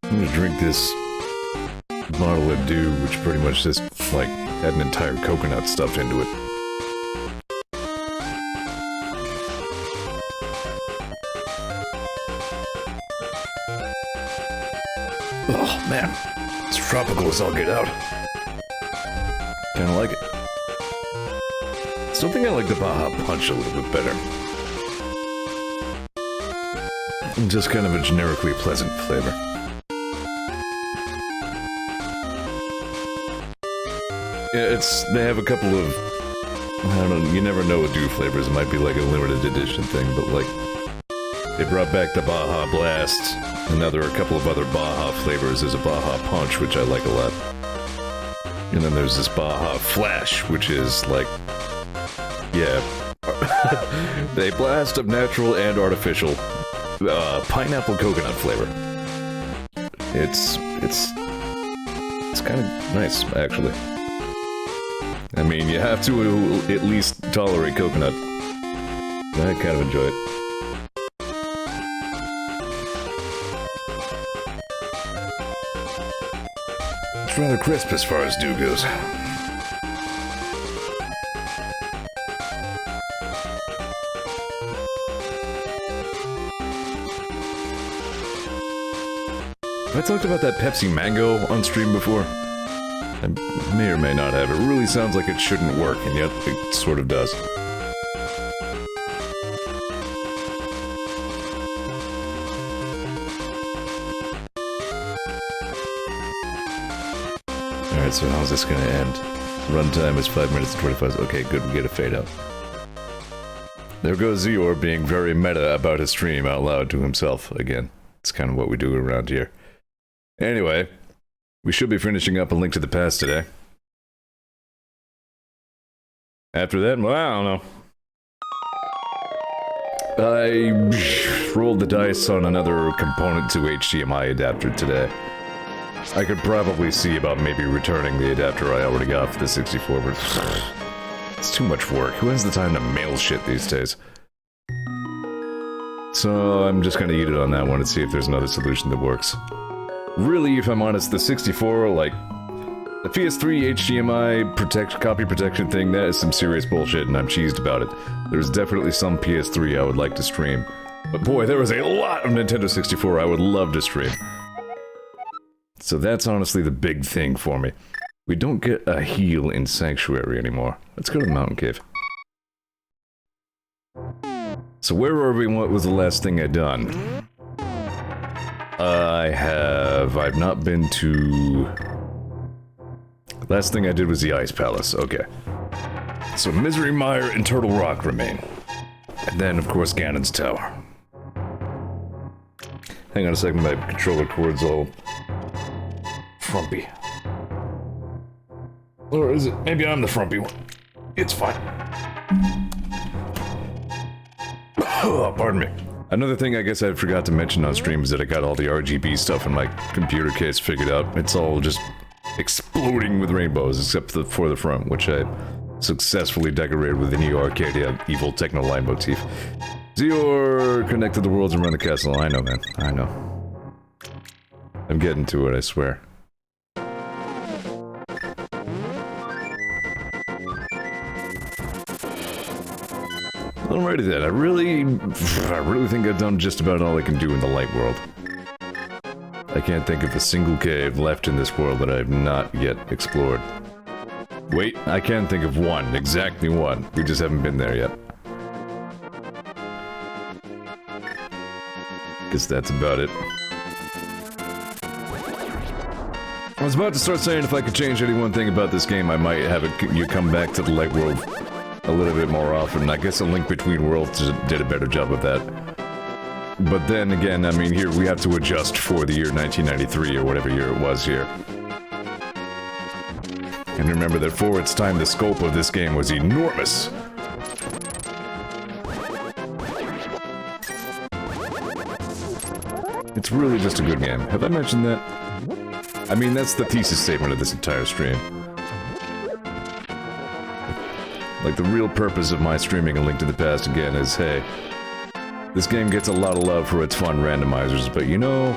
I'm gonna drink this bottle of dew, which pretty much just, like, had an entire coconut stuffed into it. Oh, man. It's tropical as all get out. Kinda like it. Still think I like the Baja Punch a little bit better. Just kind of a generically pleasant flavor. Yeah, they have a couple of, I don't know, you never know with dew flavors, it might be like a limited edition thing, but like, they brought back the Baja Blast, and now there are a couple of other Baja flavors. There's a Baja Punch, which I like a lot. And then there's this Baja Flash, which is like, yeah, a blast of natural and artificial pineapple coconut flavor. It's kind of nice, actually. I mean, you have to at least tolerate coconut. I kind of enjoy it. It's rather crisp as far as dew goes. Have I talked about that Pepsi Mango on stream before? I may or may not have. It really sounds like it shouldn't work, and yet it sort of does. Alright, so how's this gonna end? Runtime is 5 minutes and 25. Okay, good, we get a fade out. There goes Zeor being very meta about his stream out loud to himself again. It's kind of what we do around here. Anyway, We should be finishing up A Link to the Past today. After that, well, I don't know. I rolled the dice on another component to HDMI adapter today. I could probably see about maybe returning the adapter I already got for the 64, but it's too much work. Who has the time to mail shit these days? So I'm just gonna eat it on that one and see if there's another solution that works. Really, if I'm honest, the 64, like, the PS3 HDMI copy protection thing, that is some serious bullshit, and I'm cheesed about it. There's definitely some PS3 I would like to stream. But boy, there was a lot of Nintendo 64 I would love to stream. So that's honestly the big thing for me. We don't get a heal in Sanctuary anymore. Let's go to the Mountain Cave. So where were we and what was the last thing I'd done? I've not been to... Last thing I did was the Ice Palace, okay. So Misery Mire and Turtle Rock remain. And then, of course, Ganon's Tower. Hang on a second, my controller cord's all... frumpy. Or is it? Maybe I'm the frumpy one. It's fine. Oh, pardon me. Another thing I guess I forgot to mention on stream is that I got all the RGB stuff in my computer case figured out. It's all just exploding with rainbows, except for the front, which I successfully decorated with the Neo Arcadia evil techno line motif. Zeor connected the worlds around the castle. I know, man. I know. I'm getting to it, I swear. Alrighty then, I really think I've done just about all I can do in the light world. I can't think of a single cave left in this world that I have not yet explored. Wait, I can think of one, exactly one. We just haven't been there yet. Guess that's about it. I was about to start saying if I could change any one thing about this game, I might have you come back to the light world a little bit more often. I guess A Link Between Worlds did a better job of that. But then again, I mean, here we have to adjust for the year 1993 or whatever year it was here. And remember that for its time, the scope of this game was enormous. It's really just a good game. Have I mentioned that? I mean, that's the thesis statement of this entire stream. Like, the real purpose of my streaming A Link to the Past again is, hey, this game gets a lot of love for its fun randomizers, but you know,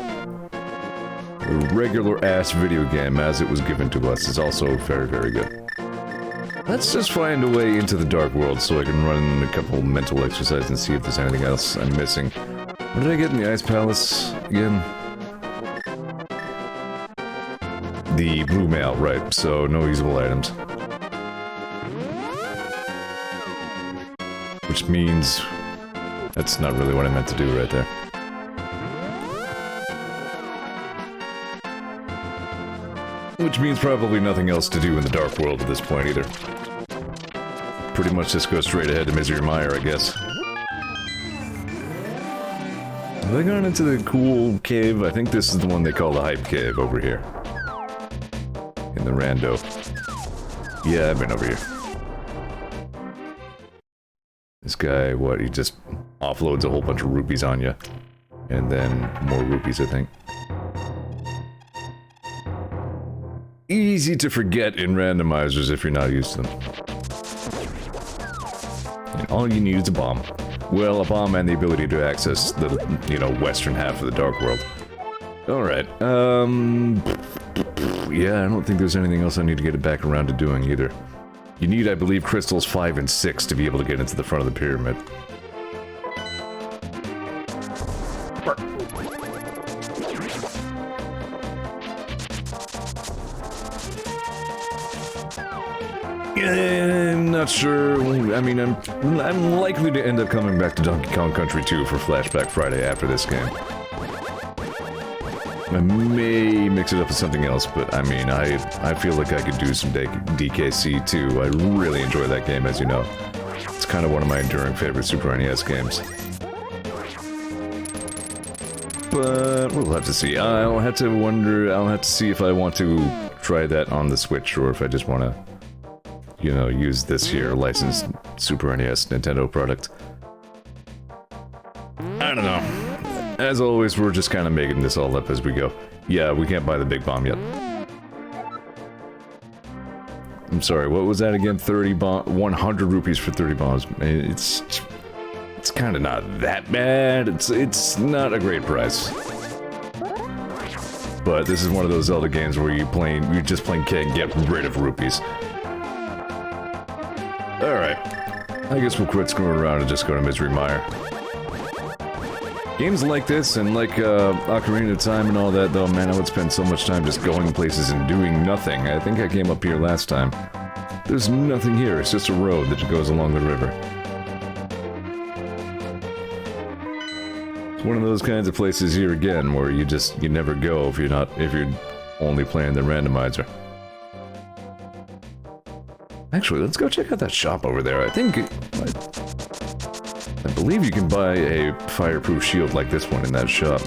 the regular-ass video game, as it was given to us, is also very, very good. Let's just find a way into the Dark World so I can run a couple mental exercises and see if there's anything else I'm missing. What did I get in the Ice Palace again? The blue mail, right, so no usable items. Which means... that's not really what I meant to do right there. Which means probably nothing else to do in the Dark World at this point either. Pretty much just go straight ahead to Misery Mire, I guess. Have I gone into the cool cave? I think this is the one they call the Hype Cave over here. In the rando. Yeah, I've been over here. This guy, what, he just offloads a whole bunch of rupees on you. And then more rupees, I think. Easy to forget in randomizers if you're not used to them. And all you need is a bomb. Well, a bomb and the ability to access the, you know, western half of the Dark World. Alright, yeah, I don't think there's anything else I need to get it back around to doing either. You need, I believe, crystals 5 and 6 to be able to get into the front of the pyramid. Yeah, I'm not sure. I mean, I'm likely to end up coming back to Donkey Kong Country 2 for Flashback Friday after this game. I may mix it up with something else, but I mean, I feel like I could do some DKC too. I really enjoy that game, as you know. It's kind of one of my enduring favorite Super NES games. but we'll have to see. I'll have to see if I want to try that on the Switch, or if I just want to, you know, use this here licensed Super NES Nintendo product. I don't know. As always, we're just kind of making this all up as we go. Yeah, we can't buy the big bomb yet. I'm sorry, what was that again? 100 rupees for 30 bombs. It's kind of not that bad. It's not a great price. But this is one of those Zelda games where you just plain can't get rid of rupees. Alright. I guess we'll quit screwing around and just go to Misery Mire. Games like this, and like Ocarina of Time and all that, though, man, I would spend so much time just going places and doing nothing. I think I came up here last time. There's nothing here, it's just a road that goes along the river. It's one of those kinds of places here again, where you never go if you're only playing the randomizer. Actually, let's go check out that shop over there. I believe you can buy a fireproof shield like this one in that shop.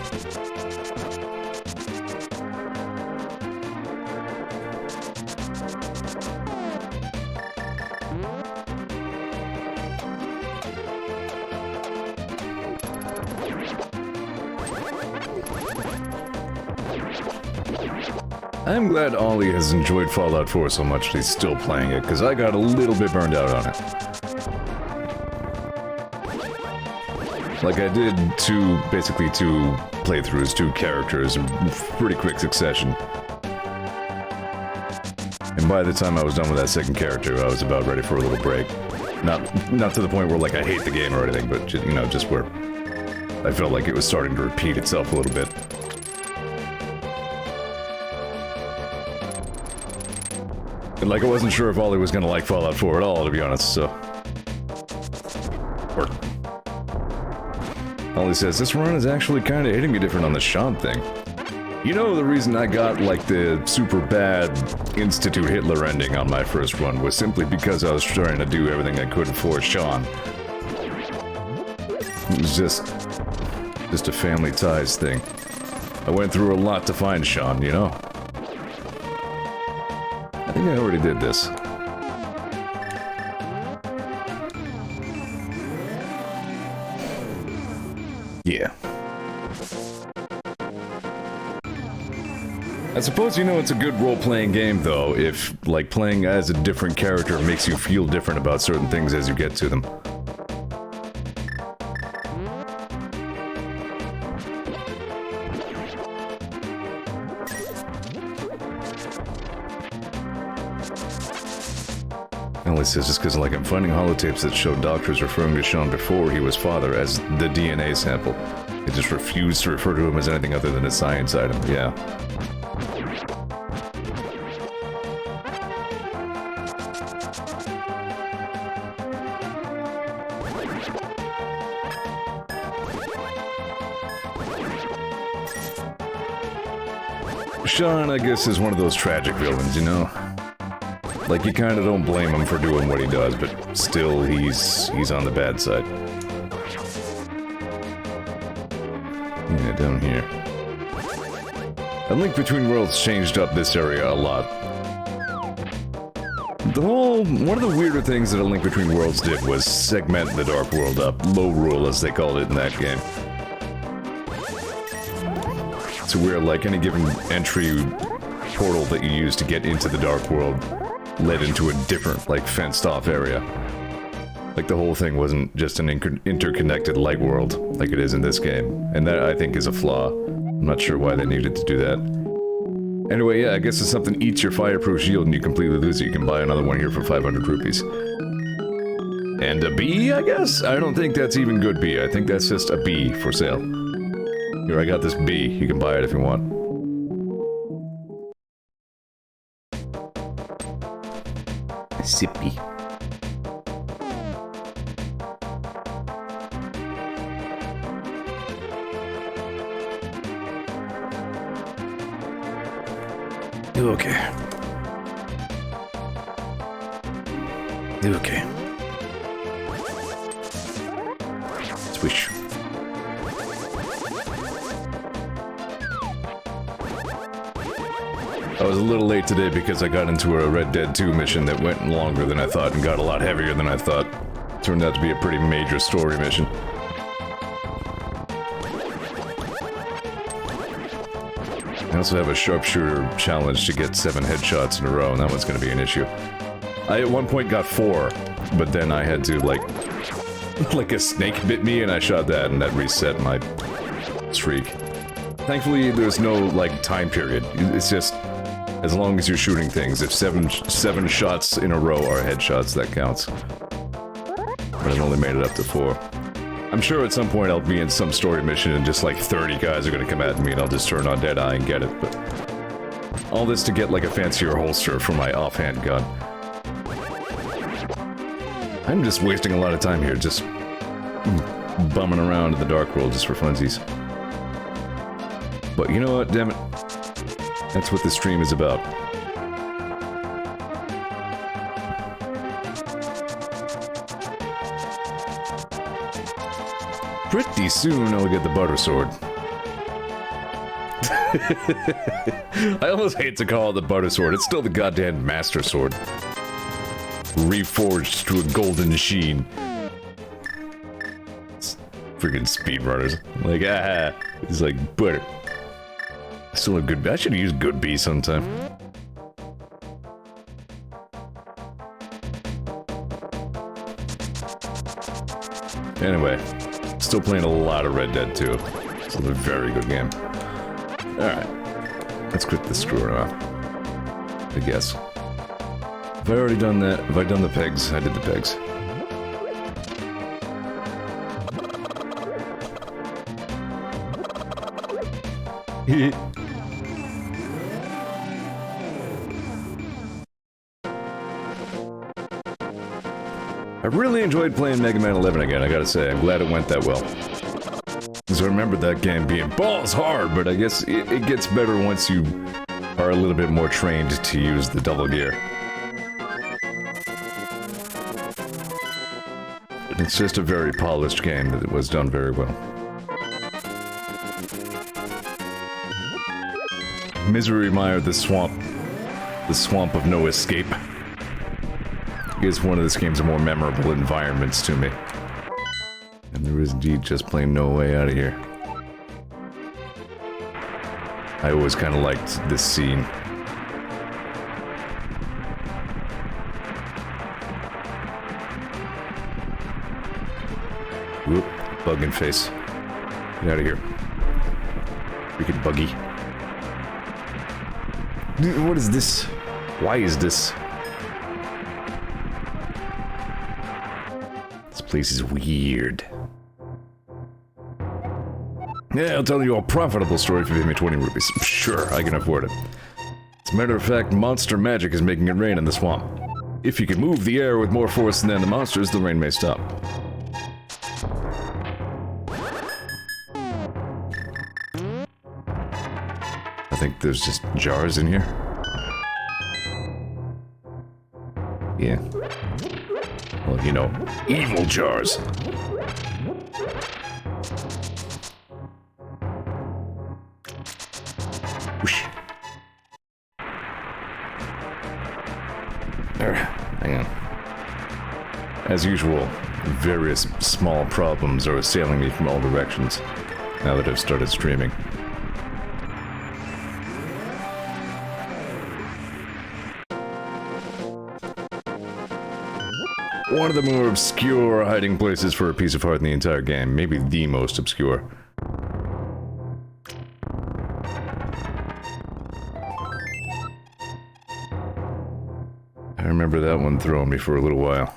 I'm glad Ollie has enjoyed Fallout 4 so much that he's still playing it, because I got a little bit burned out on it. Like, I did basically two playthroughs, 2 characters, in pretty quick succession. And by the time I was done with that second character, I was about ready for a little break. Not to the point where, like, I hate the game or anything, but, you know, just where I felt like it was starting to repeat itself a little bit. And, like, I wasn't sure if Ollie was gonna like Fallout 4 at all, to be honest, so... Ollie says, this run is actually kinda hitting me different on the Sean thing. You know, the reason I got, like, the super bad Institute Hitler ending on my first run was simply because I was trying to do everything I could for Sean. It was just a family ties thing. I went through a lot to find Sean, you know? I think I already did this. Yeah. I suppose you know it's a good role-playing game, though, if, like, playing as a different character makes you feel different about certain things as you get to them. Ellie says just because, like, I'm finding holotapes that show doctors referring to Sean before he was father as the DNA sample. They just refuse to refer to him as anything other than a science item, yeah. Sean, I guess, is one of those tragic villains, you know? Like, you kinda don't blame him for doing what he does, but still, he's on the bad side. Yeah, down here. A Link Between Worlds changed up this area a lot. One of the weirder things that A Link Between Worlds did was segment the Dark World up. Low rule, as they called it in that game. To where, like, any given entry portal that you use to get into the Dark World led into a different, like, fenced-off area. Like, the whole thing wasn't just an interconnected light world, like it is in this game. And that, I think, is a flaw. I'm not sure why they needed to do that. Anyway, yeah, I guess if something eats your fireproof shield and you completely lose it, you can buy another one here for 500 rupees. And a bee, I guess? I don't think that's even good bee. I think that's just a bee for sale. Here, I got this bee. You can buy it if you want. Sippy. Okay. Okay. I was a little late today because I got into a Red Dead 2 mission that went longer than I thought and got a lot heavier than I thought. Turned out to be a pretty major story mission. I also have a sharpshooter challenge to get 7 headshots in a row, and that one's gonna be an issue. I at one point got 4, but then I had to, like a snake bit me, and I shot that, and that reset my streak. Thankfully, there's no, like, time period. It's just, as long as you're shooting things, if seven shots in a row are headshots, that counts. But I've only made it up to 4. I'm sure at some point I'll be in some story mission and just like 30 guys are gonna come at me and I'll just turn on Deadeye and get it, but... all this to get like a fancier holster for my offhand gun. I'm just wasting a lot of time here, just... bumming around in the Dark World just for funsies. But you know what, damn it. That's what this stream is about. Pretty soon I'll get the butter sword. I almost hate to call it the butter sword. It's still the goddamn master sword. Reforged to a golden sheen. Freaking speedrunners. Like, ah, it's like butter. Still a good. I should use good bee sometime. Anyway, still playing a lot of Red Dead 2. It's a very good game. Alright. Let's quit the screw off. I guess. Have I already done that? Have I done the pegs? I did the pegs. I really enjoyed playing Mega Man 11 again, I gotta say. I'm glad it went that well. Because I remember that game being balls hard, but I guess it gets better once you are a little bit more trained to use the double gear. It's just a very polished game that was done very well. Misery Mire, the swamp of no escape, is one of this game's more memorable environments to me. And there is indeed just plain no way out of here. I always kind of liked this scene. Whoop, bug in face. Get out of here. Freaking buggy. What is this? Why is this? This place is weird. Yeah, I'll tell you a profitable story if you pay me 20 rupees. Sure, I can afford it. As a matter of fact, monster magic is making it rain in the swamp. If you can move the air with more force than the monsters, the rain may stop. I think there's just jars in here. Yeah. Well, you know, evil jars. Whoosh. There, hang on. As usual, various small problems are assailing me from all directions, now that I've started streaming. One of the more obscure hiding places for a piece of art in the entire game. Maybe the most obscure. I remember that one throwing me for a little while.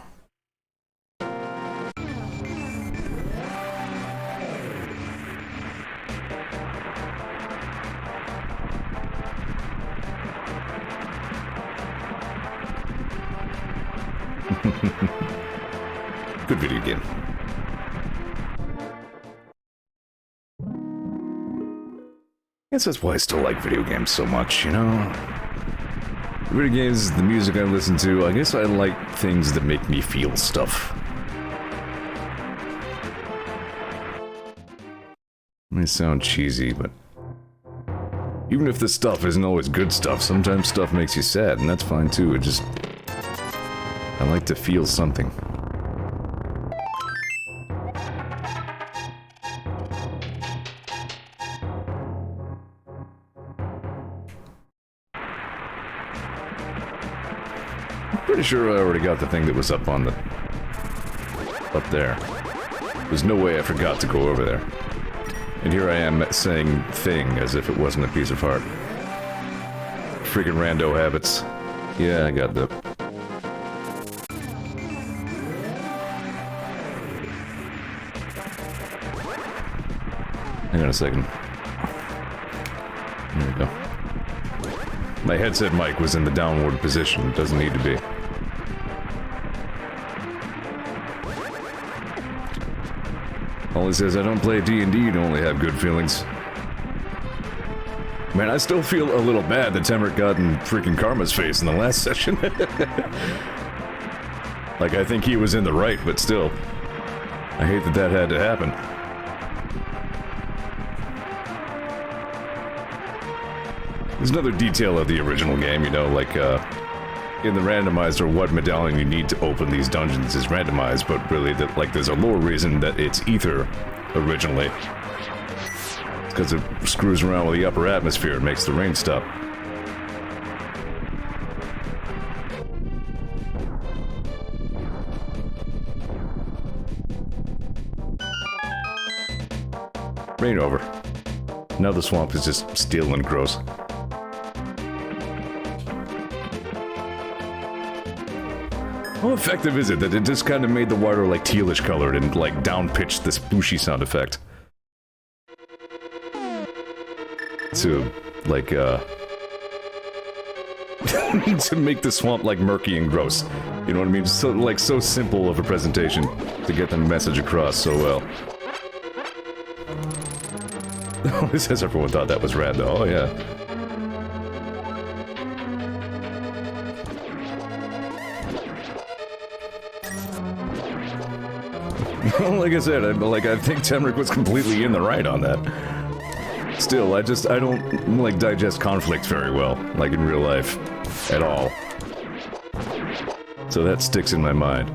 Good video game. I guess that's why I still like video games so much, you know? Video games, the music I listen to, I guess I like things that make me feel stuff. It may sound cheesy, but Even if this stuff isn't always good stuff, sometimes stuff makes you sad, and that's fine too. It just... I like to feel something. Pretty sure I already got the thing that was up on the... up there. There's no way I forgot to go over there. And here I am saying thing as if it wasn't a piece of art. Freaking rando habits. Yeah, I got the... Hang on a second. There we go. My headset mic was in the downward position. It doesn't need to be. All he says, I don't play D&D to only have good feelings. Man, I still feel a little bad that Temric got in freaking Karma's face in the last session. Like, I think he was in the right, but still. I hate that that had to happen. There's another detail of the original game, you know, like, in the randomizer, what medallion you need to open these dungeons is randomized, but really, like, there's a lore reason that it's ether, originally. It's because it screws around with the upper atmosphere and makes the rain stop. Rain over. Now the swamp is just still and gross. How effective is it that it just kind of made the water like tealish colored and like down-pitched this spooshy sound effect? To, like, to make the swamp like murky and gross. You know what I mean? So, like, so simple of a presentation to get the message across so well. Oh, it says everyone thought that was rad though. Oh yeah. Well, like I said, I think Temric was completely in the right on that. Still, I don't, like, digest conflict very well, like in real life, at all. So that sticks in my mind.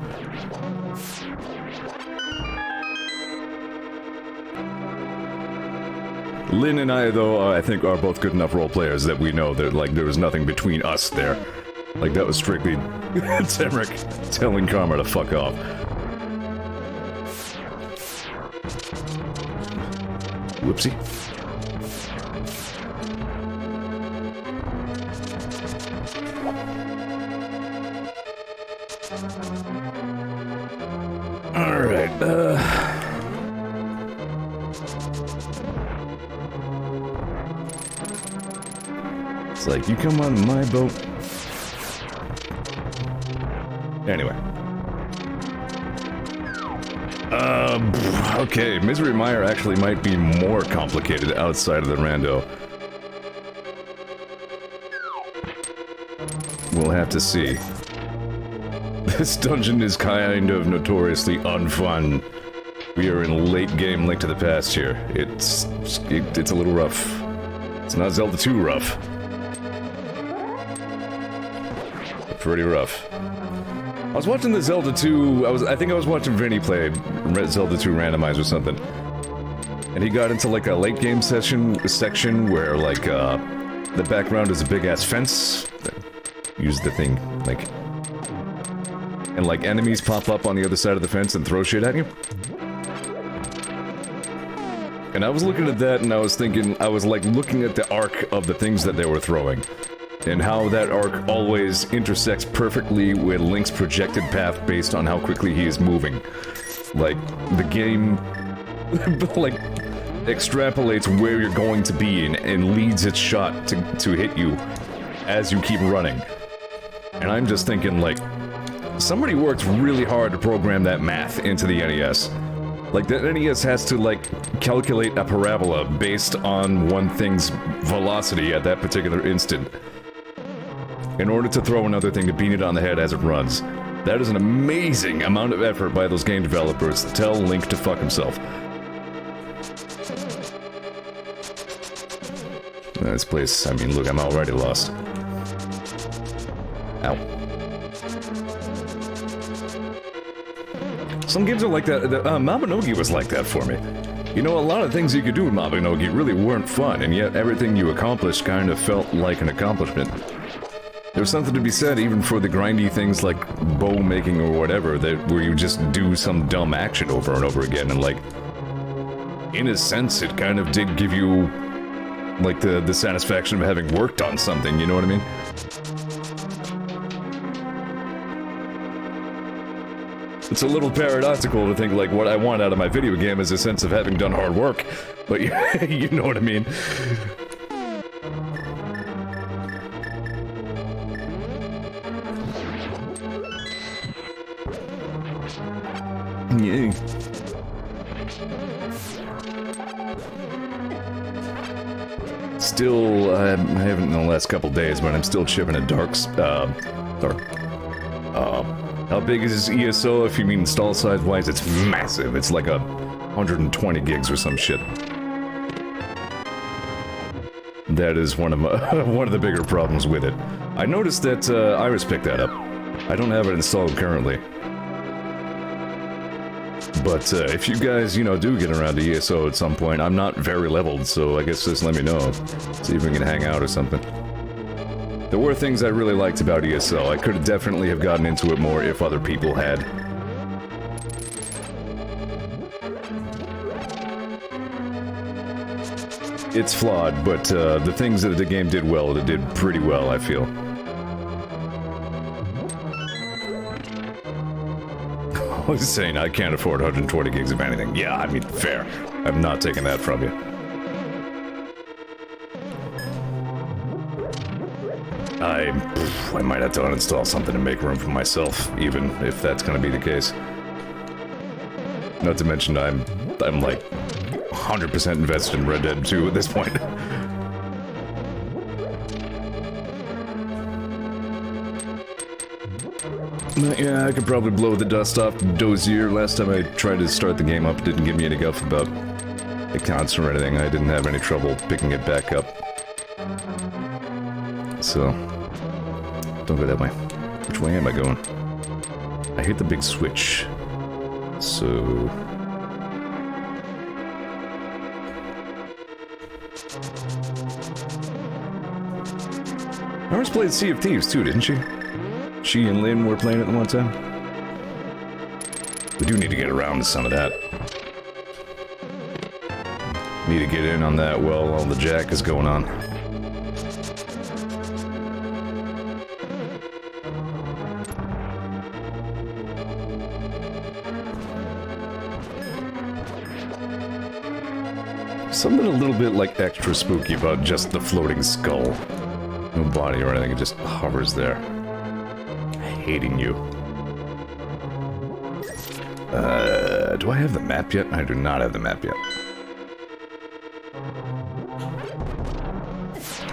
Lynn and I, though, I think are both good enough role players that we know that, like, there was nothing between us there. Like, that was strictly Temric telling Karma to fuck off. Whoopsie. Alright, it's like, you come on my boat. Anyway. Okay, Misery Mire actually might be more complicated outside of the rando. We'll have to see. This dungeon is kind of notoriously unfun. We are in late game Link to the Past here. It's a little rough. It's not Zelda 2 rough. Pretty rough. I was watching the Zelda 2, I think I was watching Vinny play Zelda 2 Randomize or something. And he got into like a late game section where like, the background is a big ass fence. Use the thing, like... And like enemies pop up on the other side of the fence and throw shit at you. And I was looking at that and I was thinking, I was like looking at the arc of the things that they were throwing. And how that arc always intersects perfectly with Link's projected path based on how quickly he is moving. Like, the game, like, extrapolates where you're going to be and leads its shot to hit you as you keep running. And I'm just thinking, like, somebody worked really hard to program that math into the NES. Like, the NES has to, like, calculate a parabola based on one thing's velocity at that particular instant, in order to throw another thing to beat it on the head as it runs. That is an amazing amount of effort by those game developers to tell Link to fuck himself. This place, I mean, look, I'm already lost. Ow. Some games are like that. Mabinogi was like that for me. You know, a lot of things you could do with Mabinogi really weren't fun, and yet everything you accomplished kind of felt like an accomplishment. There's something to be said even for the grindy things like bow making or whatever, where you just do some dumb action over and over again, and like, in a sense, it kind of did give you, like, the satisfaction of having worked on something, you know what I mean? It's a little paradoxical to think, like, what I want out of my video game is a sense of having done hard work, but you know what I mean? Yeah. Still, I haven't in the last couple days, but I'm still chipping at how big is this ESO? If you mean install size wise, it's massive. It's like 120 gigs or some shit. That is one of the bigger problems with it. I noticed that Iris picked that up. I don't have it installed currently. But if you guys, you know, do get around to ESO at some point, I'm not very leveled, so I guess just let me know. See if we can hang out or something. There were things I really liked about ESO. I could definitely have gotten into it more if other people had. It's flawed, but the things that the game did well, it did pretty well, I feel. I was saying I can't afford 120 gigs of anything. Yeah, I mean, fair. I'm not taking that from you. I might have to uninstall something to make room for myself, even if that's gonna be the case. Not to mention I'm like 100% invested in Red Dead 2 at this point. Yeah, I could probably blow the dust off Dozier. Last time I tried to start the game up, it didn't give me any guff about accounts or anything. I didn't have any trouble picking it back up. So, don't go that way. Which way am I going? I hit the big switch. So... Iris played Sea of Thieves too, didn't she? She and Lynn were playing it the one time. We do need to get around to some of that. Need to get in on that while all the jack is going on. Something a little bit like extra spooky about just the floating skull. No body or anything, it just hovers there. Hating you. Do I have the map yet? I do not have the map yet.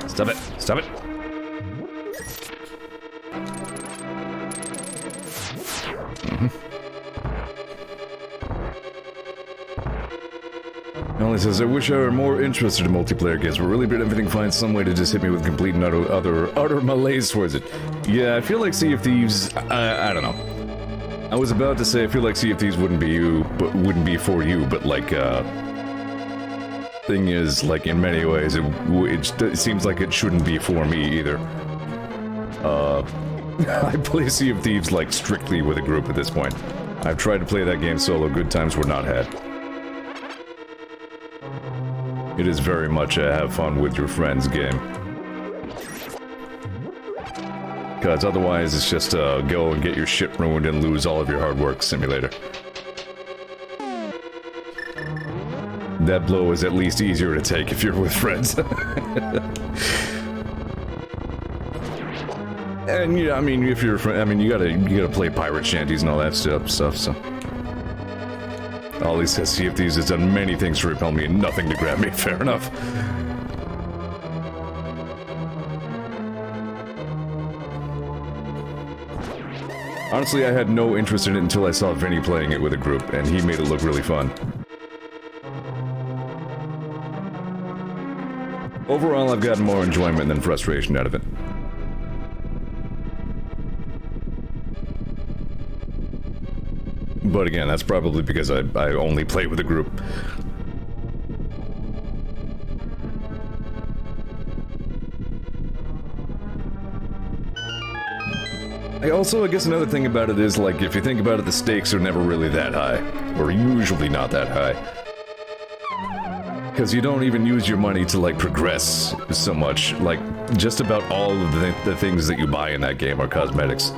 Stop it! Stop it! Molly says, I wish I were more interested in multiplayer games, but really, everything finds some way to just hit me with complete and utter malaise towards it. Yeah, I feel like Sea of Thieves, I don't know. I was about to say I feel like Sea of Thieves wouldn't be for you, but like, thing is, like, in many ways, it seems like it shouldn't be for me either. I play Sea of Thieves, like, strictly with a group at this point. I've tried to play that game solo, good times were not had. It is very much a have fun with your friends game. Because otherwise it's just go and get your shit ruined and lose all of your hard work simulator. That blow is at least easier to take if you're with friends. And yeah, I mean, if you're, I mean, you gotta play pirate shanties and all that stuff. So, Ollie says Sea of Thieves has done many things to repel me and nothing to grab me. Fair enough. Honestly, I had no interest in it until I saw Vinny playing it with a group, and he made it look really fun. Overall, I've gotten more enjoyment than frustration out of it. But again, that's probably because I only play with a group. I guess another thing about it is, like, if you think about it, the stakes are never really that high. Or usually not that high. Because you don't even use your money to, like, progress so much. Like, just about all of the things that you buy in that game are cosmetics.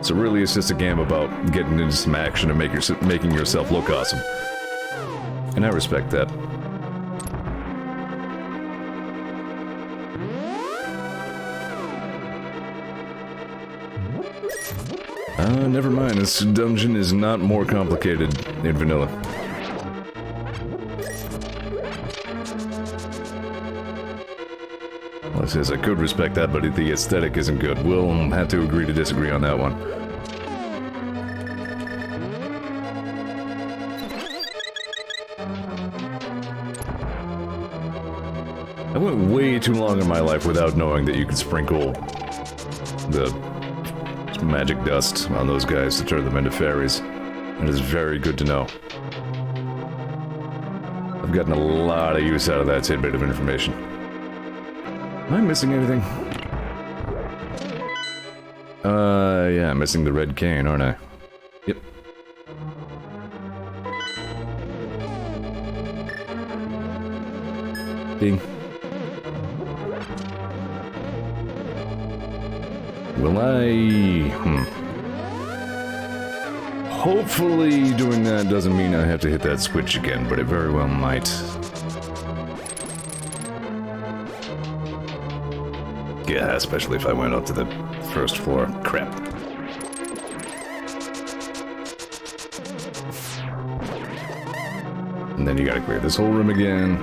So really, it's just a game about getting into some action and making yourself look awesome. And I respect that. Never mind, this dungeon is not more complicated in vanilla. Well, it says I could respect that, but the aesthetic isn't good. We'll have to agree to disagree on that one. I went way too long in my life without knowing that you could sprinkle the magic dust on those guys to turn them into fairies. It is very good to know. I've gotten a lot of use out of that tidbit of information. Am I missing anything? Yeah, I'm missing the red cane, aren't I? Yep. Ding. Will I... Hopefully doing that doesn't mean I have to hit that switch again, but it very well might. Yeah, especially if I went up to the first floor. Crap. And then you gotta clear this whole room again.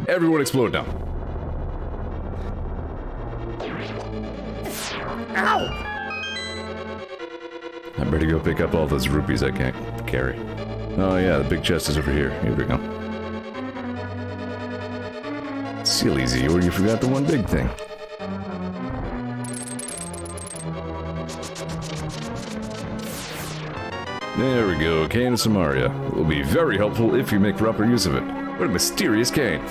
Everyone explode now. Ow! I better go pick up all those rupees I can't carry. Oh yeah, the big chest is over here. Here we go. Silly Zeor, you forgot the one big thing. There we go, Cane of Samaria. It will be very helpful if you make proper use of it. What a mysterious cane.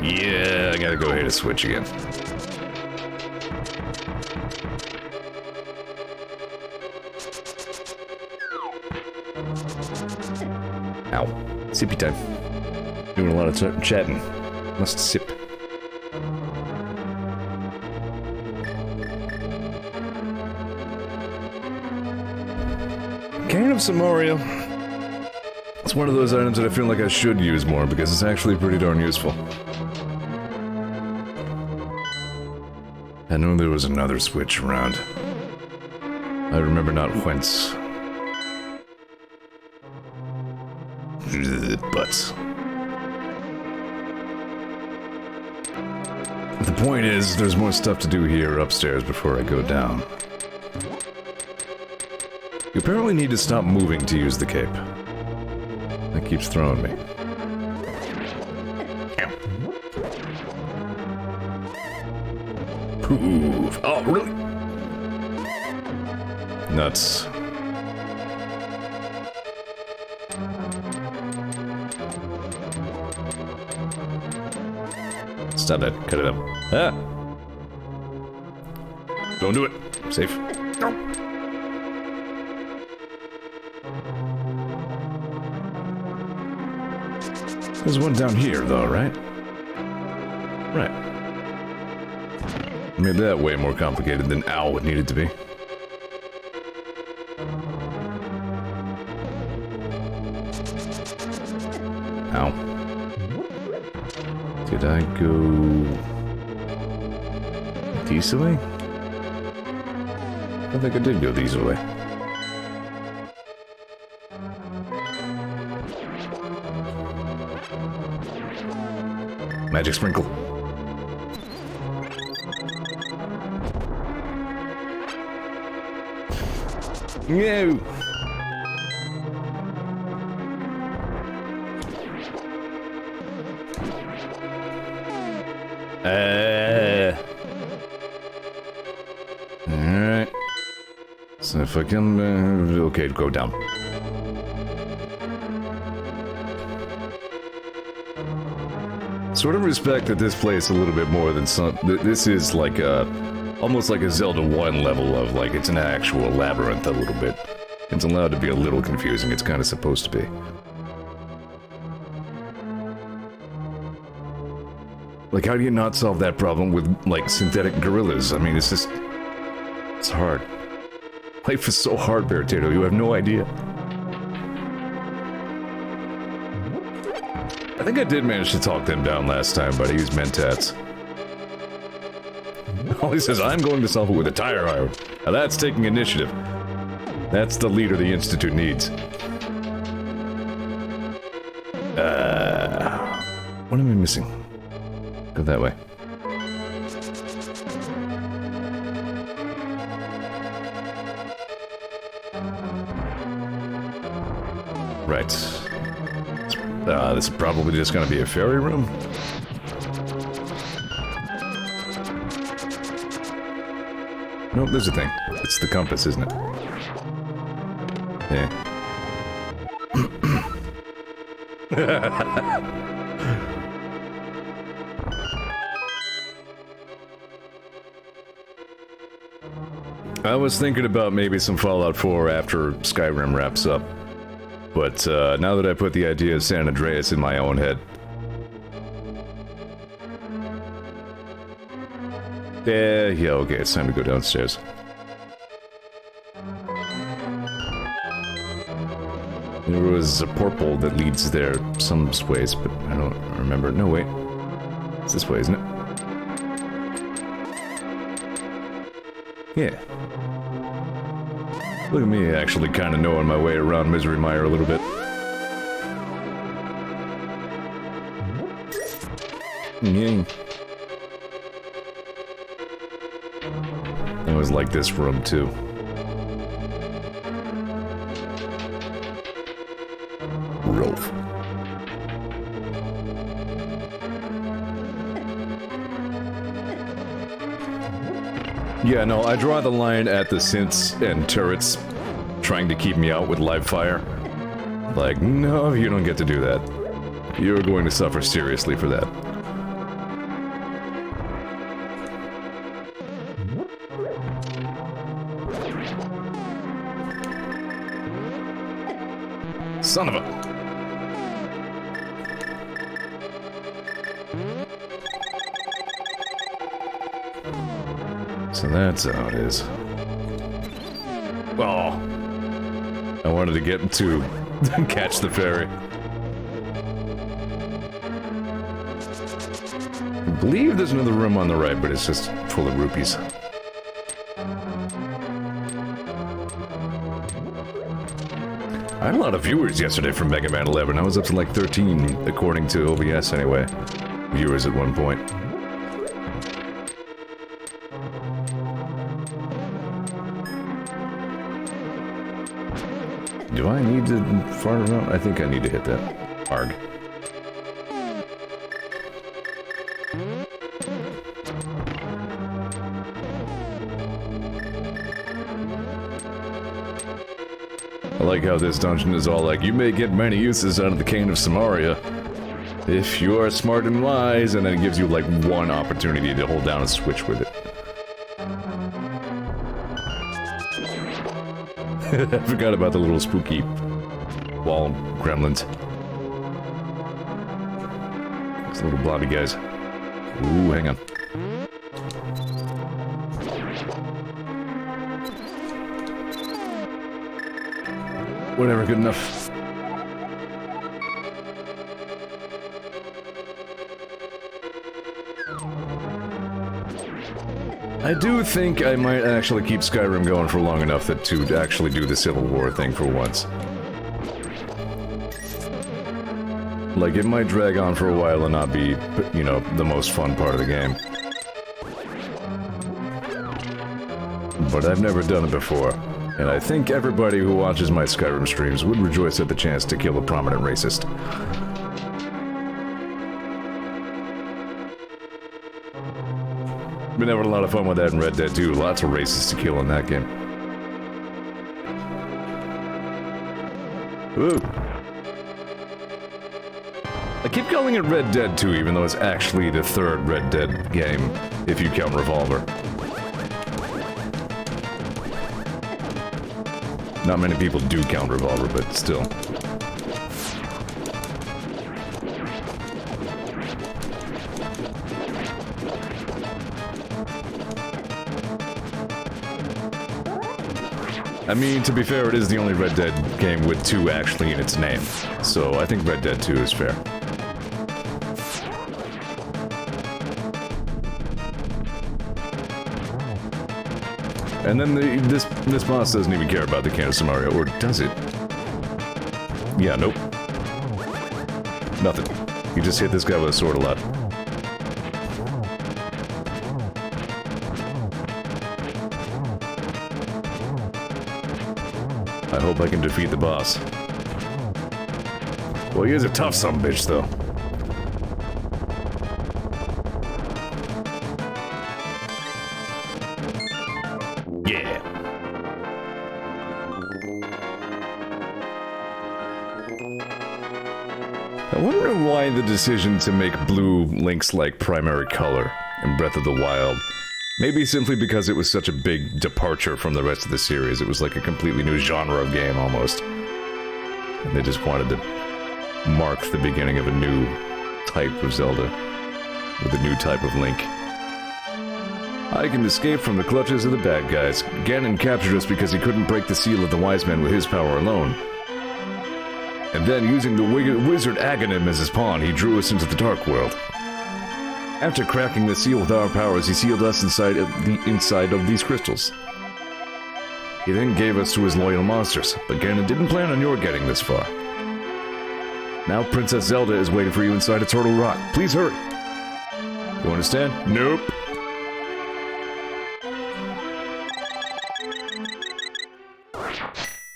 Yeah, I gotta go hit a switch again. Ow. Sippy time. Doing a lot of chatting. Must sip. Cane of Samaria. It's one of those items that I feel like I should use more because it's actually pretty darn useful. I know there was another switch around. I remember not whence. But the point is, there's more stuff to do here upstairs before I go down. You apparently need to stop moving to use the cape. That keeps throwing me. Poof. Oh, really? Nuts. Stop that. Cut it up. Ah! Don't do it. Safe. There's one down here, though, right? Right. Made that way more complicated than ow it needed to be. Ow. Did I go... this way? I think I did go this way. Magic sprinkle. No! Alright. So if I come... okay, go down. Sort of respect that this place a little bit more than some... This is like a... almost like a Zelda 1 level of, like, it's an actual labyrinth a little bit. It's allowed to be a little confusing, it's kind of supposed to be. Like, how do you not solve that problem with, like, synthetic gorillas? I mean, it's just... it's hard. Life is so hard, Veritato, you have no idea. I think I did manage to talk them down last time, but I used Mentats. Oh, he says, I'm going to solve it with a tire iron. Now that's taking initiative. That's the leader the Institute needs. What am I missing? Go that way. Right. This is probably just gonna be a fairy room. Nope, there's a thing. It's the compass, isn't it? Yeah. I was thinking about maybe some Fallout 4 after Skyrim wraps up. But now that I put the idea of San Andreas in my own head... yeah, okay, it's time to go downstairs. There was a portal that leads there some ways, but I don't remember. No, wait. It's this way, isn't it? Yeah. Look at me actually kind of knowing my way around Misery Mire a little bit. Yeah. I always like this room too. Rolf. Yeah, no, I draw the line at the synths and turrets trying to keep me out with live fire. Like, no, you don't get to do that. You're going to suffer seriously for that. Son of a... So that's how it is. Oh. I wanted to get to catch the ferry. I believe there's another room on the right, but it's just full of rupees. I had a lot of viewers yesterday from Mega Man 11. I was up to like 13, according to OBS anyway. Viewers at one point. Do I need to fart around? I think I need to hit that. Arg. I like how this dungeon is all like, you may get many uses out of the Cane of Samaria if you are smart and wise, and then it gives you like one opportunity to hold down a switch with it. I forgot about the little spooky wall gremlins. These little blobby guys. Ooh, hang on. Whatever, good enough. I do think I might actually keep Skyrim going for long enough that to actually do the Civil War thing for once. Like, it might drag on for a while and not be, you know, the most fun part of the game. But I've never done it before. And I think everybody who watches my Skyrim streams would rejoice at the chance to kill a prominent racist. Been having a lot of fun with that in Red Dead 2. Lots of racists to kill in that game. Ooh. I keep calling it Red Dead 2, even though it's actually the third Red Dead game, if you count Revolver. Not many people do count Revolver, but still. I mean, to be fair, it is the only Red Dead game with 2 actually in its name, so I think Red Dead 2 is fair. And then this boss doesn't even care about the Candace Mario, or does it? Yeah, nope. Nothing. You just hit this guy with a sword a lot. I hope I can defeat the boss. Well, he is a tough sumbitch, though. Yeah. I wonder why the decision to make blue Link's like primary color in Breath of the Wild. Maybe simply because it was such a big departure from the rest of the series. It was like a completely new genre of game, almost. And they just wanted to mark the beginning of a new type of Zelda. With a new type of Link. I can escape from the clutches of the bad guys. Ganon captured us because he couldn't break the seal of the wise men with his power alone. And then, using the wizard Aghanim as his pawn, he drew us into the Dark World. After cracking the seal with our powers, he sealed us inside of these crystals. He then gave us to his loyal monsters, but Ganon didn't plan on your getting this far. Now Princess Zelda is waiting for you inside a Turtle Rock. Please hurry. You understand? Nope.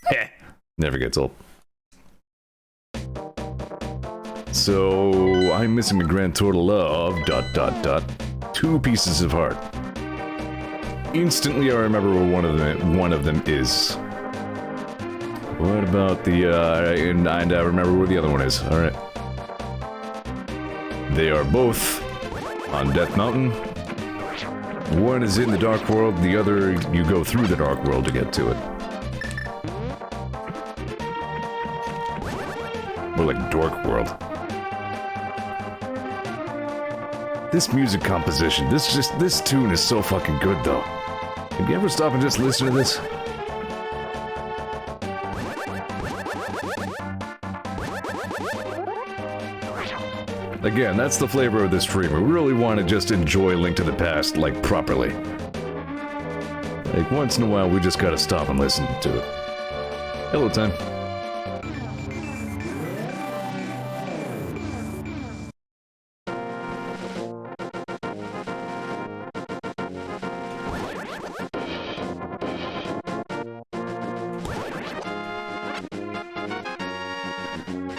Heh. Never gets old. So, I'm missing a grand total of... ... 2 pieces of heart. Instantly I remember where one of them is. What about the, and I remember where the other one is. Alright. They are both on Death Mountain. One is in the Dark World, the other you go through the Dark World to get to it. More like Dork World. This music composition, this tune is so fucking good though. Have you ever stop and just listen to this? Again, that's the flavor of this stream. We really want to just enjoy Link to the Past, like, properly. Like, once in a while, we just gotta stop and listen to it. Hello, time.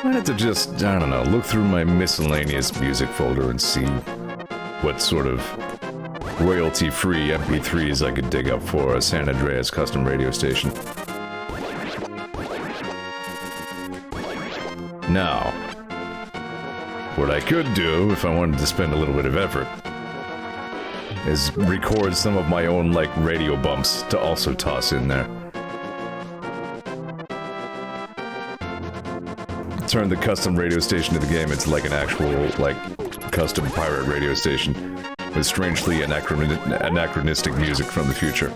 I had to just, I don't know, look through my miscellaneous music folder and see what sort of royalty-free MP3s I could dig up for a San Andreas custom radio station. Now, what I could do, if I wanted to spend a little bit of effort, is record some of my own, like, radio bumps to also toss in there. Turn the custom radio station of the game into like an actual, like, custom pirate radio station with strangely anachronistic music from the future.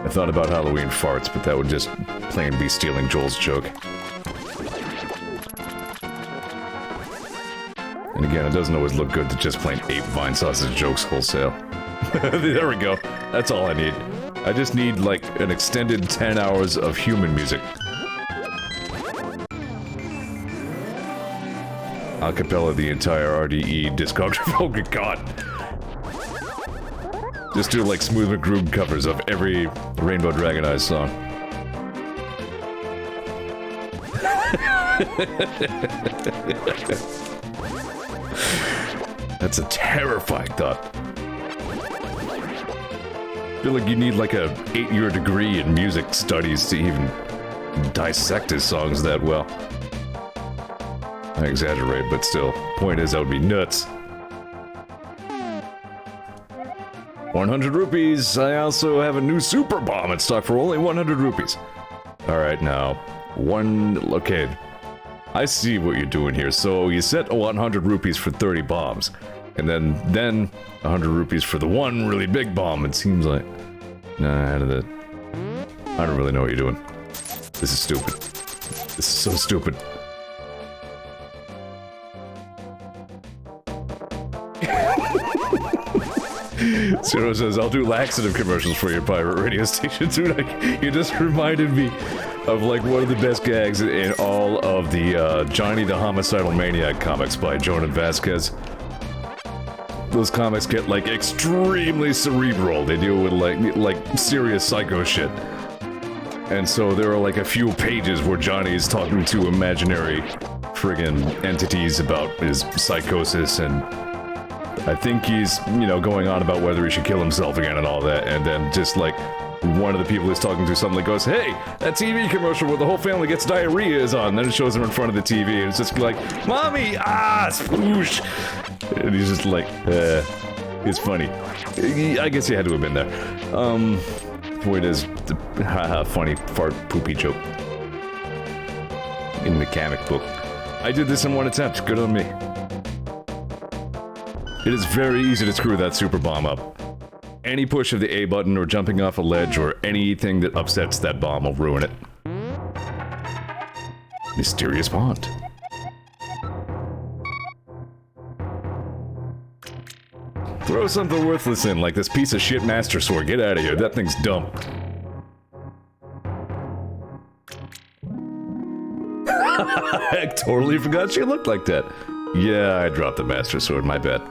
I thought about Halloween farts, but that would just plain be stealing Joel's joke. And again, it doesn't always look good to just plain ape vine sausage jokes wholesale. There we go. That's all I need. I just need, like, an extended 10 hours of human music. Acapella the entire RDE discography. Oh, good God. Just do like Smooth McGroove covers of every Rainbow Dragon Eyes song. That's a terrifying thought. I feel like you need like a 8-year degree in music studies to even dissect his songs that well. I exaggerate, but still. Point is, that would be nuts. 100 rupees. I also have a new super bomb in stock for only 100 rupees. Alright, now. Okay. I see what you're doing here. So you set 100 rupees for 30 bombs. And then 100 rupees for the one really big bomb, it seems like. Nah, I don't really know what you're doing. This is stupid. This is so stupid. Zero says, I'll do laxative commercials for your pirate radio station. Dude, you just reminded me of like one of the best gags in all of the Johnny the Homicidal Maniac comics by Jonan Vasquez. Those comics get like extremely cerebral. They deal with like serious psycho shit. And so there are like a few pages where Johnny's talking to imaginary friggin' entities about his psychosis, and I think he's, you know, going on about whether he should kill himself again and all that, and then just like one of the people he's talking to suddenly goes, hey, that TV commercial where the whole family gets diarrhea is on. And then it shows him in front of the TV, and it's just like, Mommy, sploosh! And he's just like, it's funny. I guess he had to have been there. Point is, funny fart poopy joke. In the comic book. I did this in one attempt, good on me. It is very easy to screw that super bomb up. Any push of the A button or jumping off a ledge or anything that upsets that bomb will ruin it. Mysterious pond. Throw something worthless in, like this piece of shit Master Sword. Get out of here, that thing's dumb. I totally forgot she looked like that. Yeah, I dropped the Master Sword, my bad.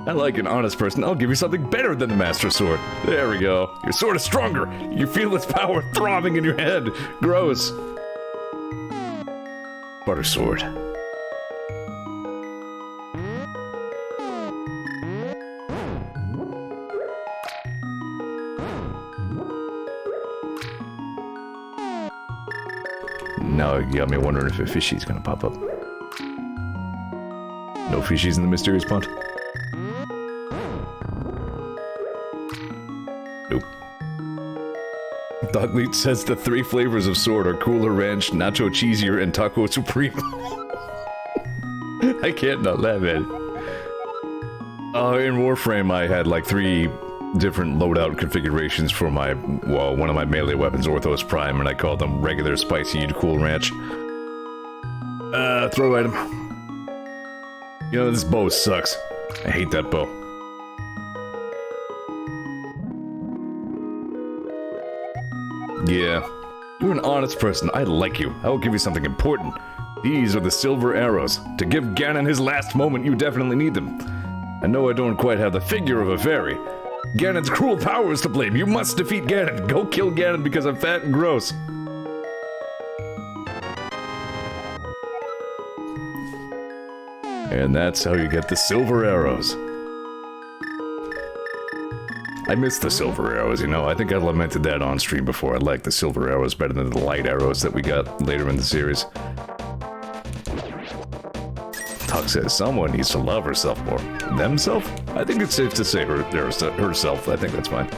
I like an honest person. I'll give you something better than the Master Sword. There we go. Your sword is stronger. You feel its power throbbing in your head. Gross. Butter sword. Now you got me wondering if a fishy's gonna pop up. No fishies in the mysterious pond? Nope. Dogmeat says the 3 flavors of sword are Cooler Ranch, Nacho Cheesier, and Taco Supreme. I can't not laugh at it. In Warframe I had like 3 different loadout configurations for my, well, one of my melee weapons, Orthos Prime, and I called them regular, spicy, and Cool Ranch. Throw item. You know, this bow sucks. I hate that bow. Yeah. You're an honest person. I like you. I will give you something important. These are the silver arrows. To give Ganon his last moment, you definitely need them. I know I don't quite have the figure of a fairy. Ganon's cruel power is to blame. You must defeat Ganon. Go kill Ganon because I'm fat and gross. And that's how you get the silver arrows. I miss the silver arrows, you know. I think I lamented that on stream before. I like the silver arrows better than the light arrows that we got later in the series. Tuck says someone needs to love herself more. Themself? I think it's safe to say herself. I think that's fine.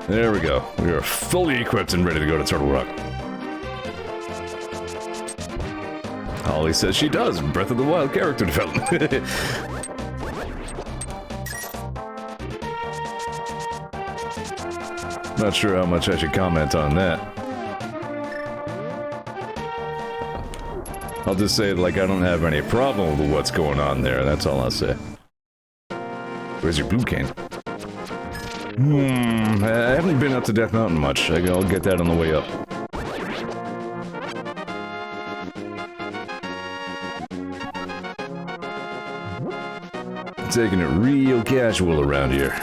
There we go. We are fully equipped and ready to go to Turtle Rock. Holly says she does. Breath of the Wild character development. Not sure how much I should comment on that. I'll just say, like, I don't have any problem with what's going on there. That's all I'll say. Where's your blue cane? I haven't been up to Death Mountain much. I'll get that on the way up. Taking it real casual around here.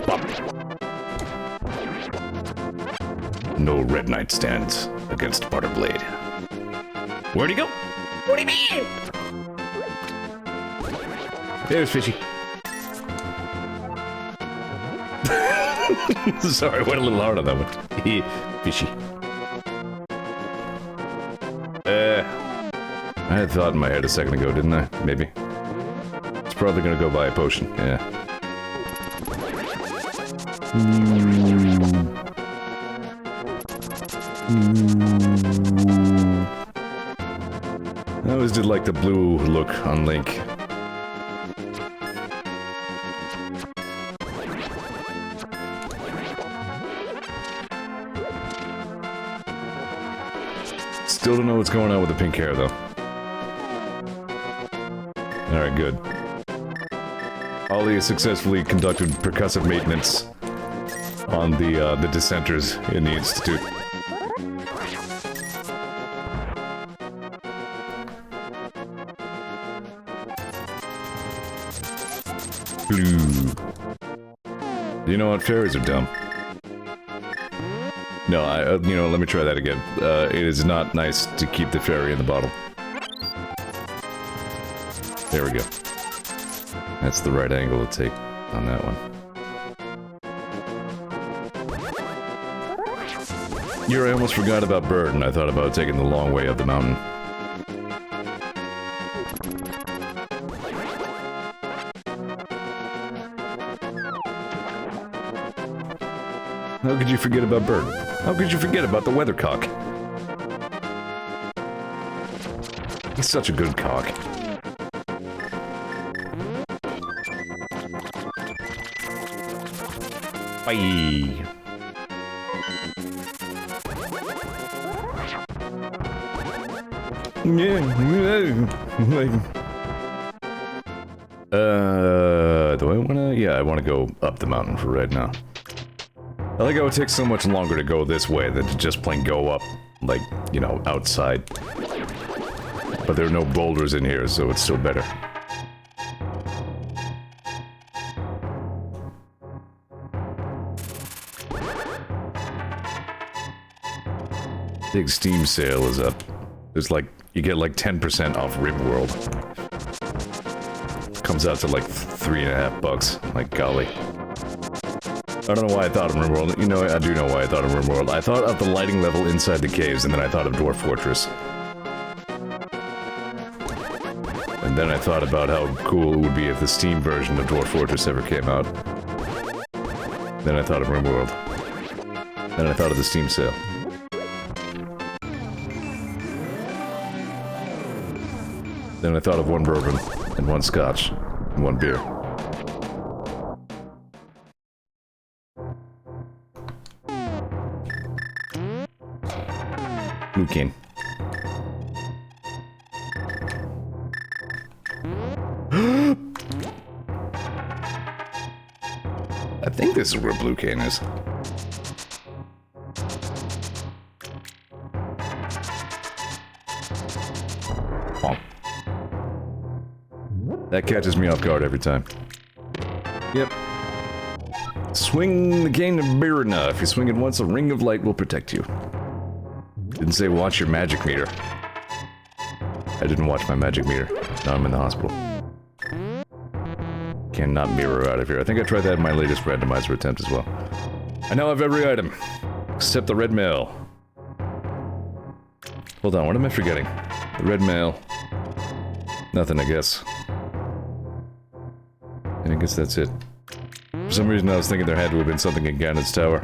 Bop. No Red Knight stands against Barter Blade. Where'd he go? What do you mean? There's Fishy. Sorry, I went a little hard on that one. Fishy. I had thought in my head a second ago, didn't I? Maybe. It's probably gonna go buy a potion, yeah. I always did like the blue look on Link. Still don't know what's going on with the pink hair, though. Alright, good. Ollie has successfully conducted percussive maintenance on the dissenters in the Institute. Blue. You know what? Fairies are dumb. No, you know, let me try that again. It is not nice to keep the fairy in the bottle. There we go. That's the right angle to take on that one. Here, I almost forgot about Bird, and I thought about taking the long way up the mountain. How could you forget about Bird? How could you forget about the weathercock? He's such a good cock. Bye. Yeah, like... do I wanna... Yeah, I wanna go up the mountain for right now. I like how it takes so much longer to go this way than to just plain go up, like, you know, outside. But there are no boulders in here, so it's still better. Big Steam sale is up. There's like, you get like 10% off RimWorld. Comes out to like $3.50. Like, golly. I don't know why I thought of RimWorld. You know, I do know why I thought of RimWorld. I thought of the lighting level inside the caves, and then I thought of Dwarf Fortress. And then I thought about how cool it would be if the Steam version of Dwarf Fortress ever came out. Then I thought of RimWorld. Then I thought of the Steam sale. Then I thought of one bourbon, and one scotch, and one beer. Blue cane. I think this is where Blue Cane is. That catches me off guard every time. Yep. Swing the cane of Birna. If you swing it once, a ring of light will protect you. Didn't say watch your magic meter. I didn't watch my magic meter. Now I'm in the hospital. Cannot mirror out of here. I think I tried that in my latest randomizer attempt as well. I now have every item. Except the red mail. Hold on, what am I forgetting? The red mail. Nothing, I guess. I guess that's it. For some reason I was thinking there had to have been something in Ganon's tower.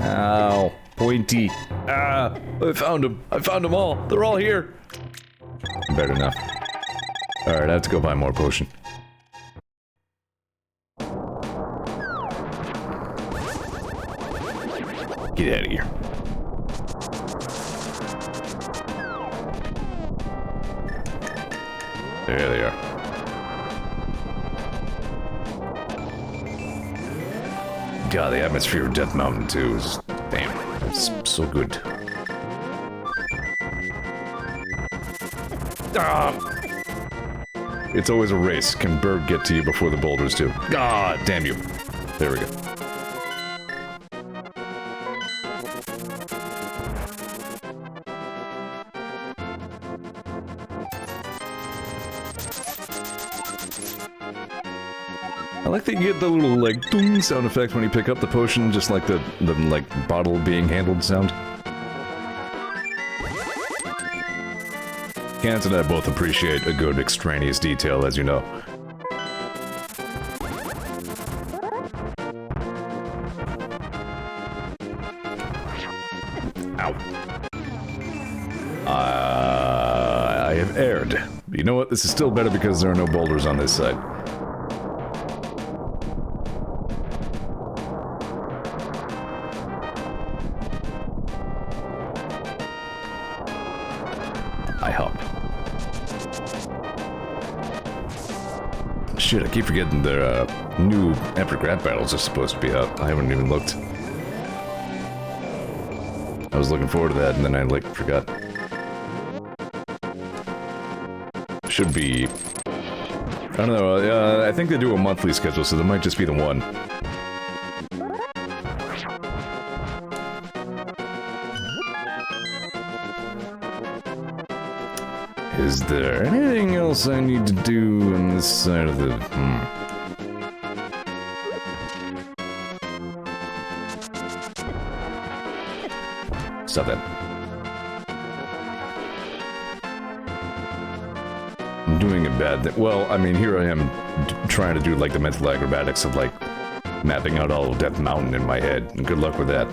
Ow. Pointy. Ah! I found them. I found them all. They're all here. Better now. Alright, I have to go buy more potion. Get out of here. There they are. God, the atmosphere of Death Mountain 2 is... damn. It's so good. It's always a race. Can Bird get to you before the boulders do? Ah, damn you. There we go. I like that you get the little, like, ding sound effect when you pick up the potion, just like the like, bottle being handled sound. Kant and I both appreciate a good extraneous detail, as you know. Ow. I have erred. But you know what? This is still better because there are no boulders on this side. I hope. Shit, I keep forgetting their new epic rap battles are supposed to be out. I haven't even looked. I was looking forward to that, and then I, like, forgot. Should be... I don't know, I think they do a monthly schedule, so there might just be the one. Is there anything else I need to do on this side of the... Stop that. I'm doing a bad thing. Well, I mean, here I am trying to do, like, the mental acrobatics of, like, mapping out all of Death Mountain in my head, and good luck with that.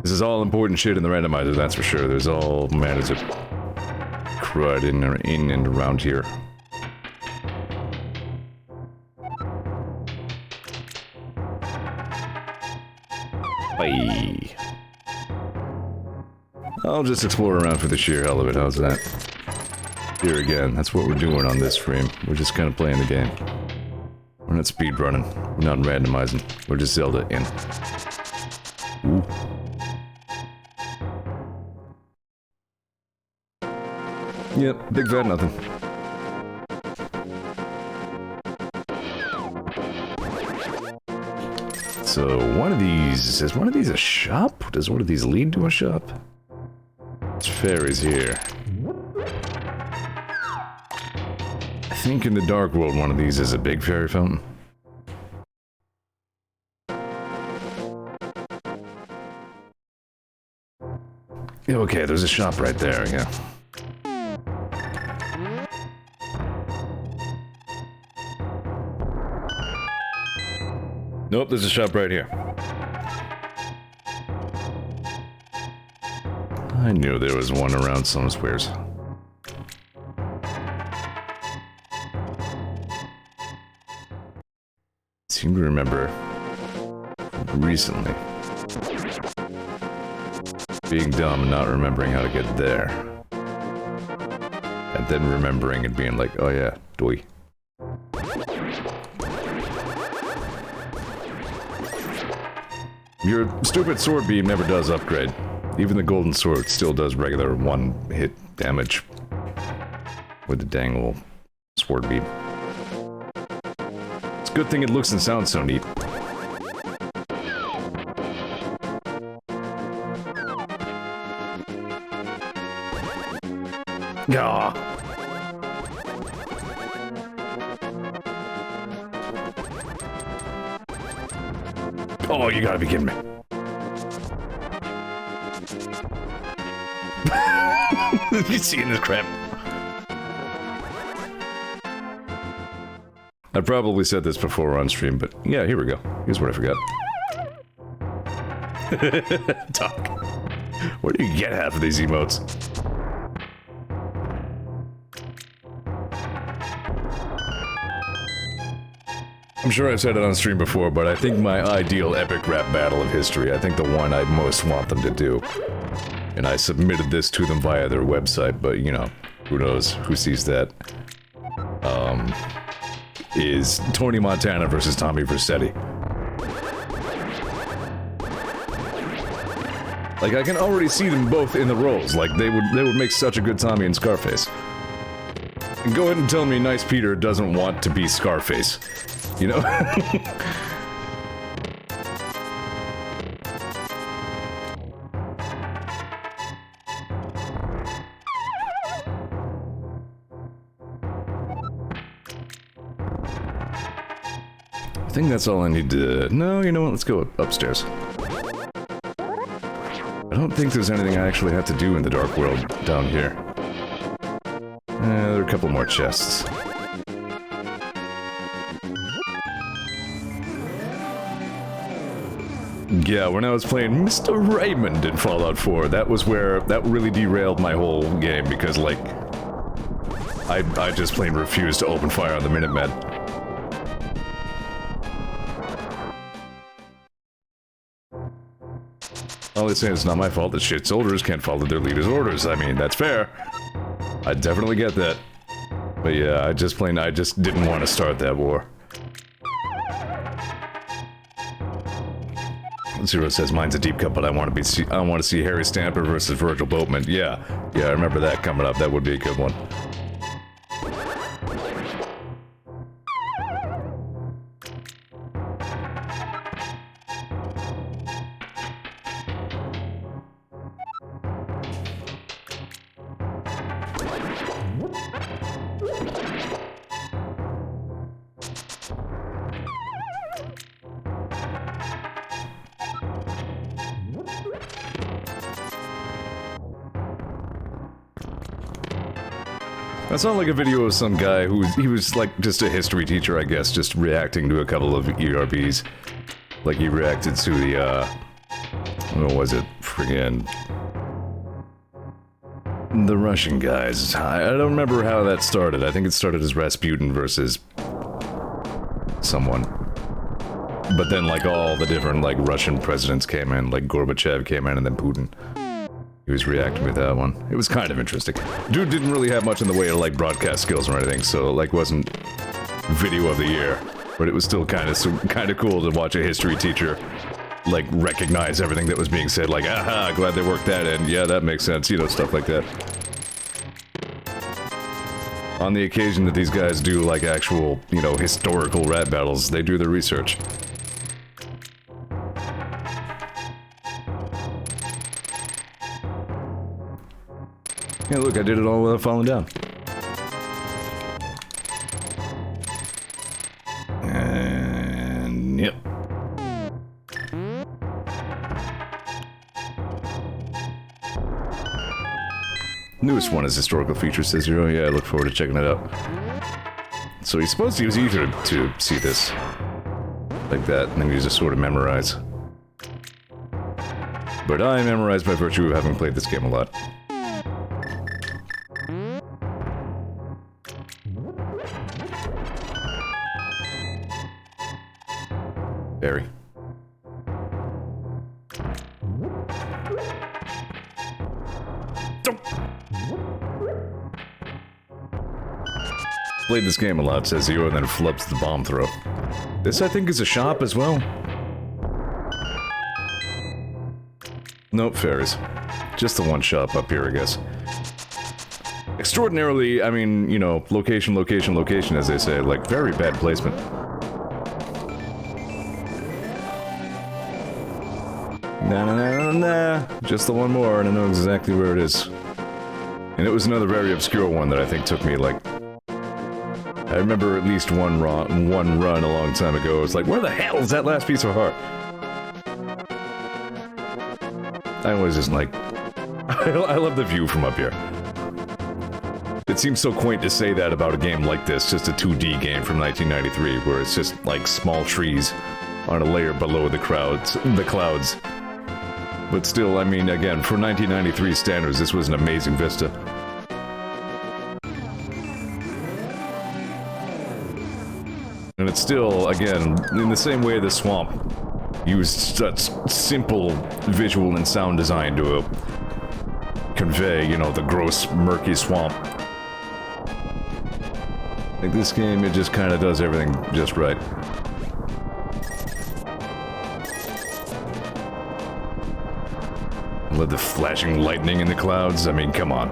This is all important shit in the randomizer, that's for sure. There's all manners of crud in and around here. Bye. I'll just explore around for the sheer hell of it, how's that? Here again, that's what we're doing on this stream. We're just kind of playing the game. We're not speedrunning. We're not randomizing. We're just Zelda in. Ooh. Yep, big fat nothing. So, one of these... Is one of these a shop? Does one of these lead to a shop? There's fairies here. I think in the Dark World one of these is a big fairy fountain. Okay, there's a shop right there, yeah. Nope, there's a shop right here. I knew there was one around somewheres. Seem to remember recently being dumb and not remembering how to get there. And then remembering and being like, oh yeah, doy. Your stupid sword beam never does upgrade. Even the golden sword still does regular one-hit damage with the dang old sword beam. It's a good thing it looks and sounds so neat. Gah! Oh, you gotta be kidding me. You seeing this crap? I probably said this before on stream, but yeah, here we go. Here's what I forgot. Talk. Where do you get half of these emotes? I'm sure I've said it on stream before, but I think my ideal epic rap battle of history, I think the one I most want them to do, and I submitted this to them via their website, but you know, who knows, who sees that, is Tony Montana versus Tommy Vercetti. Like, I can already see them both in the roles. Like, they would make such a good Tommy and Scarface. And go ahead and tell me Nice Peter doesn't want to be Scarface. You know? I think that's all I need to... No, you know what? Let's go upstairs. I don't think there's anything I actually have to do in the Dark World down here. There are a couple more chests. Yeah, when I was playing Mr. Raymond in Fallout 4, that was where... that really derailed my whole game, because, like... I just plain refused to open fire on the Minutemen. All they're saying it's not my fault that shit soldiers can't follow their leader's orders. I mean, that's fair. I definitely get that. But yeah, I just didn't want to start that war. Zero says mine's a deep cut, but I want to see Harry Stamper versus Virgil Boatman. Yeah, I remember that coming up. That would be a good one. That sounded like a video of some guy he was like just a history teacher, I guess, just reacting to a couple of ERBs. Like he reacted to the, what was it? Friggin' the Russian guys. I don't remember how that started. I think it started as Rasputin versus someone. But then like all the different like Russian presidents came in, like Gorbachev came in and then Putin. He was reacting with that one. It was kind of interesting. Dude didn't really have much in the way of like broadcast skills or anything, so like wasn't video of the year. But it was still kind of cool to watch a history teacher like recognize everything that was being said. Like, aha, glad they worked that in. Yeah, that makes sense. You know, stuff like that. On the occasion that these guys do like actual, you know, historical rap battles, they do their research. Yeah, look, I did it all without falling down. And... yep. Newest one is historical features, says Zero. Yeah, I look forward to checking it out. So he's supposed to use easier to see this. Like that, and then you just sort of memorize. But I memorize by virtue of having played this game a lot. Barry. Played this game a lot, says Zeor, and then flubs the bomb throw. This, I think, is a shop as well. Nope, fairies. Just the one shop up here, I guess. Extraordinarily, I mean, you know, location, location, location, as they say, like, very bad placement. Nah. Just the one more, and I know exactly where it is. And it was another very obscure one that I think took me, like... I remember at least one run a long time ago. It was like, where the hell is that last piece of heart? I always just like... I love the view from up here. It seems so quaint to say that about a game like this, just a 2D game from 1993, where it's just, like, small trees on a layer below the clouds. But still, I mean, again, for 1993 standards, this was an amazing vista. And it's still, again, in the same way the swamp used such simple visual and sound design to convey, you know, the gross, murky swamp. Like this game, it just kind of does everything just right. With the flashing lightning in the clouds, I mean, come on.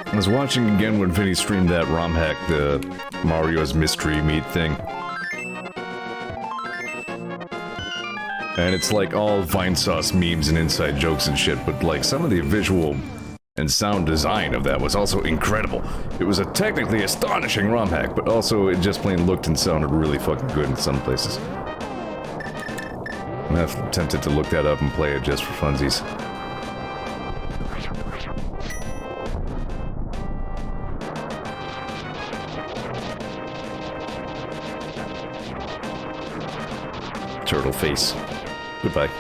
I was watching again when Vinny streamed that ROM hack, the Mario's Mystery Meat thing. And it's like all Vinesauce memes and inside jokes and shit, but like some of the visual and sound design of that was also incredible. It was a technically astonishing ROM hack, but also it just plain looked and sounded really fucking good in some places. I'm tempted to look that up and play it just for funsies. Turtle face. Goodbye.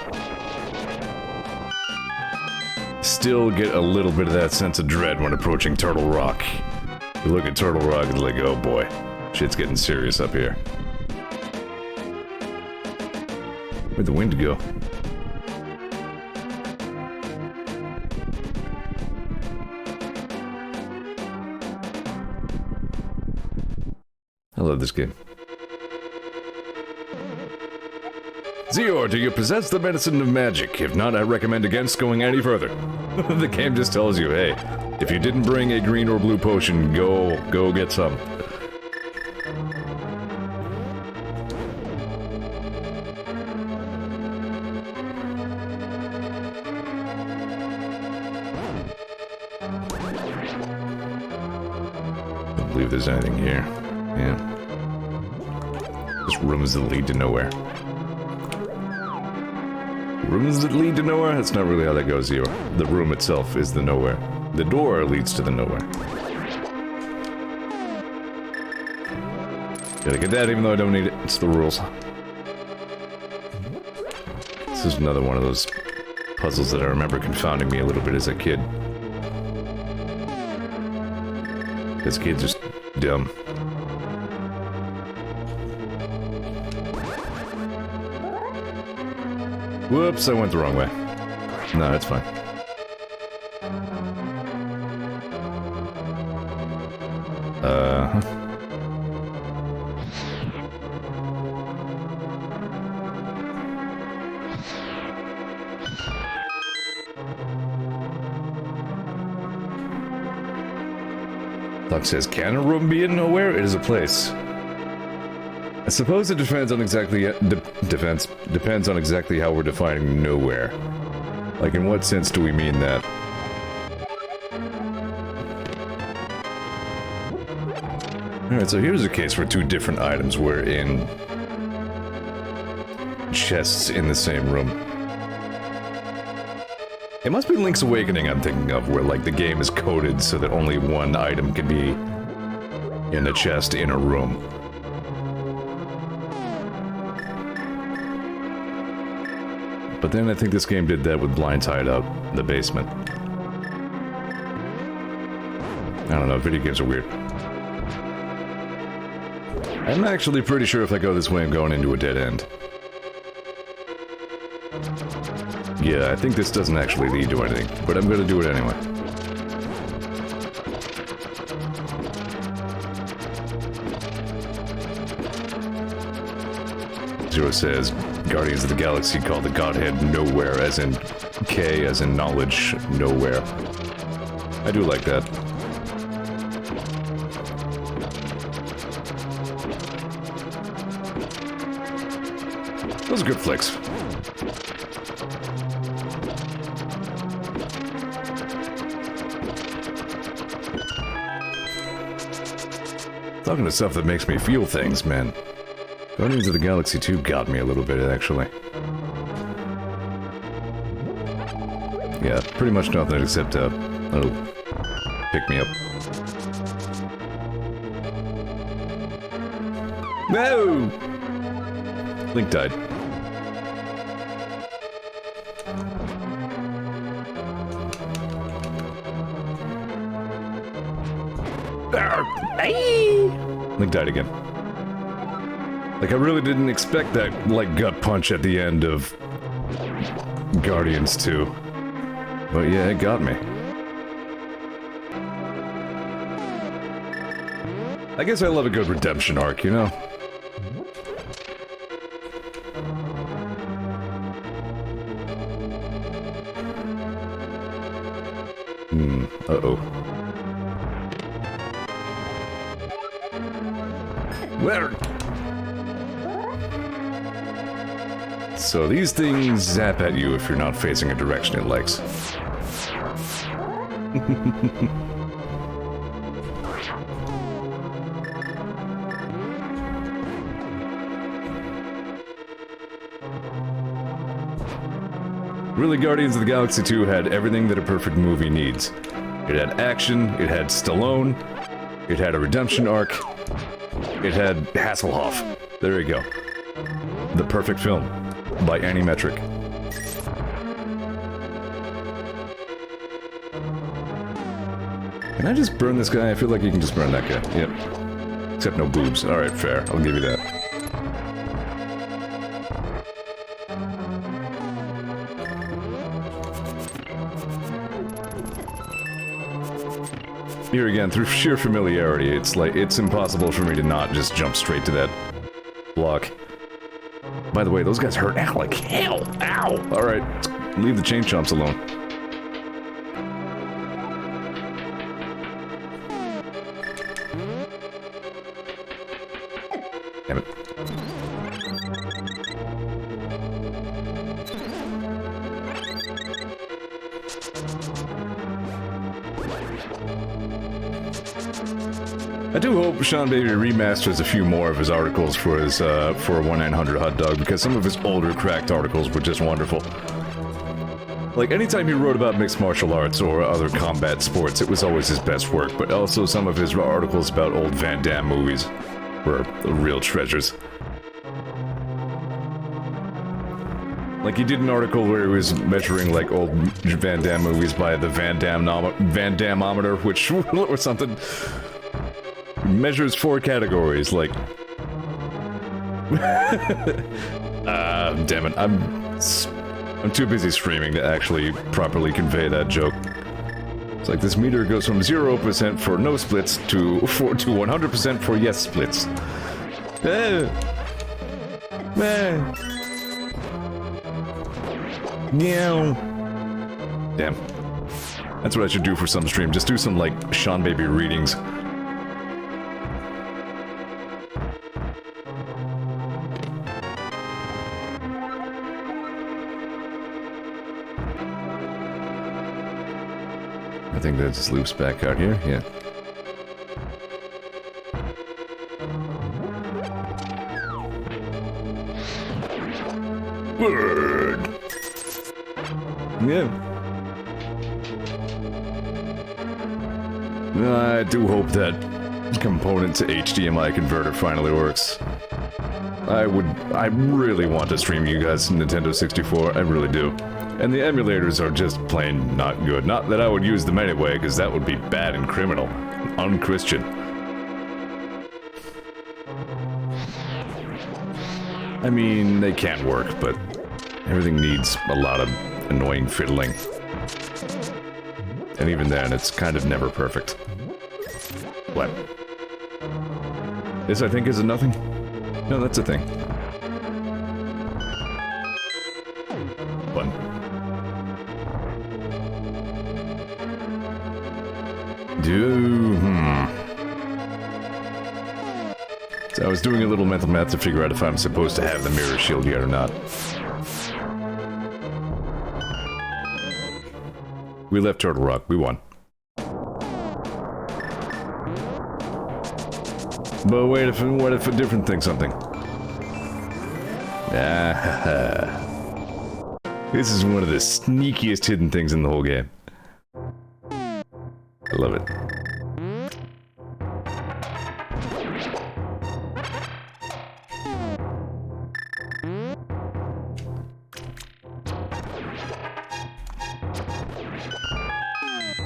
Still get a little bit of that sense of dread when approaching Turtle Rock. You look at Turtle Rock and like, oh boy, shit's getting serious up here. Where'd the wind go? I love this game. Zeor, do you possess the medicine of magic? If not, I recommend against going any further. The game just tells you, hey, if you didn't bring a green or blue potion, go get some. I don't believe there's anything here. Yeah. Just rooms that lead to nowhere. Rooms that lead to nowhere? That's not really how that goes here. The room itself is the nowhere. The door leads to the nowhere. Gotta get that even though I don't need it. It's the rules. This is another one of those puzzles that I remember confounding me a little bit as a kid. This kid's just dumb. Whoops, I went the wrong way. No, that's fine. Doc says, can a room be in nowhere? It is a place. I suppose it depends on exactly depends on exactly how we're defining nowhere. Like, in what sense do we mean that? Alright, so here's a case where two different items were in chests in the same room. It must be Link's Awakening I'm thinking of, where like the game is coded so that only one item can be in a chest in a room. But then I think this game did that with Blind Hideout, the basement. I don't know, video games are weird. I'm actually pretty sure if I go this way I'm going into a dead end. Yeah, I think this doesn't actually lead to anything, but I'm gonna do it anyway. Zeor says, Guardians of the Galaxy call the Godhead nowhere, as in K, as in knowledge, nowhere. I do like that. Those are good flicks. Talking to stuff that makes me feel things, man. Guardians of the Galaxy 2 got me a little bit, actually. Yeah, pretty much nothing except, that'll pick me up. No! Link died. Link died again. Like, I really didn't expect that, like, gut punch at the end of Guardians 2. But yeah, it got me. I guess I love a good redemption arc, you know? Uh-oh. Where? So these things zap at you if you're not facing a direction it likes. Really, Guardians of the Galaxy 2 had everything that a perfect movie needs. It had action, it had Stallone, it had a redemption arc, it had Hasselhoff. There you go. The perfect film, by any metric. Can I just burn this guy? I feel like you can just burn that guy. Yep. Except no boobs. Alright, fair. I'll give you that. Here again, through sheer familiarity, it's like, it's impossible for me to not just jump straight to that block. By the way, those guys hurt Ow, like hell! Ow! Alright, leave the chain chomps alone. Damn it. I do hope Sean Baby remasters a few more of his articles for his, for 1-900 Hot Dog, because some of his older cracked articles were just wonderful. Like, anytime he wrote about mixed martial arts or other combat sports, it was always his best work, but also some of his articles about old Van Damme movies were real treasures. Like, he did an article where he was measuring, like, old Van Damme movies by the Van Damme-ometer, which, or something. Measures 4 categories, like... damn it, I'm too busy streaming to actually properly convey that joke. It's like this meter goes from 0% for no splits to 100% for yes splits. Damn. That's what I should do for some stream. Just do some, like, Sean Baby readings. I think that just loops back out here, yeah. Word! Yeah. I do hope that component to HDMI converter finally works. I really want to stream you guys Nintendo 64, I really do. And the emulators are just plain not good. Not that I would use them anyway, because that would be bad and criminal. Unchristian. I mean, they can work, but everything needs a lot of annoying fiddling. And even then, it's kind of never perfect. What? This, I think, is a nothing? No, that's a thing. One. So I was doing a little mental math to figure out if I'm supposed to have the mirror shield yet or not. We left Turtle Rock. We won. But wait, what if a different thing something? This is one of the sneakiest hidden things in the whole game. I love it.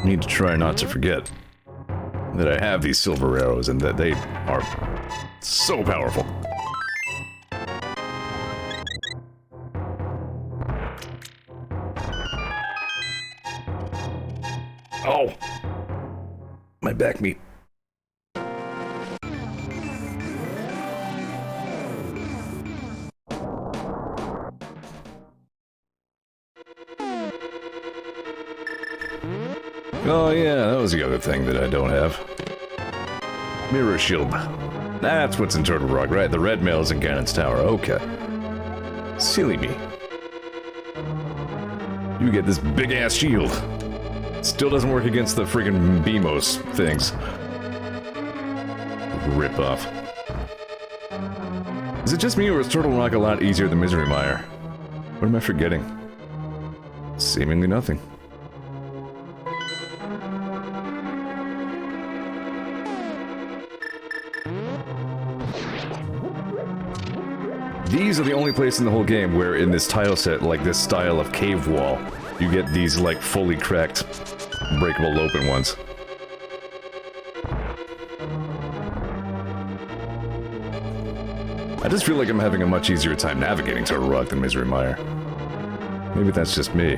Need to try not to forget that I have these silver arrows and that they are so powerful. Oh! My back meat. Oh yeah, that was the other thing that I don't have. Mirror shield. That's what's in Turtle Rock, right? The red mail is in Ganon's Tower. Okay. Silly me. You get this big-ass shield. Still doesn't work against the freaking Beamos things. Rip off. Is it just me, or is Turtle Rock a lot easier than Misery Mire? What am I forgetting? Seemingly nothing. These are the only place in the whole game where in this tile set, like this style of cave wall, you get these like fully cracked, breakable open ones. I just feel like I'm having a much easier time navigating Turtle Rock than Misery Mire. Maybe that's just me.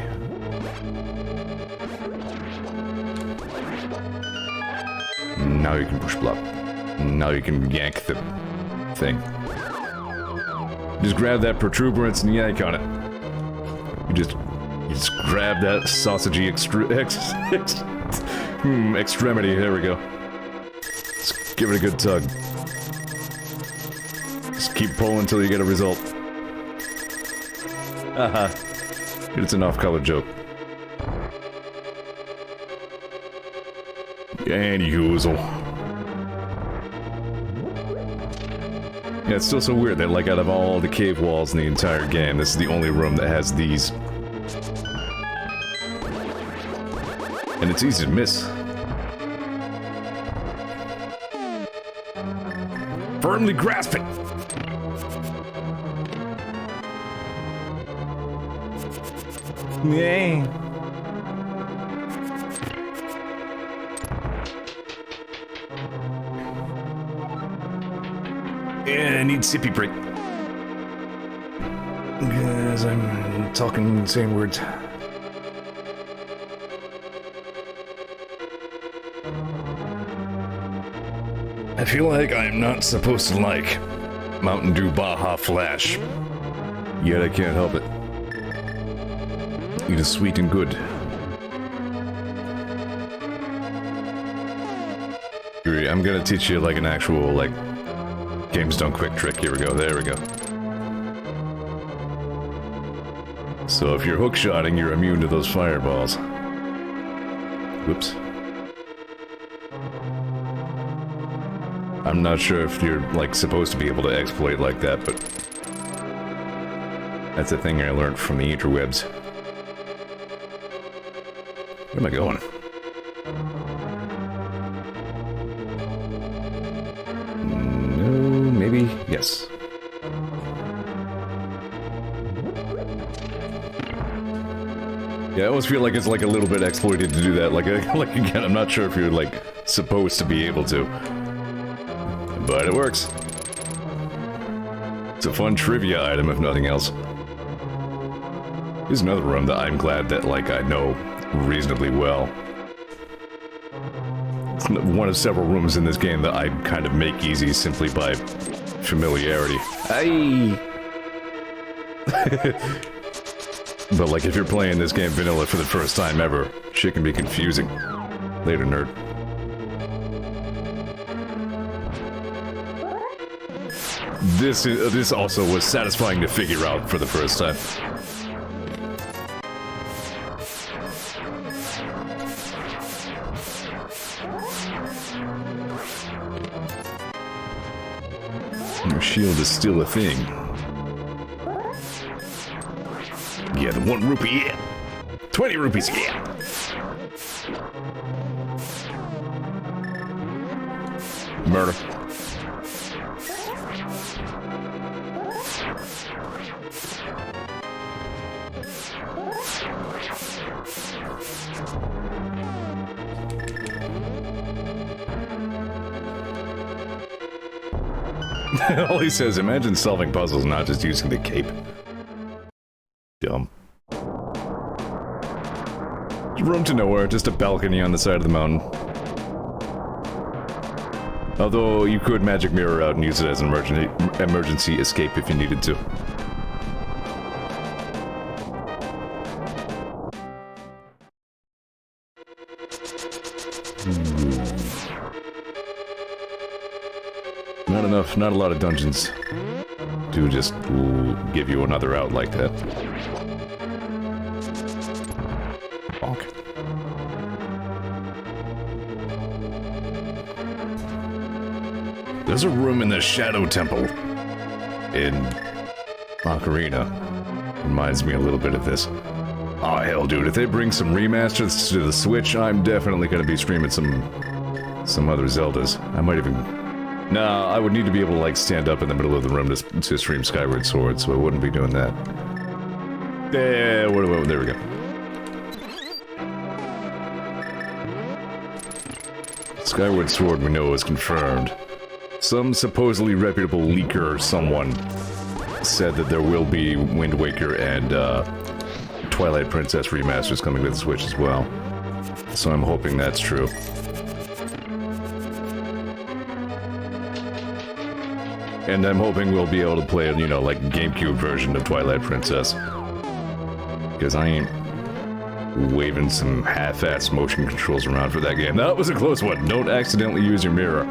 Now you can push block. Now you can yank the thing. Just grab that protuberance and yank on it. You just grab that sausagey extremity. There we go. Just give it a good tug. Just keep pulling until you get a result. Haha. It's an off-color joke. And Yoozle. Yeah, it's still so weird that, like, out of all the cave walls in the entire game, this is the only room that has these. And it's easy to miss. Firmly grasp it! Yay! Yeah, I need sippy break. Because I'm talking the same words. I feel like I'm not supposed to like Mountain Dew Baja Flash. Yet I can't help it. It is sweet and good. I'm gonna teach you like an actual, like, Games Done Quick trick. Here we go. There we go. So if you're hookshotting, you're immune to those fireballs. Whoops. I'm not sure if you're, like, supposed to be able to exploit like that, but that's a thing I learned from the interwebs. Where am I going? No, maybe? Yes. Yeah, I always feel like it's like a little bit exploited to do that. Like again, I'm not sure if you're like supposed to be able to, but it works. It's a fun trivia item, if nothing else. Here's another room that I'm glad that like I know reasonably well. It's one of several rooms in this game that I kind of make easy simply by familiarity. Aye. But like if you're playing this game vanilla for the first time ever, shit can be confusing. Later, nerd. This also was satisfying to figure out for the first time. Your shield is still a thing. Yeah, the 1 rupee, yeah. 20 rupees, yeah. Murder. All he says, imagine solving puzzles, not just using the cape. Dumb. Room to nowhere, just a balcony on the side of the mountain. Although, you could magic mirror out and use it as an emergency escape if you needed to. Not enough, not a lot of dungeons to just give you another out like that. Bonk. There's a room in the Shadow Temple in Ocarina. Reminds me a little bit of this. Oh hell, dude! If they bring some remasters to the Switch, I'm definitely gonna be streaming some other Zeldas. I might even. Nah, I would need to be able to like stand up in the middle of the room to stream Skyward Sword, so I wouldn't be doing that. There we go. Skyward Sword we know is confirmed. Some supposedly reputable leaker or someone said that there will be Wind Waker and Twilight Princess remasters coming to the Switch as well. So I'm hoping that's true. And I'm hoping we'll be able to play a, you know, like GameCube version of Twilight Princess. Because I ain't waving some half-ass motion controls around for that game. That was a close one. Don't accidentally use your mirror.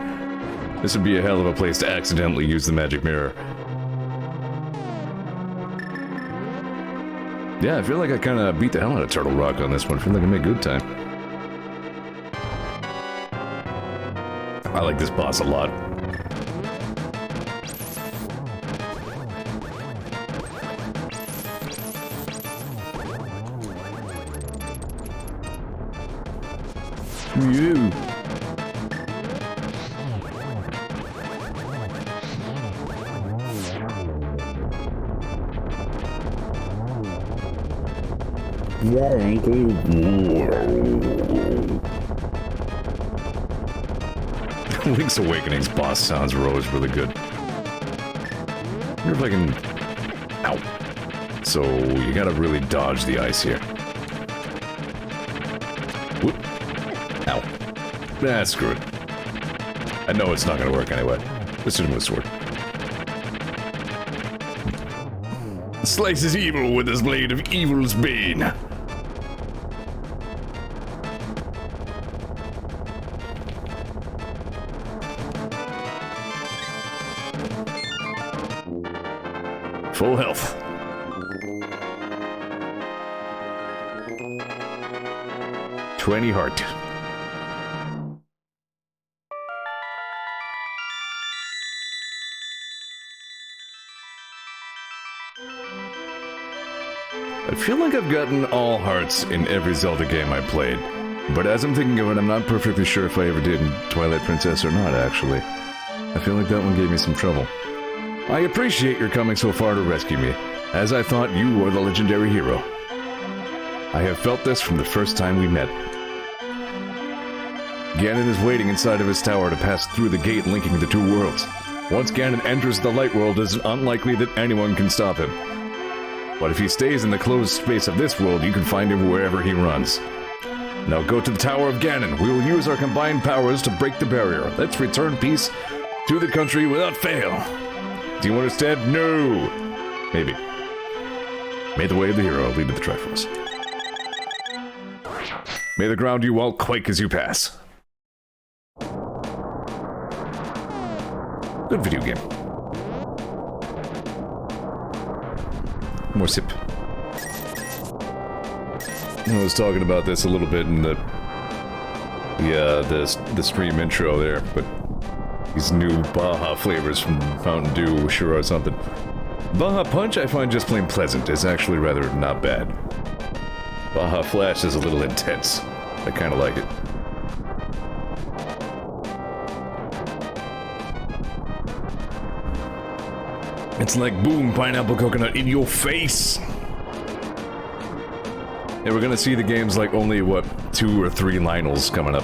This would be a hell of a place to accidentally use the magic mirror. Yeah, I feel like I kind of beat the hell out of Turtle Rock on this one. I feel like I made good time. I like this boss a lot. You. Link's Awakening's boss sounds are always really good. I wonder if I can... Ow. So, you gotta really dodge the ice here. Whoop. Ow. Nah, screw it. I know it's not gonna work anyway. Let's hit him with a sword. Slices evil with his blade of evil's bane. Full health. $20 heart. I feel like I've gotten all hearts in every Zelda game I played, but as I'm thinking of it, I'm not perfectly sure if I ever did in Twilight Princess or not, actually. I feel like that one gave me some trouble. I appreciate your coming so far to rescue me, as I thought you were the legendary hero. I have felt this from the first time we met. Ganon is waiting inside of his tower to pass through the gate linking the two worlds. Once Ganon enters the light world, it is unlikely that anyone can stop him. But if he stays in the closed space of this world, you can find him wherever he runs. Now go to the Tower of Ganon. We will use our combined powers to break the barrier. Let's return peace to the country without fail. Do you understand? No! Maybe. May the way of the hero lead to the Triforce. May the ground you all quake as you pass. Good video game. More sip. I was talking about this a little bit in the stream intro there, but these new Baja flavors from Mountain Dew sure are something. Baja Punch I find just plain pleasant. It's actually rather not bad. Baja Flash is a little intense. I kind of like it. It's like boom, pineapple coconut in your face. Yeah, we're gonna see the game's like only, what, 2 or 3 Lionels coming up.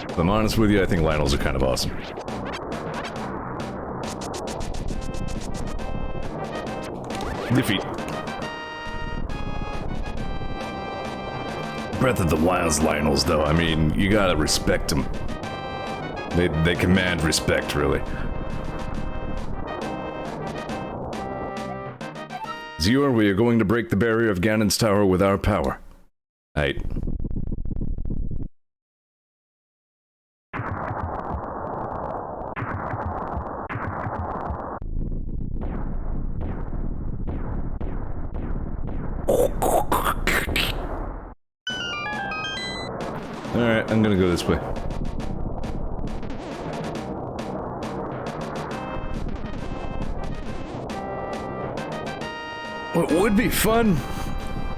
If I'm honest with you, I think Lionels are kind of awesome. Defeat. Breath of the Wild's Lionels, though, I mean, you gotta respect them. They command respect, really. Zeor, we are going to break the barrier of Ganon's tower with our power. Aight. Alright, I'm gonna go this way. What would be fun?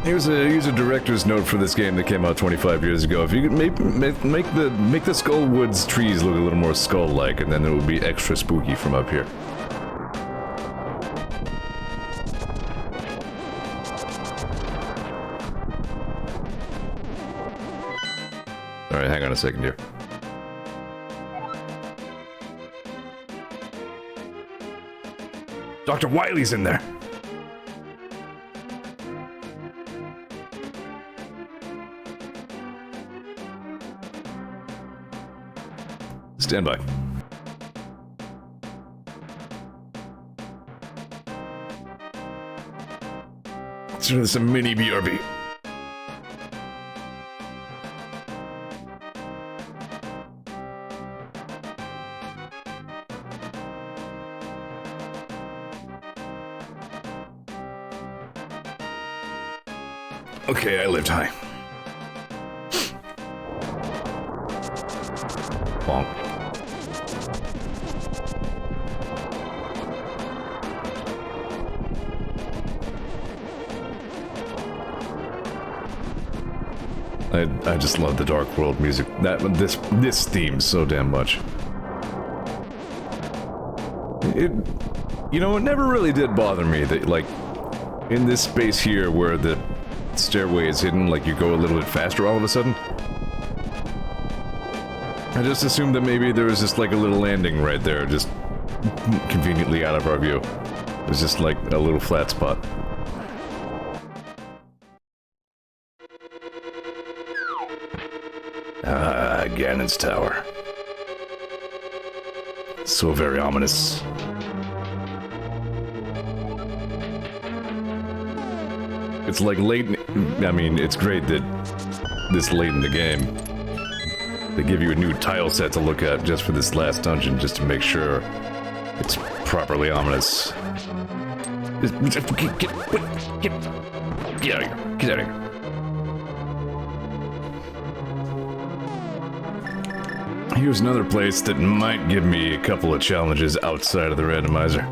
Here's a user director's note for this game that came out 25 years ago. If you could make the Skullwoods trees look a little more skull-like, and then it would be extra spooky from up here. Alright, hang on a second here. Dr. Wily's in there! Stand by. Let's do this a mini BRB. Okay, I lived high. Bonk. I just love the Dark World music. This theme so damn much. You know, it never really did bother me that, like, in this space here where the stairway is hidden, like, you go a little bit faster all of a sudden. I just assumed that maybe there was just, like, a little landing right there, just conveniently out of our view. It was just, like, a little flat spot. Ah, Ganon's tower. So very ominous. It's like late I mean, it's great that this late in the game they give you a new tile set to look at just for this last dungeon, just to make sure it's properly ominous. Get out of here. Get out of here. Here's another place that might give me a couple of challenges outside of the randomizer.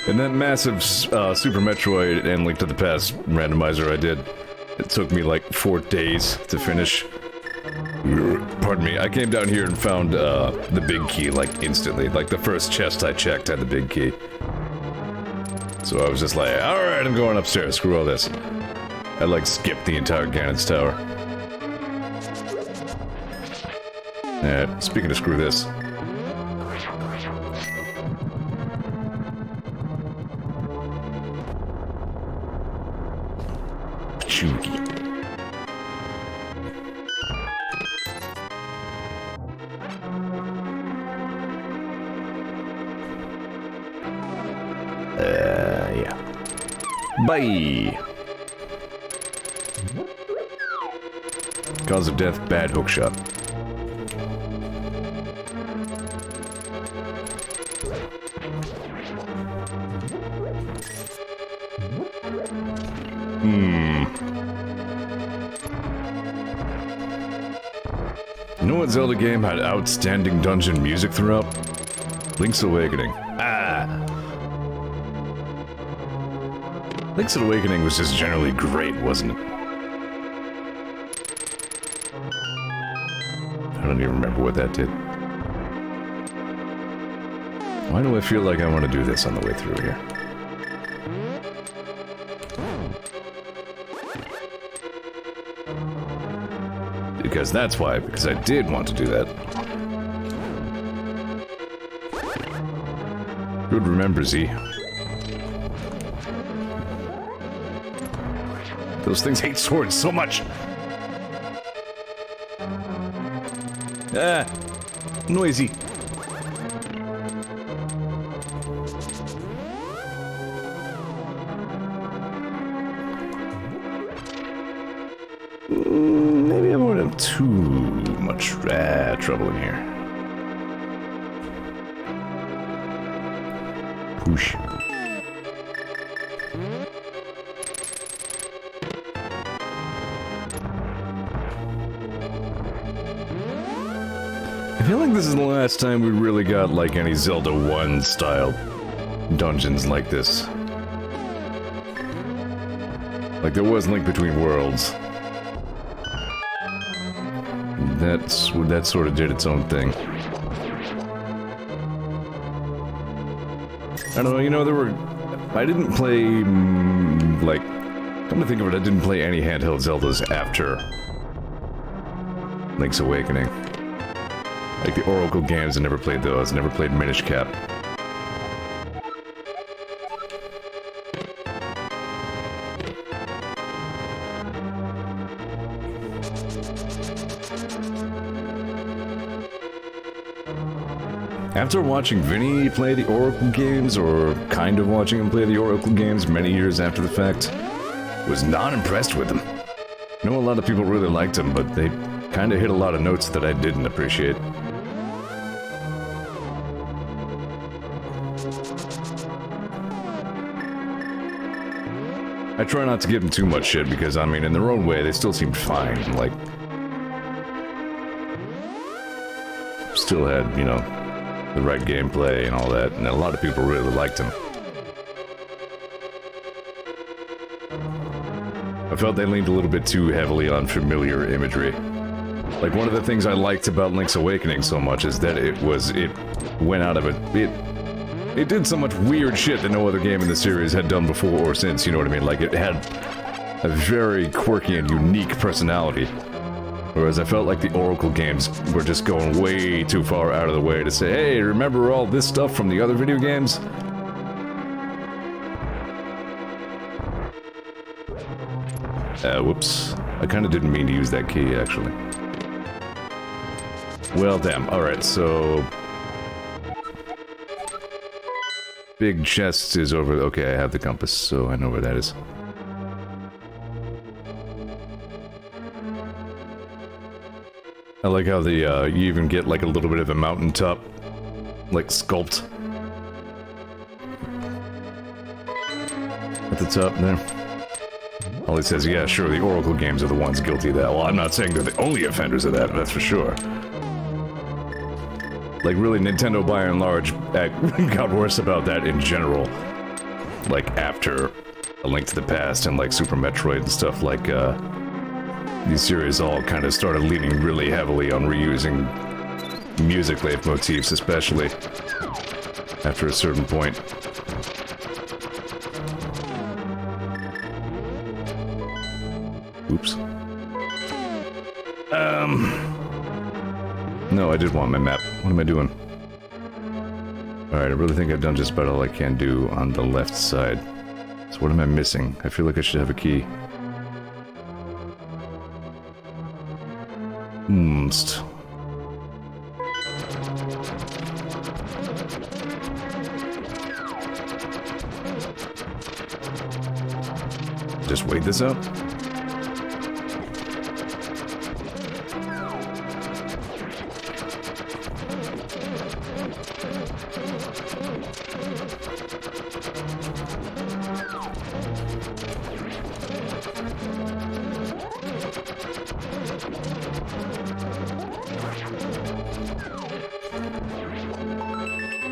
And that massive Super Metroid and Link to the Past randomizer I did, it took me like 4 days to finish. Pardon me, I came down here and found the big key like instantly. Like the first chest I checked had the big key. So I was just like, alright, I'm going upstairs, screw all this. I like skipped the entire Ganon's tower. Speaking of screw this. Chunky. Yeah. Bye. Cause of death, bad hookshot. You know what Zelda game had outstanding dungeon music throughout? Link's Awakening. Link's Awakening was just generally great, wasn't it? I don't even remember what that did. Why do I feel like I want to do this on the way through here? Because that's why, because I did want to do that. Good remember, Z. Those things hate swords so much! Ah! Noisy. too much trouble in here. Push. I feel like this is the last time we really got, like, any Zelda 1 style dungeons like this. Like, there was Link Between Worlds. That sort of did its own thing. I don't know, you know, I didn't play, like, come to think of it, I didn't play any handheld Zeldas after Link's Awakening. Like the Oracle games, I never played those, never played Minish Cap. After watching Vinny play the Oracle games, or kind of watching him play the Oracle games many years after the fact, was not impressed with them. I know a lot of people really liked them, but they kind of hit a lot of notes that I didn't appreciate. I try not to give them too much shit because, I mean, in their own way, they still seemed fine. Like, still had, you know, the right gameplay and all that, and a lot of people really liked them. I felt they leaned a little bit too heavily on familiar imagery. Like, one of the things I liked about Link's Awakening so much is that it went out of it did so much weird shit that no other game in the series had done before or since, you know what I mean? Like, it had a very quirky and unique personality. Whereas I felt like the Oracle games were just going way too far out of the way to say, hey, remember all this stuff from the other video games? Whoops. I kind of didn't mean to use that key, actually. Well, damn. Alright, so... Big chest is over... Okay, I have the compass, so I know where that is. I like how the, you even get, like, a little bit of a mountaintop, like, sculpt. At the top there. Ollie says, yeah, sure, the Oracle games are the ones guilty of that. Well, I'm not saying they're the only offenders of that, that's for sure. Like, really, Nintendo, by and large, got worse about that in general. Like, after A Link to the Past and, like, Super Metroid and stuff, like, these series all kind of started leaning really heavily on reusing music leitmotifs, especially after a certain point. Oops. No, I did want my map. What am I doing? Alright, I really think I've done just about all I can do on the left side. So what am I missing? I feel like I should have a key. Just wait this out.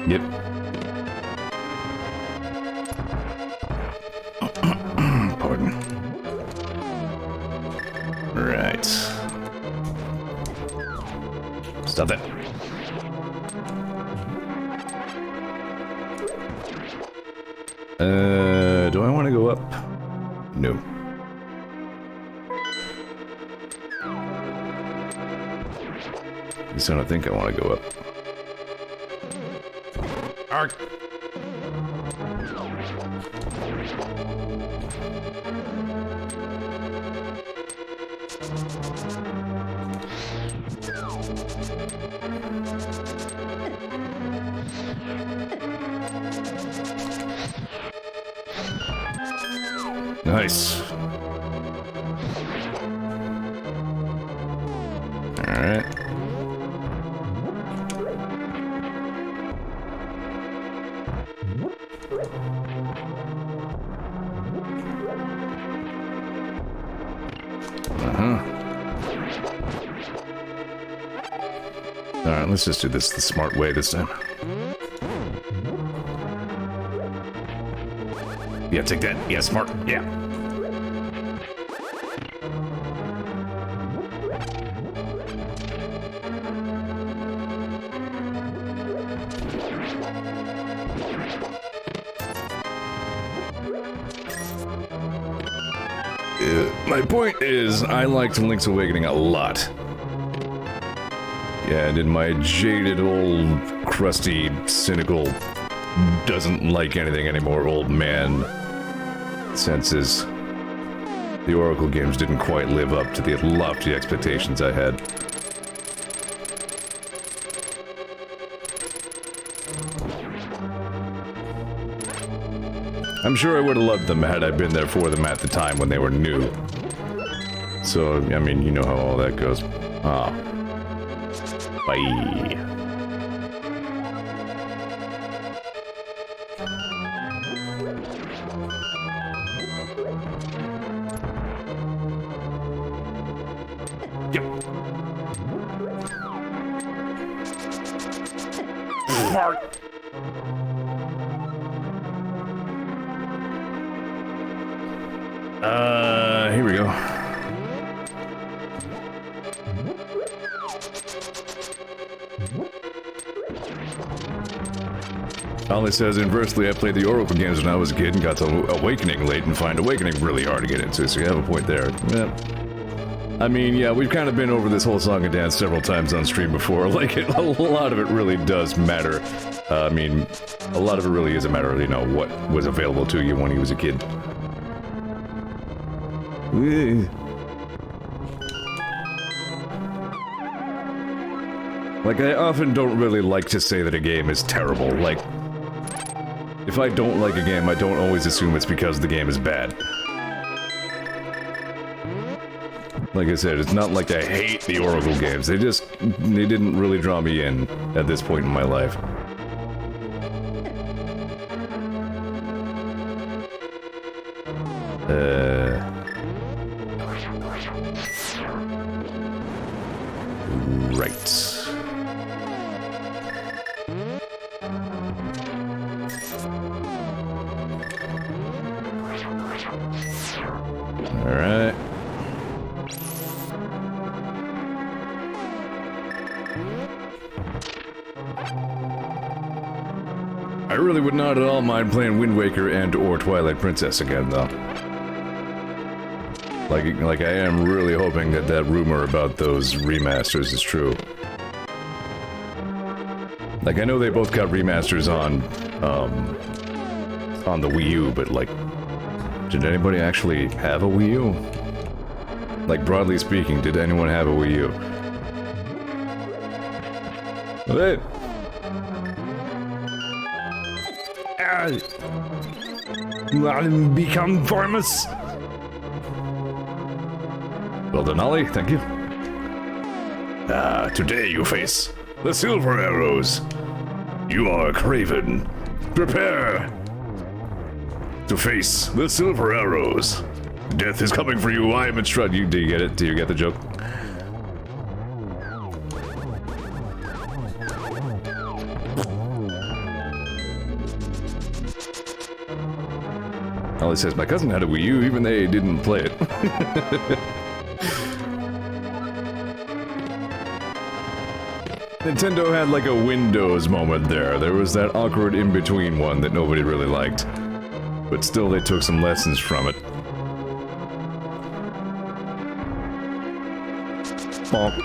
Yep. Pardon. Right. Stop that. Do I want to go up? No. At least I don't think I want to go up. Ark. Nice. Alright, let's just do this the smart way this time. Yeah, take that. Yeah, smart. Yeah. My point is, I liked Link's Awakening a lot. Yeah, and in my jaded, old, crusty, cynical, doesn't like anything anymore old man senses, the Oracle games didn't quite live up to the lofty expectations I had. I'm sure I would have loved them had I been there for them at the time when they were new. So, I mean, you know how all that goes. Ah. Bye. Yep. Smart. Here we go. Ollie says, inversely, I played the Oracle games when I was a kid and got to Awakening late and find Awakening really hard to get into, so you have a point there. Yeah. I mean, yeah, we've kind of been over this whole song and dance several times on stream before. Like, a lot of it really does matter. I mean, a lot of it really is a matter of, you know, what was available to you when you was a kid. Like, I often don't really like to say that a game is terrible. Like, if I don't like a game, I don't always assume it's because the game is bad. Like I said, it's not like I hate the Oracle games. They didn't really draw me in at this point in my life. Right. Alright. I really would not at all mind playing Wind Waker and or Twilight Princess again, though. Like I am really hoping that that rumor about those remasters is true. Like, I know they both got remasters on the Wii U, but like, did anybody actually have a Wii U? Like, broadly speaking, did anyone have a Wii U? Hey! Become famous! Well done, Ollie, thank you. Today you face the Silver Arrows. You are Craven. Prepare to face the Silver Arrows. Death is coming for you. I am instructed. Do you get it? Do you get the joke? Ollie says, my cousin had a Wii U, even they didn't play it. Nintendo had like a Windows moment there. There was that awkward in-between one that nobody really liked. But still, they took some lessons from it. Bonk.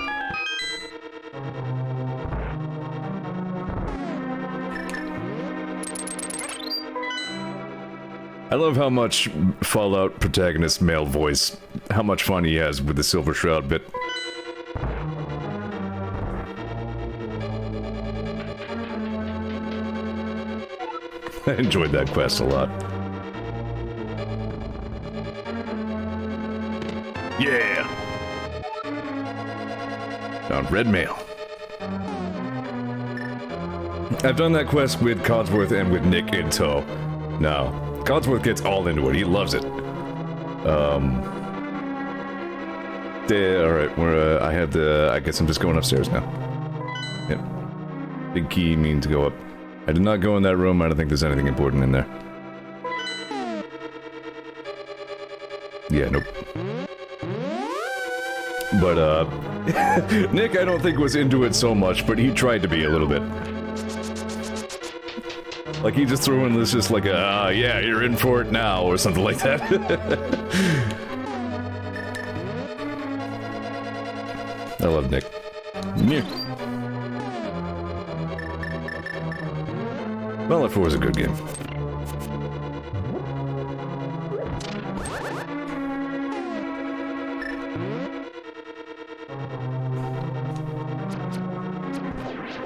I love how much Fallout protagonist male voice, how much fun he has with the Silver Shroud bit. I enjoyed that quest a lot. Yeah! Found red mail. I've done that quest with Codsworth and with Nick in tow. No. Codsworth gets all into it. He loves it. Alright, I guess I'm just going upstairs now. Yep. Big key means to go up. I did not go in that room. I don't think there's anything important in there. Yeah, nope. But, Nick, I don't think was into it so much, but he tried to be a little bit. Like, he just threw in this just like a, yeah, you're in for it now, or something like that. I love Nick. Yeah. Well, F4 was a good game.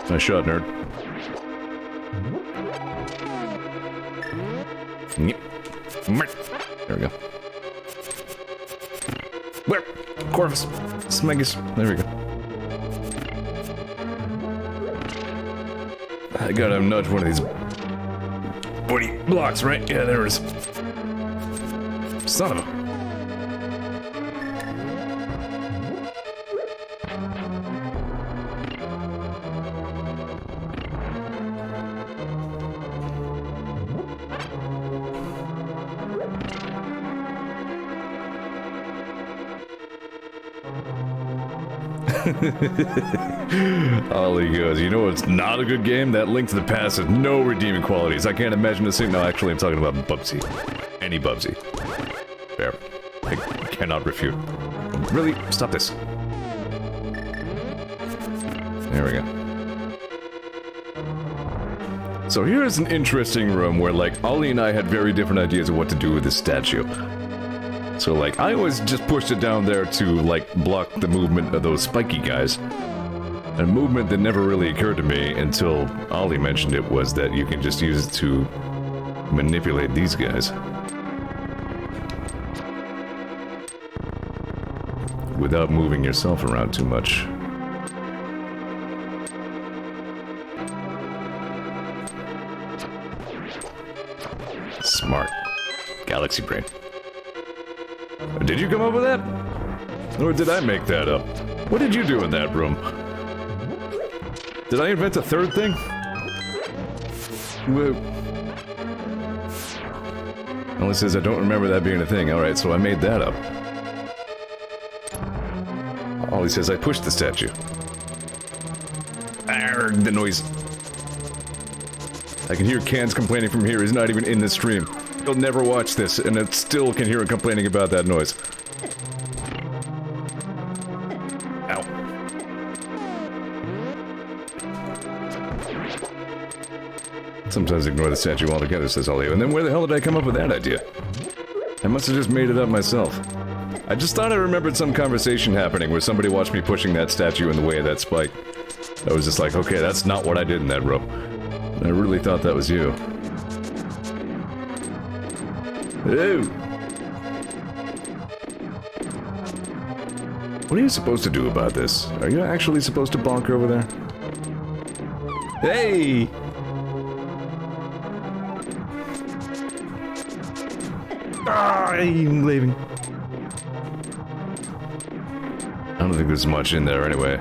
Nice shot, nerd. Yep. There we go. Where? Corvus. Smegus. There we go. I gotta nudge one of these woody blocks, right? Yeah, there it is. Son of a... Ollie goes, you know what's not a good game? That Link to the Past has no redeeming qualities. I can't imagine a thing. No, actually, I'm talking about Bubsy. Any Bubsy. Fair. I cannot refute. Really? Stop this. There we go. So here's an interesting room where, like, Ollie and I had very different ideas of what to do with this statue. So, like, I always just pushed it down there to, like, block the movement of those spiky guys. A movement that never really occurred to me until Ollie mentioned it was that you can just use it to manipulate these guys. Without moving yourself around too much. Smart. Galaxy brain. Did you come up with that? Or did I make that up? What did you do in that room? Did I invent a third thing? Only says I don't remember that being a thing. Alright, so I made that up. Ollie says I pushed the statue. Arrgh, the noise. I can hear Cans complaining from here. He's not even in the stream. He'll never watch this, and it still can hear him complaining about that noise. Ow. Sometimes ignore the statue altogether, says Ollie. And then where the hell did I come up with that idea? I must have just made it up myself. I just thought I remembered some conversation happening where somebody watched me pushing that statue in the way of that spike. I was just like, okay, that's not what I did in that room. And I really thought that was you. Ew. What are you supposed to do about this? Are you actually supposed to bonk over there? Hey! Ah, I'm leaving. I don't think there's much in there anyway.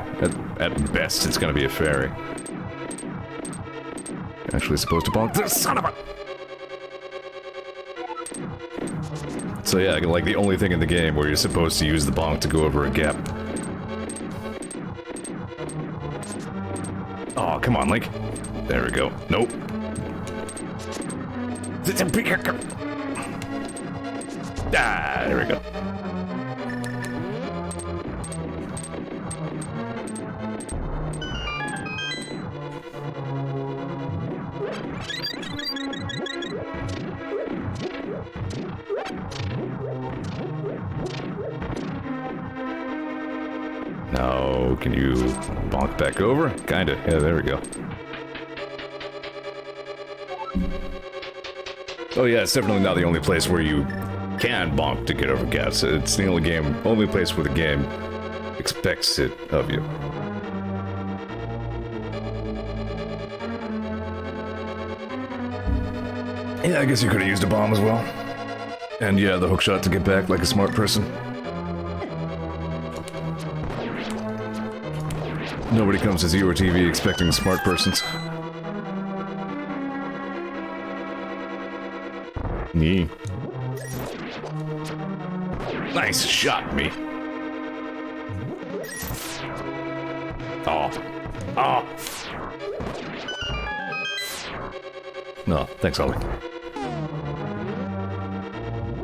At best, it's gonna be a fairy. Actually supposed to bonk this son of a... So yeah, like the only thing in the game where you're supposed to use the bonk to go over a gap. Oh, come on, Link. There we go. Nope. Ah, there we go. Now, can you bonk back over? Kinda. Yeah, there we go. Oh yeah, it's definitely not the only place where you can bonk to get over gaps. It's the only place where the game expects it of you. Yeah, I guess you could have used a bomb as well. And yeah, the hookshot to get back like a smart person. Nobody comes to Zeor TV expecting smart persons. Nee. Nice shot, me. Oh. Oh. No, thanks, Ollie.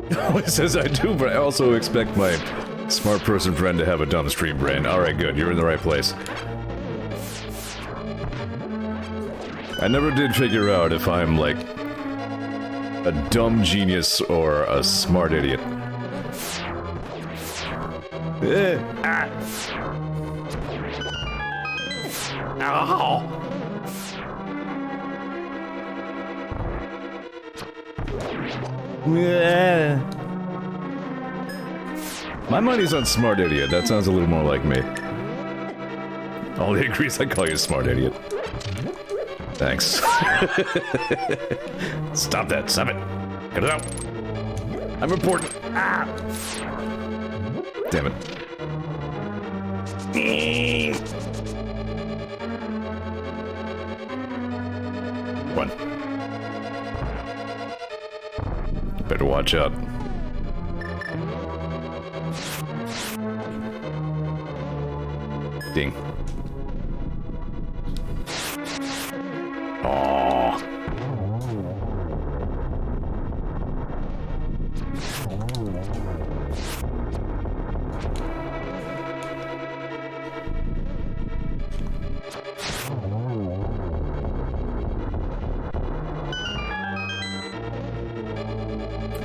It says I do, but I also expect my smart person friend to have a dumb stream brain. Alright, good. You're in the right place. I never did figure out if I'm, like, a dumb genius or a smart idiot. Ah. Ow! Yeah. My money's on smart idiot. That sounds a little more like me. Ollie agrees I call you a smart idiot. Thanks. Stop that. Stop it. Get it out. I'm important. Ah. Damn it. One. Better watch out. Ding. Aww.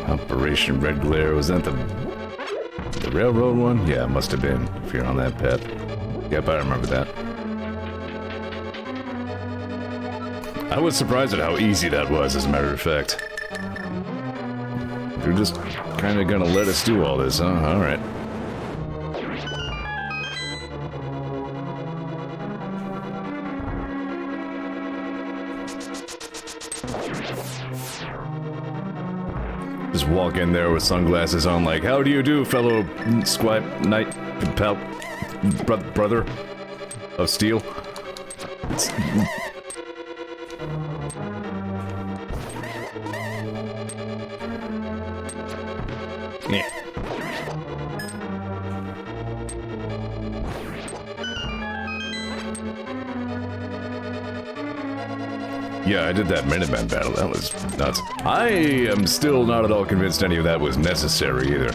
Operation Red Glare, was that the railroad one? Yeah, it must have been, if you're on that path. Yep, I remember that. I was surprised at how easy that was, as a matter of fact. You're just kinda gonna let us do all this, huh? Alright. Just walk in there with sunglasses on like, how do you do, fellow squat knight, pal, brother of steel? It's... Yeah. Yeah, I did that Minuteman battle. That was nuts. I am still not at all convinced any of that was necessary either.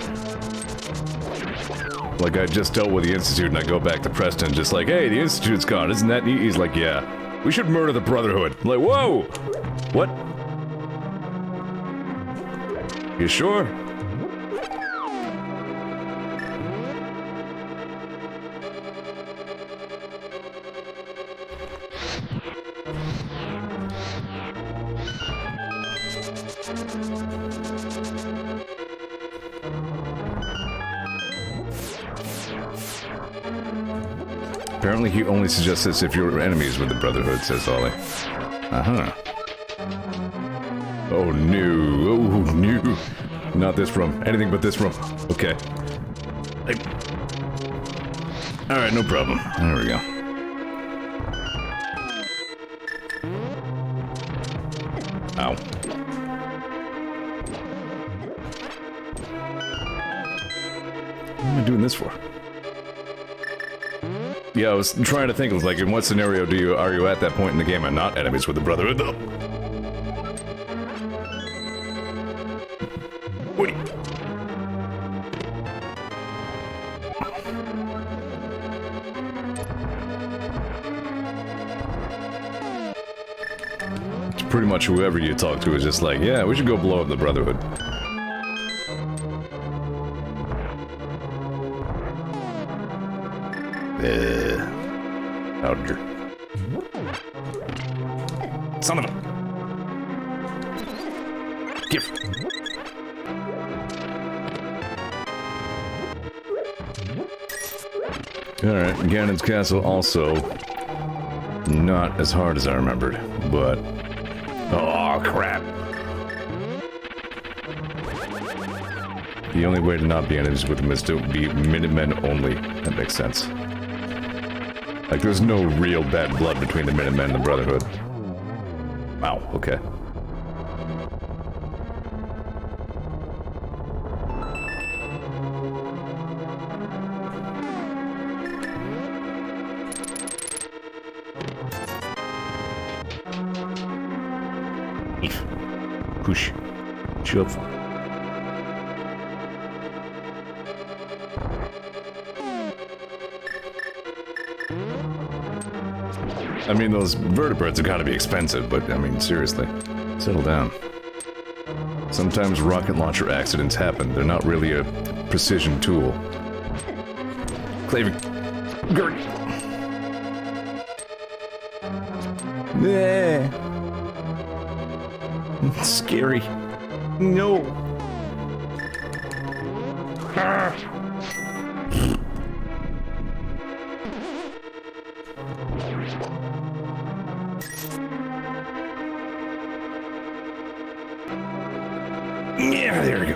Like, I just dealt with the Institute and I go back to Preston just like, hey, the Institute's gone, isn't that neat? He's like, yeah. We should murder the Brotherhood. I'm like, whoa! What? You sure? Apparently he only suggests this if you're enemies with the Brotherhood, says Ollie. Uh-huh. Oh no, oh no. Not this room, anything but this room. Okay. Alright, no problem. There we go. Ow. What am I doing this for? Yeah, I was trying to think of, like, in what scenario are you at that point in the game and not enemies with the Brotherhood, though? What? It's pretty much whoever you talk to is just like, yeah, we should go blow up the Brotherhood. Powder. Son of a... Give. Alright, Ganon's Castle also not as hard as I remembered, but... Oh, crap. The only way to not be enemies with them is to be Minutemen only. That makes sense. Like, there's no real bad blood between the Minutemen and the Brotherhood. Wow, okay. Push. Shove. I mean, those vertebrates have got to be expensive, but, I mean, seriously. Settle down. Sometimes rocket launcher accidents happen. They're not really a precision tool. Claver... Gert! Yeah. Scary. No. Ah. Yeah, there we go.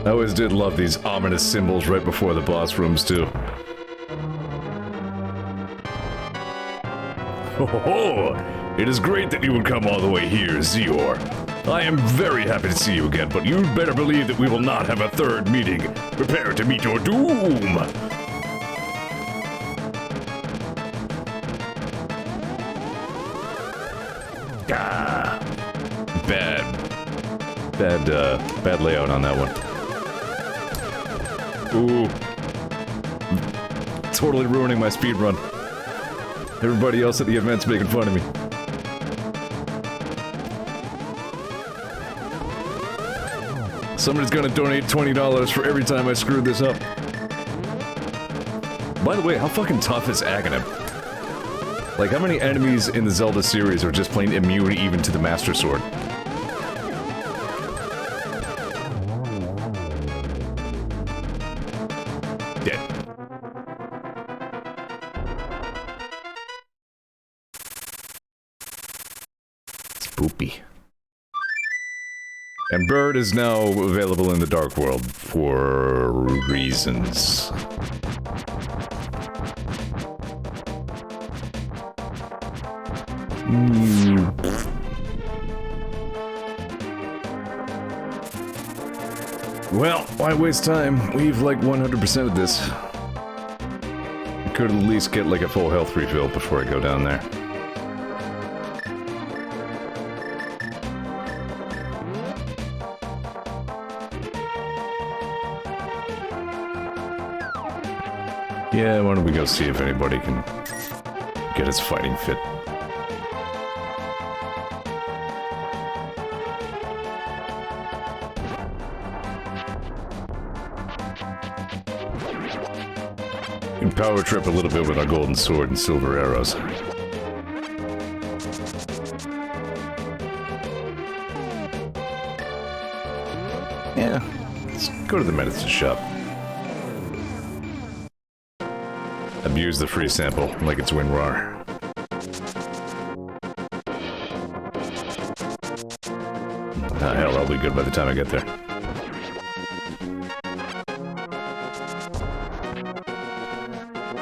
I always did love these ominous symbols right before the boss rooms, too. Ho! It is great that you would come all the way here, Zeor. I am very happy to see you again, but you'd better believe that we will not have a third meeting. Prepare to meet your doom! Ah, bad layout on that one. Ooh. Totally ruining my speedrun. Everybody else at the event's making fun of me. Somebody's gonna donate $20 for every time I screwed this up. By the way, how fucking tough is Aghanim? Like, how many enemies in the Zelda series are just plain immune even to the Master Sword? Dead. Spoopy. And Bird is now available in the Dark World for reasons. Well, why waste time? We've like 100% of this. I could at least get like a full health refill before I go down there. Yeah, why don't we go see if anybody can get his fighting fit. We can power trip a little bit with our golden sword and silver arrows. Yeah, let's go to the medicine shop. Abuse the free sample like it's WinRAR. Ah, hell, I'll be good by the time I get there.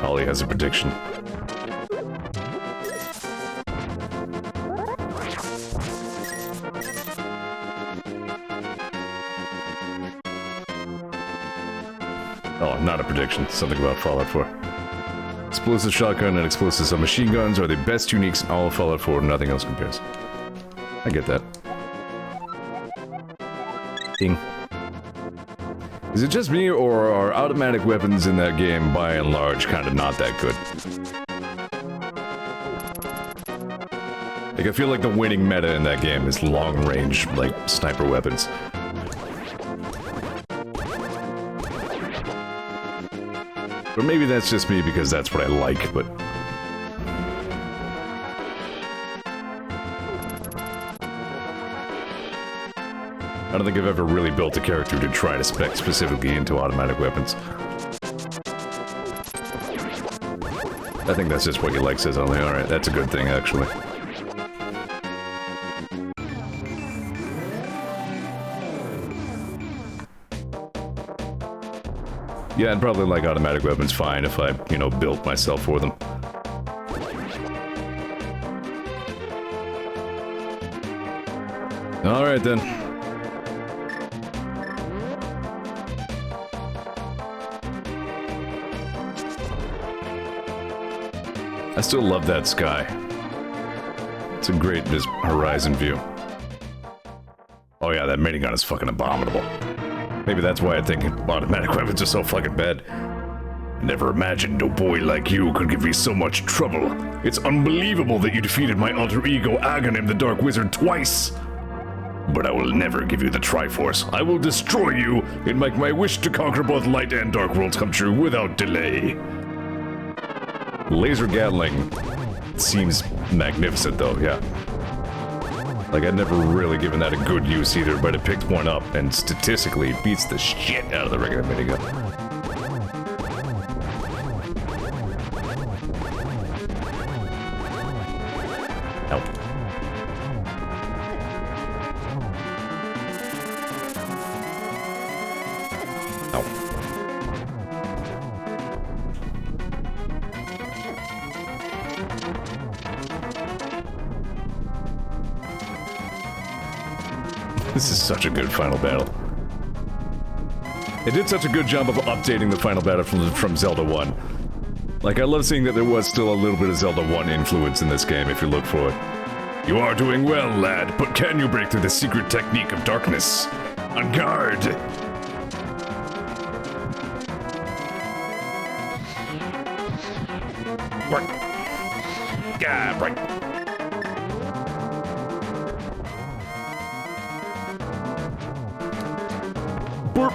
Ollie has a prediction. Oh, not a prediction. Something about Fallout 4. Explosive shotgun and explosive submachine guns are the best uniques in all of Fallout 4. Nothing else compares. I get that. Ding. Is it just me, or are automatic weapons in that game, by and large, kind of not that good? Like, I feel like the winning meta in that game is long-range, like, sniper weapons. Or maybe that's just me because that's what I like, but... I don't think I've ever really built a character to try to spec specifically into automatic weapons. I think that's just what you like, says only. Alright, that's a good thing, actually. Yeah, I'd probably like automatic weapons fine if I, you know, built myself for them. Alright then. I still love that sky. It's a great just horizon view. Oh yeah, that minigun is fucking abominable. Maybe that's why I think automatic weapons are so fucking bad. Never imagined a boy like you could give me so much trouble. It's unbelievable that you defeated my alter ego Aghanim the Dark Wizard twice. But I will never give you the Triforce. I will destroy you and make my wish to conquer both light and dark worlds come true without delay. Laser Gatling seems magnificent though, yeah. Like, I'd never really given that a good use either, but it picked one up, and statistically it beats the shit out of the regular minigun. Ow. Ow. This is such a good final battle. It did such a good job of updating the final battle from Zelda 1. Like, I love seeing that there was still a little bit of Zelda 1 influence in this game, if you look for it. You are doing well, lad, but can you break through the secret technique of darkness? On guard! Right. Yeah, right. Burp.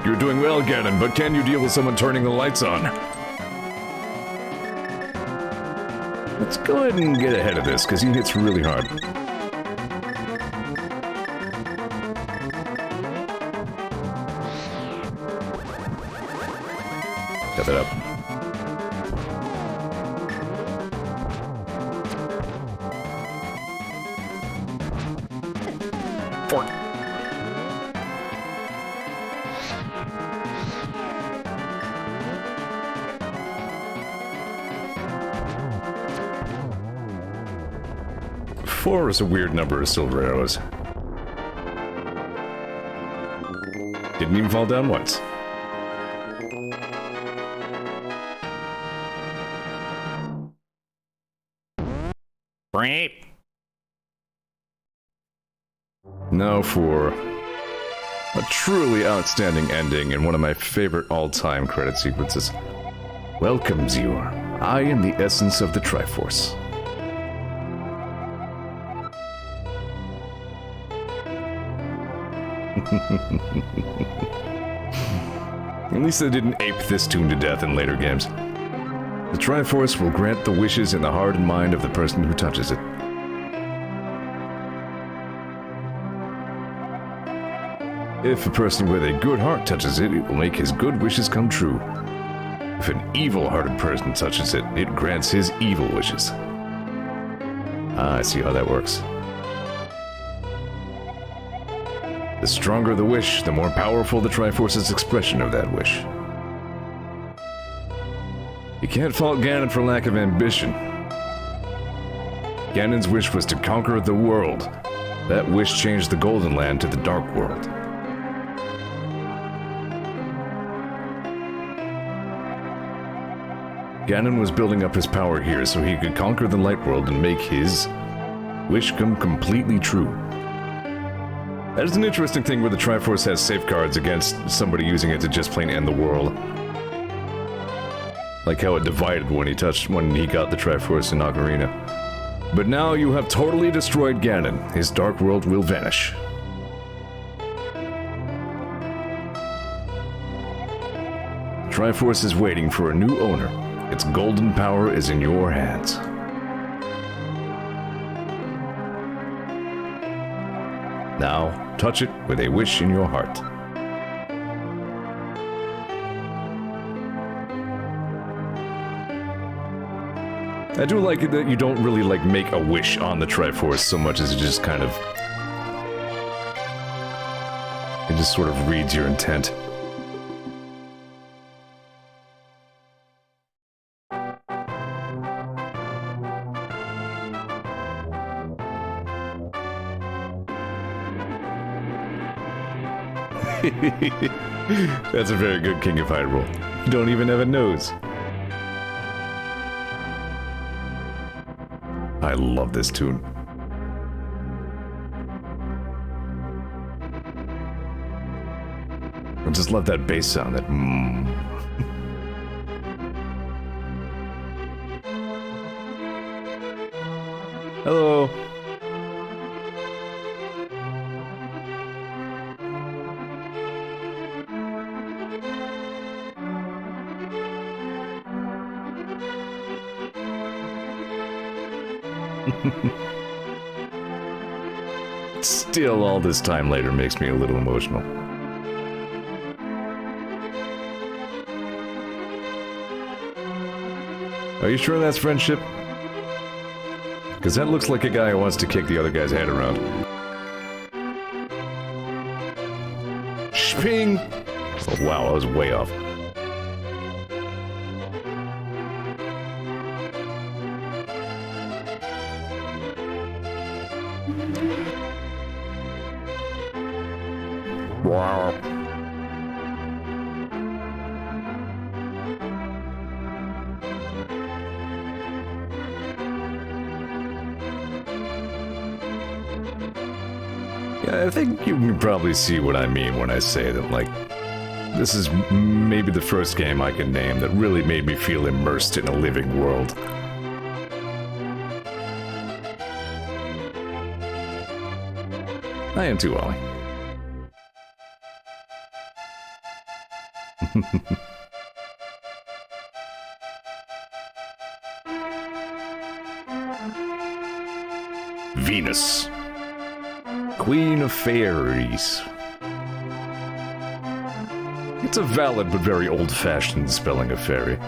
You're doing well, Ganon, but can you deal with someone turning the lights on? Let's go ahead and get ahead of this, because he hits really hard. Cut that up. Fork. Four is a weird number of silver arrows. Didn't even fall down once. Breep. Now for a truly outstanding ending and one of my favorite all-time credit sequences. Welcome, Zeor. I am the essence of the Triforce. At least they didn't ape this tune to death in later games. The Triforce will grant the wishes in the heart and mind of the person who touches it. If a person with a good heart touches it, it will make his good wishes come true. If an evil-hearted person touches it, it grants his evil wishes. Ah, I see how that works. The stronger the wish, the more powerful the Triforce's expression of that wish. You can't fault Ganon for lack of ambition. Ganon's wish was to conquer the world. That wish changed the Golden Land to the Dark World. Ganon was building up his power here so he could conquer the Light World and make his wish come completely true. That is an interesting thing where the Triforce has safeguards against somebody using it to just plain end the world. Like how it divided when he got the Triforce in Ocarina. But now you have totally destroyed Ganon. His Dark World will vanish. The Triforce is waiting for a new owner. Its golden power is in your hands. Now, touch it with a wish in your heart. I do like it that you don't really, like, make a wish on the Triforce so much as it just kind of... It just sort of reads your intent. That's a very good King of Hyrule. You don't even have a nose. I love this tune. I just love that bass sound, that Hello. Still, all this time later makes me a little emotional. Are you sure that's friendship? Because that looks like a guy who wants to kick the other guy's head around. Shping! Oh, wow, I was way off. Wow. Yeah, I think you can probably see what I mean when I say that, like, this is maybe the first game I can name that really made me feel immersed in a living world. I am too, Ollie. Venus, Queen of Fairies. It's a valid but very old-fashioned spelling of fairy.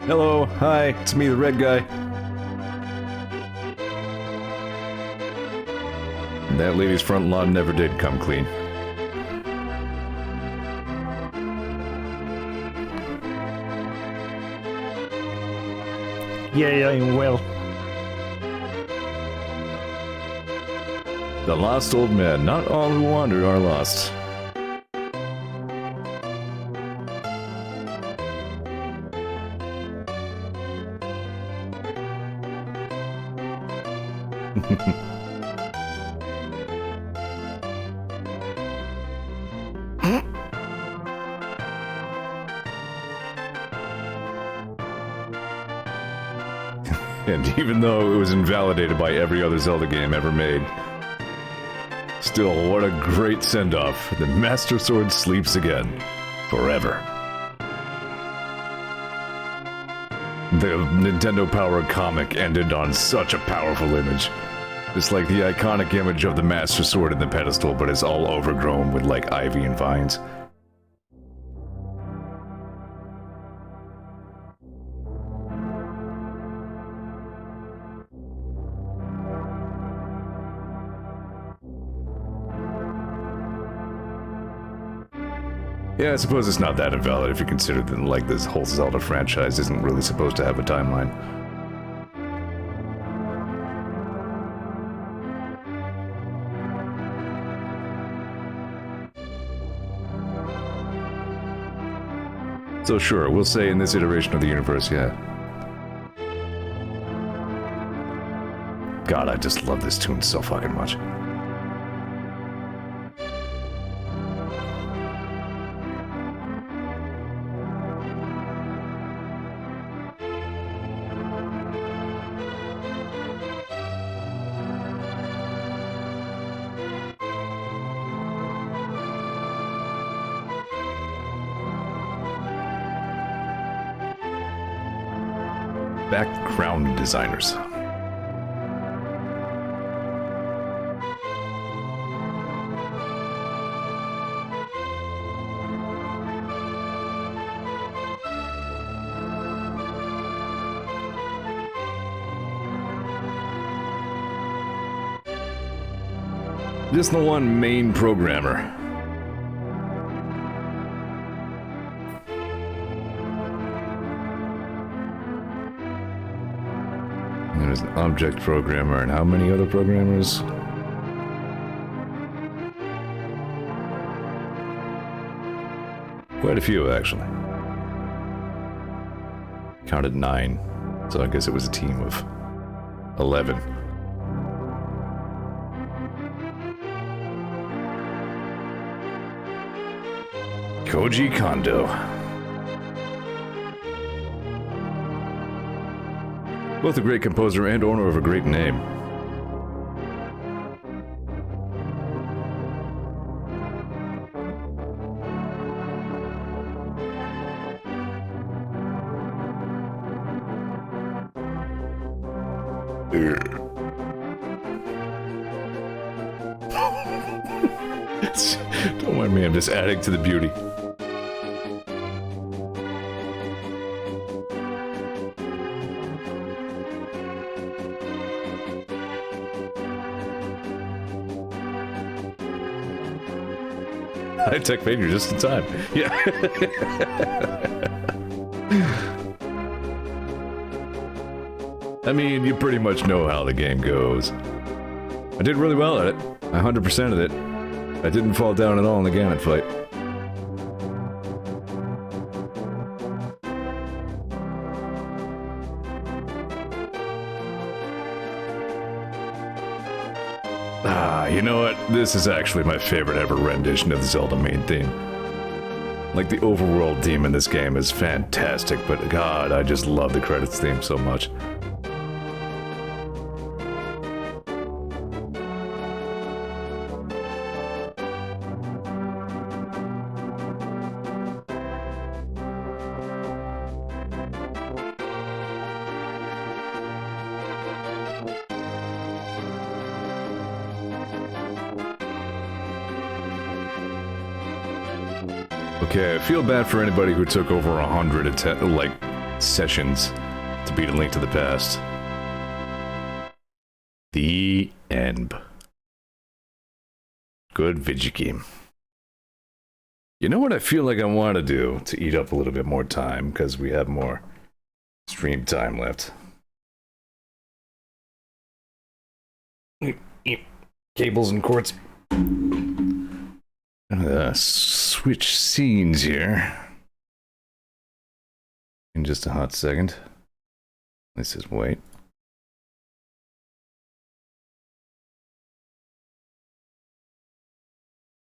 Hello, hi, it's me, the red guy. That lady's front lawn never did come clean. Yeah, I'm well. The lost old man. Not all who wander are lost. And even though it was invalidated by every other Zelda game ever made, still, what a great send-off. The Master Sword sleeps again. Forever. The Nintendo Power comic ended on such a powerful image. It's like the iconic image of the Master Sword in the pedestal, but it's all overgrown with, like, ivy and vines. Yeah, I suppose it's not that invalid if you consider that, like, this whole Zelda franchise isn't really supposed to have a timeline. So sure, we'll say in this iteration of the universe, yeah. God, I just love this tune so fucking much. Background designers. Just the one main programmer. There's an object programmer, and how many other programmers? Quite a few, actually. Counted 9, so I guess it was a team of 11. Koji Kondo. Both a great composer and owner of a great name. Don't mind me, I'm just adding to the beauty. High-tech failure just in time. Yeah. I mean, you pretty much know how the game goes. I did really well at it. I 100%ed it. I didn't fall down at all in the Ganon fight. You know what? This is actually my favorite ever rendition of the Zelda main theme. Like, the overworld theme in this game is fantastic, but God, I just love the credits theme so much. Okay, I feel bad for anybody who took over 100 sessions to beat A Link to the Past. The end. Good video game. You know what I feel like I want to do to eat up a little bit more time, because we have more stream time left. Cables and cords. Switch scenes here. In just a hot second. This is wait.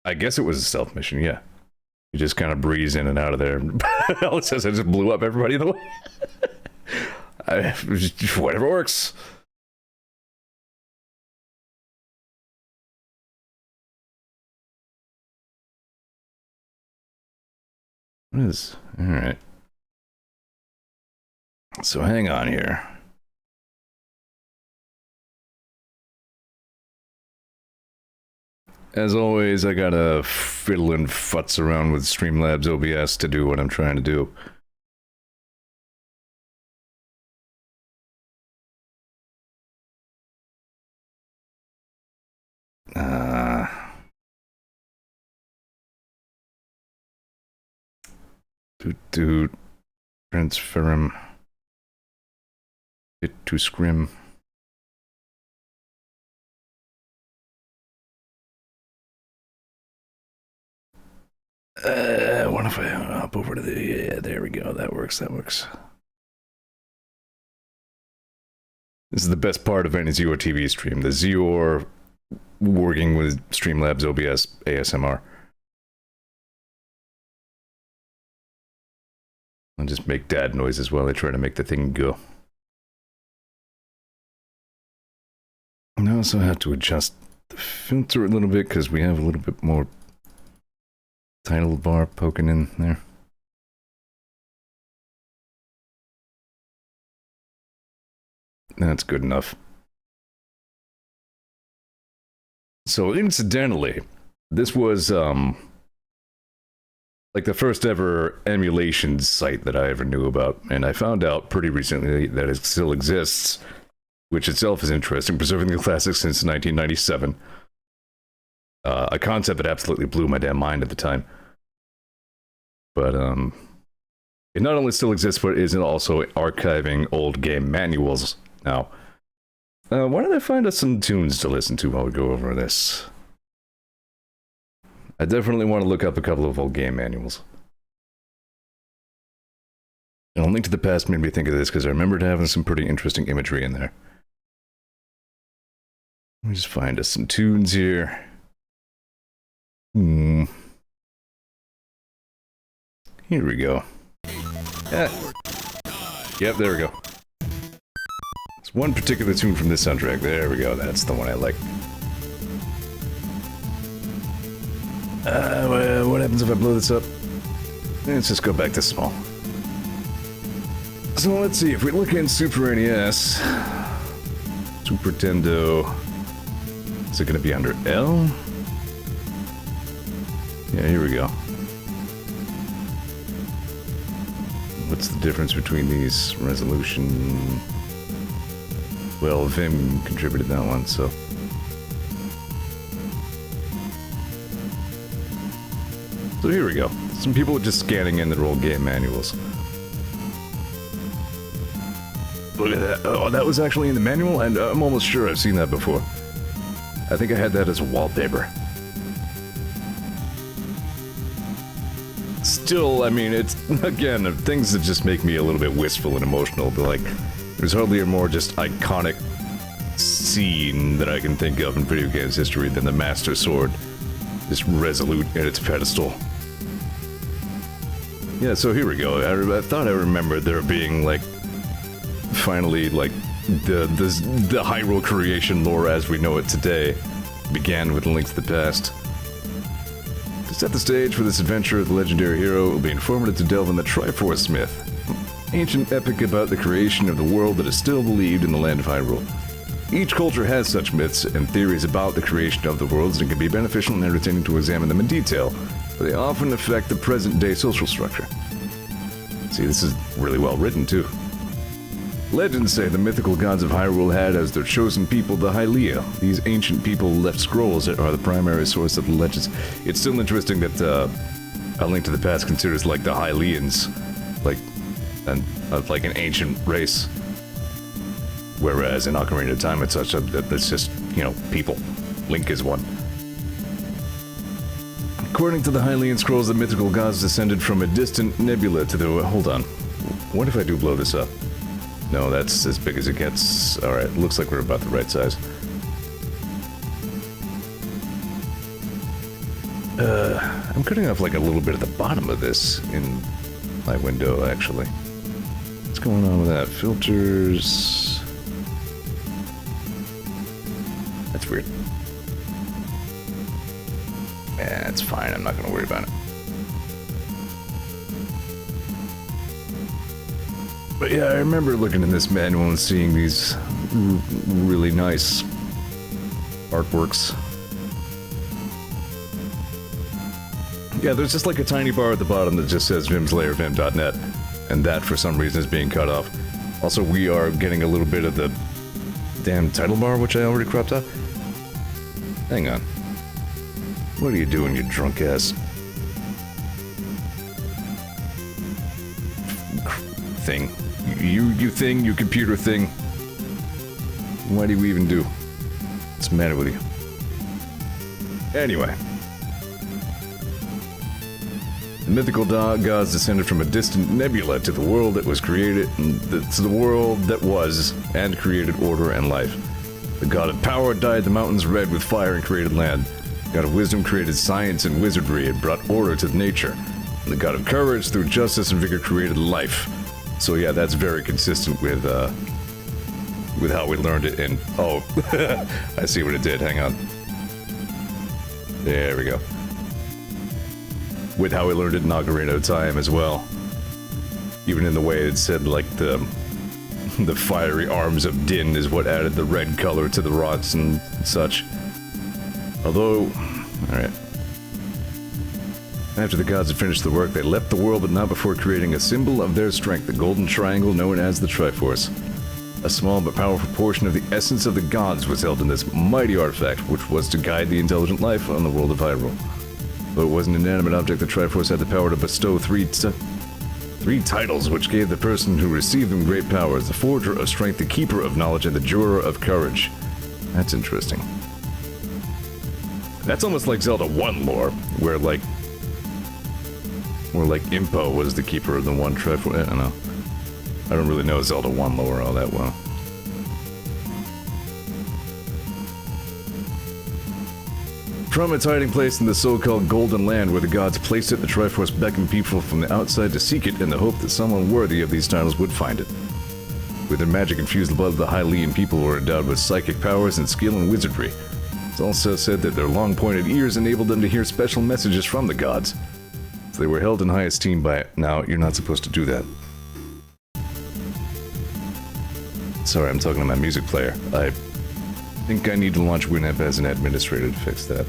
I guess it was a stealth mission, yeah. You just kind of breeze in and out of there. All it says I just blew up everybody in the way. Whatever works. What is... Alright. So hang on here. As always, I gotta fiddle and futz around with Streamlabs OBS to do what I'm trying to do. Transfer him. Bit to scrim. What if I hop over to the... Yeah, there we go. That works, that works. This is the best part of any Zeor TV stream. The Zeor working with Streamlabs OBS ASMR. I'll just make dad noises while I try to make the thing go. And I also have to adjust the filter a little bit because we have a little bit more title bar poking in there. That's good enough. So incidentally, this was like the first ever emulation site that I ever knew about, and I found out pretty recently that it still exists, which itself is interesting, preserving the classics since 1997. A concept that absolutely blew my damn mind at the time. But it not only still exists, but is also archiving old game manuals now. Why don't I find us some tunes to listen to while we go over this? I definitely want to look up a couple of old game manuals. And A Link to the Past made me think of this because I remembered having some pretty interesting imagery in there. Let me just find us some tunes here. Here we go. Yep, there we go. There's one particular tune from this soundtrack. There we go, that's the one I like. What happens if I blow this up? Let's just go back to small. So let's see, if we look in Super NES, Super Nintendo, is it going to be under L? Yeah, here we go. What's the difference between these? Resolution... Well, Vim contributed that one, so... So here we go. Some people are just scanning in their old game manuals. Look at that. Oh, that was actually in the manual, and I'm almost sure I've seen that before. I think I had that as a wallpaper. Still, I mean, it's, again, things that just make me a little bit wistful and emotional, but like, there's hardly a more just iconic scene that I can think of in video games history than the Master Sword, just resolute at its pedestal. Yeah, so here we go. I thought I remembered there being, like, finally, like, the Hyrule creation lore as we know it today began with A Link to the Past. To set the stage for this adventure, the legendary hero will be informative to delve in the Triforce myth, ancient epic about the creation of the world that is still believed in the land of Hyrule. Each culture has such myths and theories about the creation of the worlds and can be beneficial and entertaining to examine them in detail, but they often affect the present-day social structure. See, this is really well written, too. Legends say the mythical gods of Hyrule had as their chosen people the Hylia. These ancient people left scrolls that are the primary source of the legends. It's still interesting that A Link to the Past considers, like, the Hylians, like an ancient race. Whereas in Ocarina of Time, it's such that it's just, you know, people. Link is one. According to the Hylian scrolls, the mythical gods descended from a distant nebula to the... Hold on. What if I do blow this up? No, that's as big as it gets. Alright, looks like we're about the right size. I'm cutting off like a little bit at the bottom of this in my window, actually. What's going on with that? Filters... That's weird. Yeah, it's fine. I'm not going to worry about it. But yeah, I remember looking in this manual and seeing these really nice artworks. Yeah, there's just like a tiny bar at the bottom that just says Vim's Lair, vim.net, and that for some reason is being cut off. Also, we are getting a little bit of the damn title bar, which I already cropped out. Hang on. What are you doing, you drunk ass? Thing. You thing, you computer thing. What do you even do? What's the matter with you? Anyway. The mythical gods descended from a distant nebula to the world that was created, to the world that was, and created order and life. The god of power dyed the mountains red with fire and created land. The god of wisdom created science and wizardry and brought order to nature. And the god of courage through justice and vigor created life. So yeah, that's very consistent with how we learned it in... Oh, I see what it did, hang on. There we go. With how we learned it in Ocarina of Time as well. Even in the way it said, like, the the fiery arms of Din is what added the red color to the rods and such. Although... Alright. After the gods had finished the work, they left the world, but not before creating a symbol of their strength, the golden triangle known as the Triforce. A small but powerful portion of the essence of the gods was held in this mighty artifact, which was to guide the intelligent life on the world of Hyrule. Though it was an inanimate object, the Triforce had the power to bestow three titles, which gave the person who received them great powers: the Forger of Strength, the Keeper of Knowledge, and the Juror of Courage. That's interesting. That's almost like Zelda 1 lore, where like Impo was the keeper of the one Triforce. I don't know. I don't really know Zelda 1 lore all that well. From its hiding place in the so-called Golden Land where the gods placed it, the Triforce beckoned people from the outside to seek it in the hope that someone worthy of these titles would find it. With their magic-infused blood, the Hylian people were endowed with psychic powers and skill in wizardry. It's also said that their long-pointed ears enabled them to hear special messages from the gods. So they were held in high esteem by it. Now, you're not supposed to do that. Sorry, I'm talking to my music player. I think I need to launch WinApp as an administrator to fix that.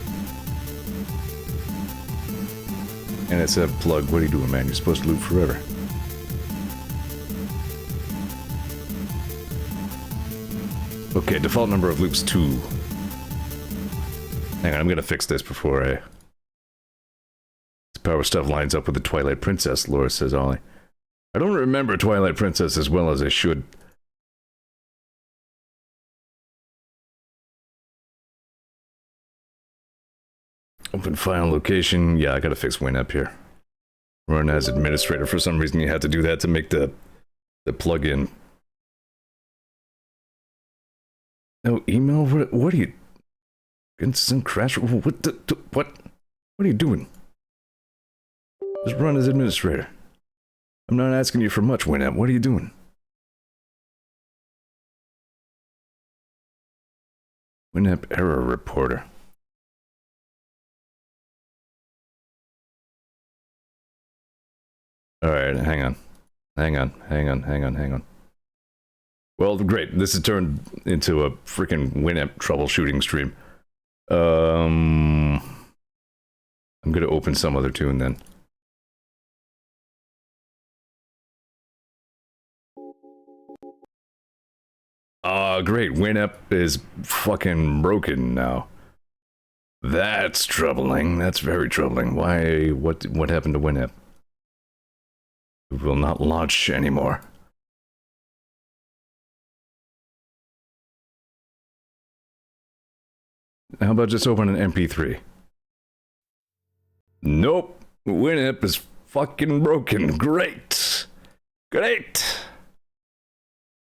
And it's a plug. What are you doing, man? You're supposed to loop forever. Okay, default number of loops 2. Hang on, I'm gonna fix this before I... This power stuff lines up with the Twilight Princess, Laura says Ollie. I don't remember Twilight Princess as well as I should. Open file location. Yeah, I gotta fix WinUp here. Run as administrator. For some reason you had to do that to make the plugin. No email? What are you... Instant crash? What are you doing? Just run as administrator. I'm not asking you for much, WinUp. What are you doing? WinUp error reporter. Alright, hang on. Well, great. This has turned into a freaking WinApp troubleshooting stream. I'm gonna open some other tune then. Great. WinApp is fucking broken now. That's troubling. That's very troubling. Why? What happened to WinApp? It will not launch anymore. How about just open an MP3? Nope. WinApp is fucking broken. Great. Great.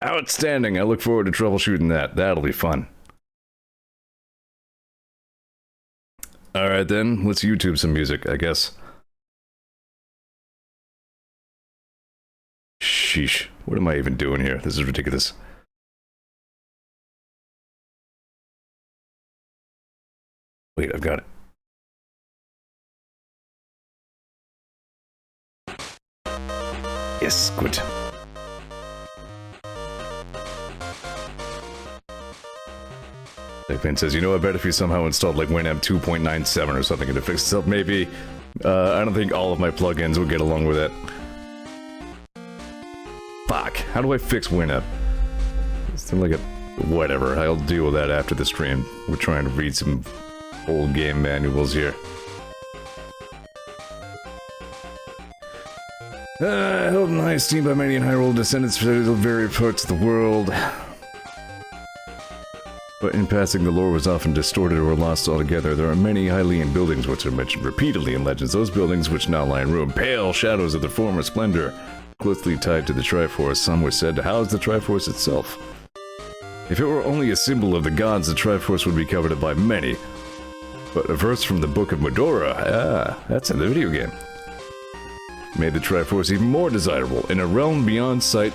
Outstanding. I look forward to troubleshooting that. That'll be fun. Alright then, let's YouTube some music, I guess. Sheesh. What am I even doing here? This is ridiculous. Wait, I've got it. Yes, good. Techpin says, you know, I bet if you somehow installed like WinApp 2.97 or something to fix itself, maybe. I don't think all of my plugins would get along with it. Fuck, how do I fix WinApp? It's like a... whatever, I'll deal with that after the stream. We're trying to read some old game manuals here. Held in high esteem by many in Hyrule, descendants from various parts of the world. But in passing, the lore was often distorted or lost altogether. There are many Hylian buildings which are mentioned repeatedly in legends. Those buildings which now lie in ruin, pale shadows of their former splendor, closely tied to the Triforce. Some were said to house the Triforce itself. If it were only a symbol of the gods, the Triforce would be coveted by many. But a verse from the Book of Medora, that's in the video game, made the Triforce even more desirable. In a realm beyond sight,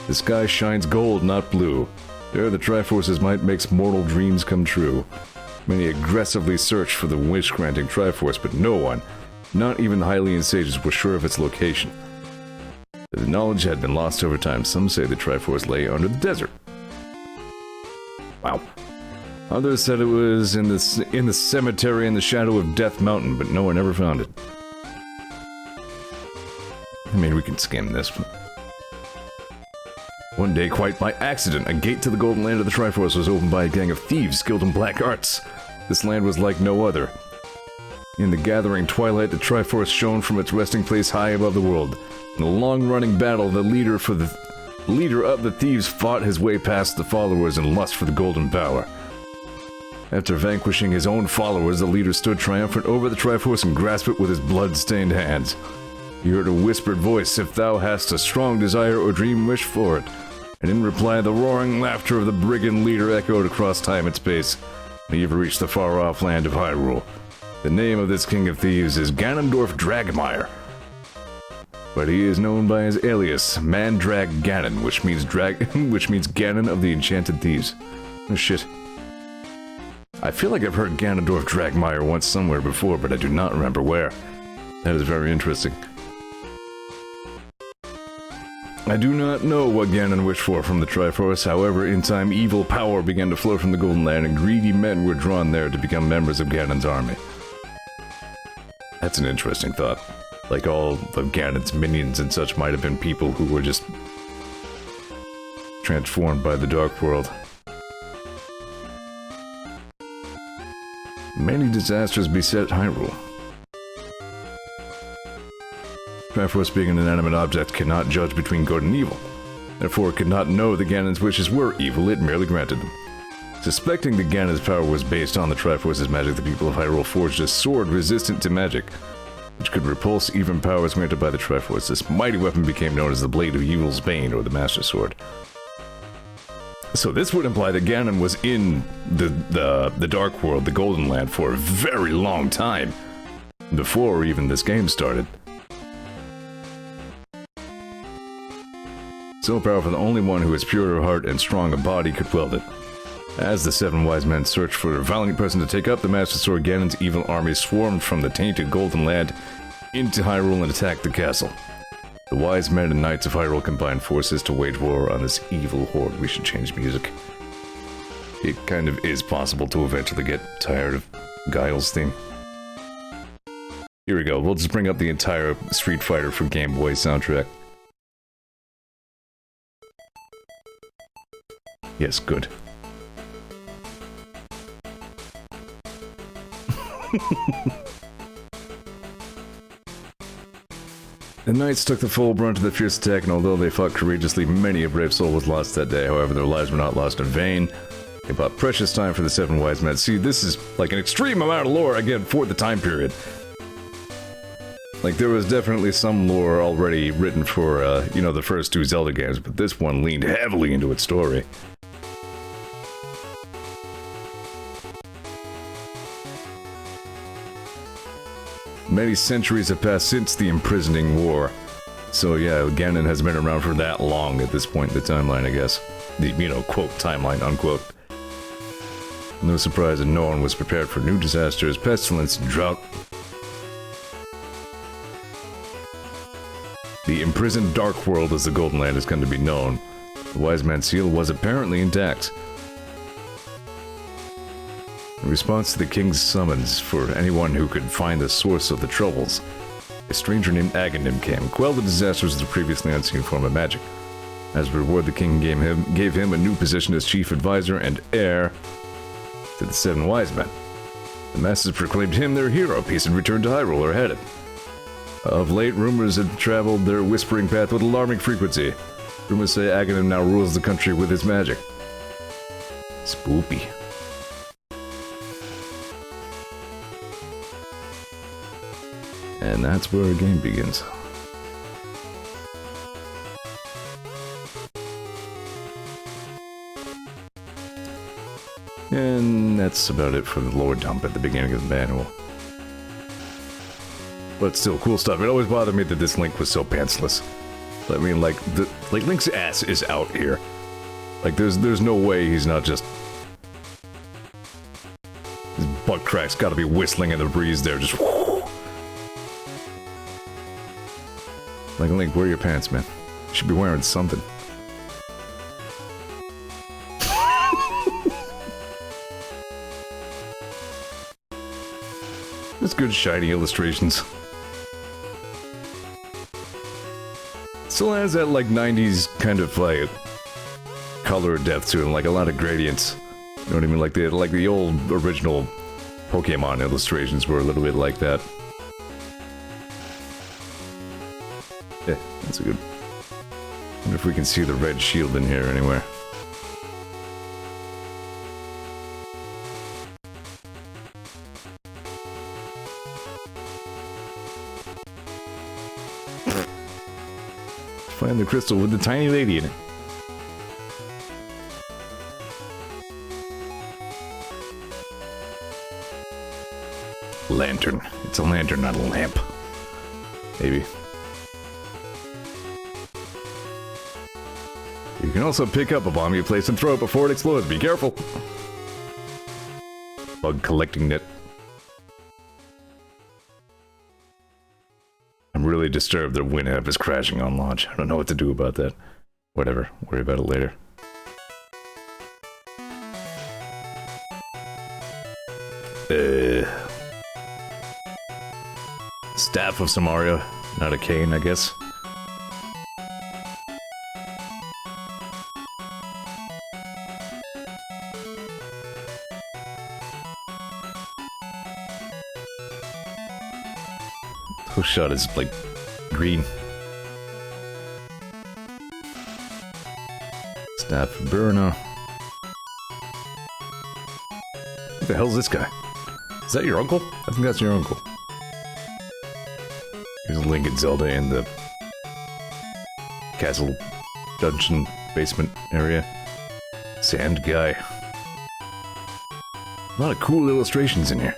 the sky shines gold, not blue. There the Triforce's might makes mortal dreams come true. Many aggressively searched for the wish-granting Triforce, but no one, not even the Hylian sages, was sure of its location. The knowledge had been lost over time. Some say the Triforce lay under the desert. Wow. Others said it was in the cemetery in the shadow of Death Mountain, but no one ever found it. I mean, we can skim this. One day, quite by accident, a gate to the Golden Land of the Triforce was opened by a gang of thieves skilled in black arts. This land was like no other. In the gathering twilight, the Triforce shone from its resting place high above the world. In a long-running battle, the leader of the thieves fought his way past the followers in lust for the golden power. After vanquishing his own followers, the leader stood triumphant over the Triforce and grasped it with his blood-stained hands. He heard a whispered voice, "If thou hast a strong desire or dream, wish for it." And in reply, the roaring laughter of the brigand leader echoed across time and space. And he ever reached the far-off land of Hyrule. The name of this king of thieves is Ganondorf Dragmire. But he is known by his alias, Mandrag Ganon, which means Ganon of the Enchanted Thieves. Oh shit. I feel like I've heard Ganondorf Dragmire once somewhere before, but I do not remember where. That is very interesting. I do not know what Ganon wished for from the Triforce. However, in time, evil power began to flow from the Golden Land, and greedy men were drawn there to become members of Ganon's army. That's an interesting thought. Like, all of Ganon's minions and such might have been people who were just transformed by the Dark World. Many disasters beset Hyrule. Triforce, being an inanimate object, cannot judge between good and evil. Therefore, it could not know that Ganon's wishes were evil, it merely granted them. Suspecting that Ganon's power was based on the Triforce's magic, the people of Hyrule forged a sword resistant to magic, which could repulse even powers granted by the Triforce. This mighty weapon became known as the Blade of Evil's Bane, or the Master Sword. So this would imply that Ganon was in the Dark World, the Golden Land, for a very long time, before even this game started. So powerful that only one who is pure of heart and strong of body could wield it. As the seven wise men searched for a valiant person to take up the Master Sword, Ganon's evil army swarmed from the tainted Golden Land into Hyrule and attacked the castle. The wise men and knights of Hyrule combined forces to wage war on this evil horde. We should change music. It kind of is possible to eventually get tired of Guile's theme. Here we go, we'll just bring up the entire Street Fighter for Game Boy soundtrack. Yes, good. The knights took the full brunt of the fierce attack, and although they fought courageously, many a brave soul was lost that day. However, their lives were not lost in vain. They bought precious time for the seven wise men. See, this is like an extreme amount of lore, again, for the time period. Like, there was definitely some lore already written for, you know, the first two Zelda games, but this one leaned heavily into its story. Many centuries have passed since the imprisoning war. So yeah, Ganon has been around for that long at this point in the timeline, I guess. The, you know, quote, timeline, unquote. No surprise that no one was prepared for new disasters, pestilence, drought. The imprisoned Dark World, as the Golden Land has come to be known. The Wise Man's seal was apparently intact. In response to the king's summons for anyone who could find the source of the troubles, a stranger named Aghanim came, quelled the disasters of the previously unseen form of magic. As a reward, the king gave him a new position as chief advisor and heir to the seven wise men. The masses proclaimed him their hero. Peace and return to Hyrule are headed. Of late, rumors had traveled their whispering path with alarming frequency. Rumors say Aghanim now rules the country with his magic. Spoopy. And that's where the game begins. And that's about it for the lore dump at the beginning of the manual. But still, cool stuff. It always bothered me that this Link was so pantsless. I mean, like, Link's ass is out here. Like, there's no way he's not just... His butt crack's gotta be whistling in the breeze there, just... Like, Link, where are your pants, man? Should be wearing something. It's good shiny illustrations. Still has that like 90s kind of like color depth to it, and like a lot of gradients. You know what I mean? Like the old original Pokemon illustrations were a little bit like that. Yeah, that's a good. Wonder if we can see the red shield in here anywhere. Find the crystal with the tiny lady in it. Lantern. It's a lantern, not a lamp. Maybe. You can also pick up a bomb you place and throw it before it explodes. Be careful! Bug collecting net. I'm really disturbed that WinApp is crashing on launch. I don't know what to do about that. Whatever. Worry about it later. Staff of Samaria. Not a cane, I guess. Hook shot is like green. Staff of Burna. What the hell's this guy? Is that your uncle? I think that's your uncle. Here's a link at Zelda in the castle dungeon basement area. Sand guy. A lot of cool illustrations in here.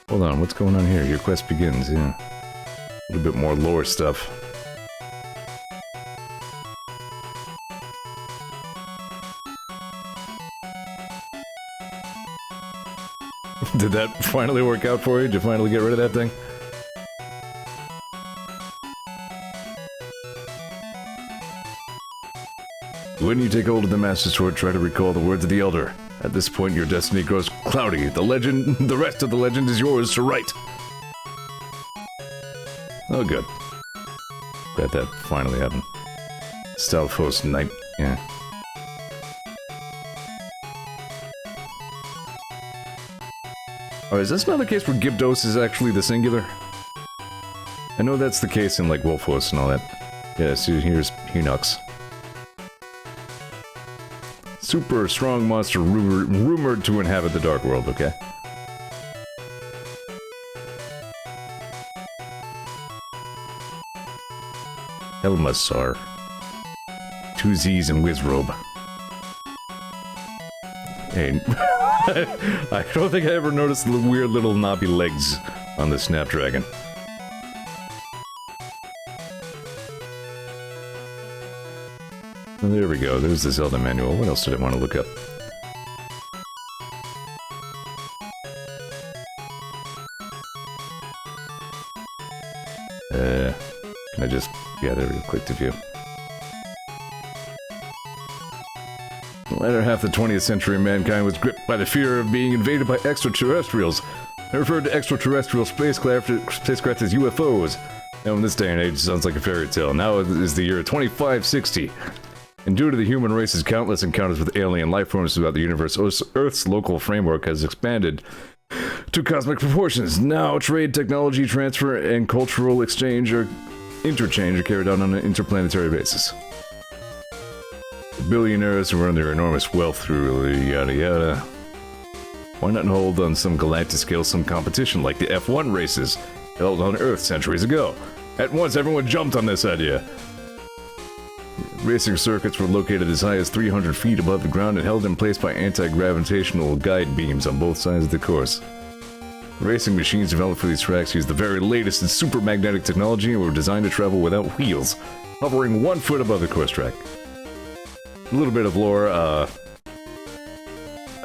Hold on, what's going on here? Your quest begins, yeah. A little bit more lore stuff. Did that finally work out for you? Did you finally get rid of that thing? When you take hold of the Master Sword, try to recall the words of the Elder. At this point, your destiny grows cloudy. The rest of the legend is yours to write. Oh, good. Glad that finally happened. Stealth Host Knight, yeah. Oh, is this not the case where Gibdos is actually the singular? I know that's the case in, like, Wolfos and all that. Yeah, see, here's Hinox. Super strong monster rumored to inhabit the Dark World, okay? Elmasar. 2 Z's and Wizrobe. Hey, I don't think I ever noticed the weird little knobby legs on the Snapdragon. Well, there we go, there's the Zelda manual. What else did I want to look up? Can I just... yeah, there we go, click to view. The latter half of the 20th century, mankind was gripped by the fear of being invaded by extraterrestrials. They referred to extraterrestrial spacecraft as UFOs. Now in this day and age, it sounds like a fairy tale. Now it is the year 2560. And due to the human race's countless encounters with alien life forms throughout the universe, Earth's local framework has expanded to cosmic proportions. Now trade, technology transfer, and cultural exchange or interchange are carried out on an interplanetary basis. Billionaires who earn their enormous wealth through yada yada. Why not hold on some galactic scale some competition like the F1 races held on Earth centuries ago? At once everyone jumped on this idea. Racing circuits were located as high as 300 feet above the ground and held in place by anti-gravitational guide beams on both sides of the course. Racing machines developed for these tracks used the very latest in super magnetic technology and were designed to travel without wheels, hovering 1 foot above the course track. A little bit of lore,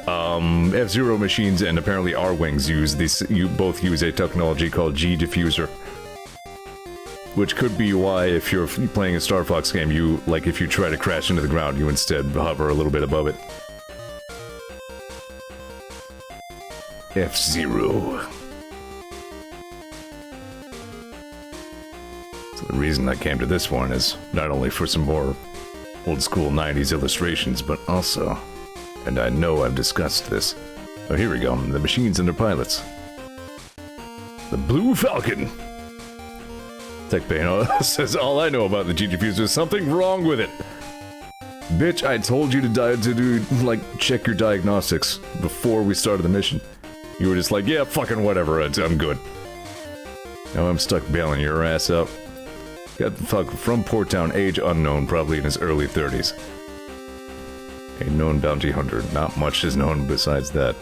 F-Zero machines and apparently R-Wings use this. You both use a technology called G-Diffuser. Which could be why, if you're playing a Star Fox game, you, like, if you try to crash into the ground, you instead hover a little bit above it. F-Zero. So the reason I came to this one is not only for some more old-school 90s illustrations, but also, and I know I've discussed this. Oh, here we go. The machines and their pilots. The Blue Falcon. TechBano says, all I know about the G-Diffuser is something wrong with it. Bitch, I told you to check your diagnostics before we started the mission. You were just like, yeah, fucking whatever, I'm good. Now I'm stuck bailing your ass out. Got the fuck from Port Town, age unknown, probably in his early 30s. A known bounty hunter, not much is known besides that.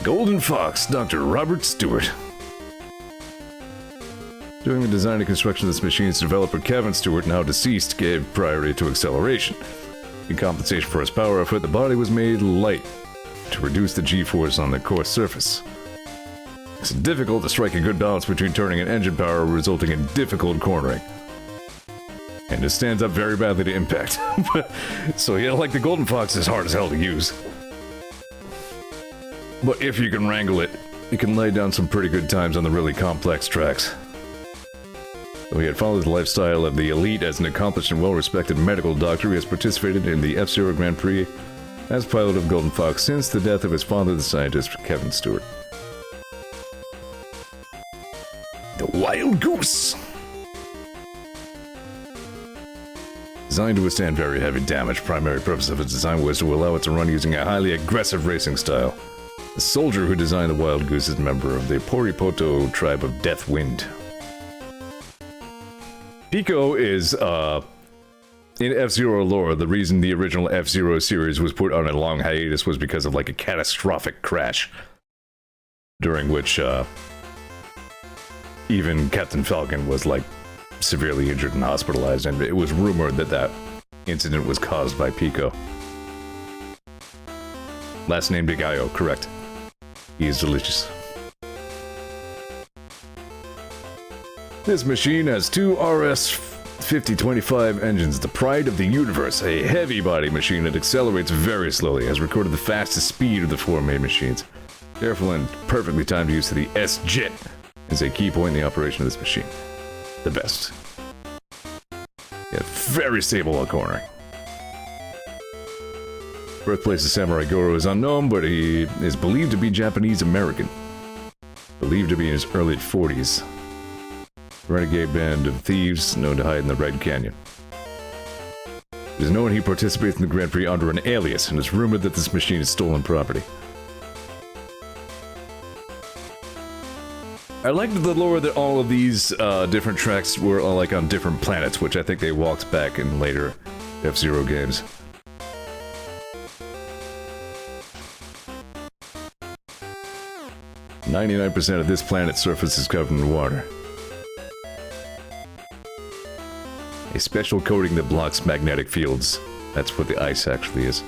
Golden Fox, Dr. Robert Stewart. During the design and construction of this machine's developer Kevin Stewart, now deceased, gave priority to acceleration. In compensation for its power effort, the body was made light to reduce the G-force on the coarse surface. It's difficult to strike a good balance between turning and engine power, resulting in difficult cornering. And it stands up very badly to impact. So yeah, like the Golden Fox is hard as hell to use. But if you can wrangle it, you can lay down some pretty good times on the really complex tracks. Though he had followed the lifestyle of the elite as an accomplished and well-respected medical doctor, he has participated in the F-Zero Grand Prix as pilot of Golden Fox since the death of his father, the scientist Kevin Stewart. The Wild Goose! Designed to withstand very heavy damage, primary purpose of its design was to allow it to run using a highly aggressive racing style. The soldier who designed the Wild Goose is a member of the Poripoto tribe of Death Wind. Pico is, in F-Zero lore, the reason the original F-Zero series was put on a long hiatus was because of, like, a catastrophic crash. During which, even Captain Falcon was, like, severely injured and hospitalized, and it was rumored that that incident was caused by Pico. Last name de Gallo, correct. He is delicious. This machine has two RS-5025 engines, the pride of the universe, a heavy body machine that accelerates very slowly, has recorded the fastest speed of the four main machines. Careful and perfectly timed use of the S-Jet is a key point in the operation of this machine. The best. Yeah, very stable while cornering. Birthplace of Samurai Goro is unknown, but he is believed to be Japanese-American. Believed to be in his early 40s. Renegade band of thieves known to hide in the Red Canyon. It is known he participates in the Grand Prix under an alias, and it's rumored that this machine is stolen property. I liked the lore that all of these different tracks were like on different planets, which I think they walked back in later F-Zero games. "99% of this planet's surface is covered in water. A special coating that blocks magnetic fields. That's what the ice actually is.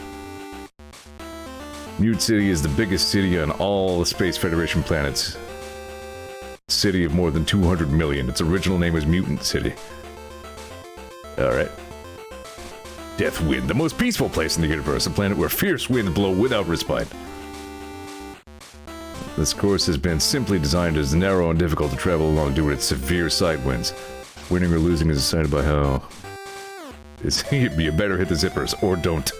Mute City is the biggest city on all the Space Federation planets. City of more than 200 million. Its original name was Mutant City. Alright. Death Wind, the most peaceful place in the universe, a planet where fierce winds blow without respite. This course has been simply designed as narrow and difficult to travel along due to its severe side winds. Winning or losing is decided by how... You better hit the zippers, or don't.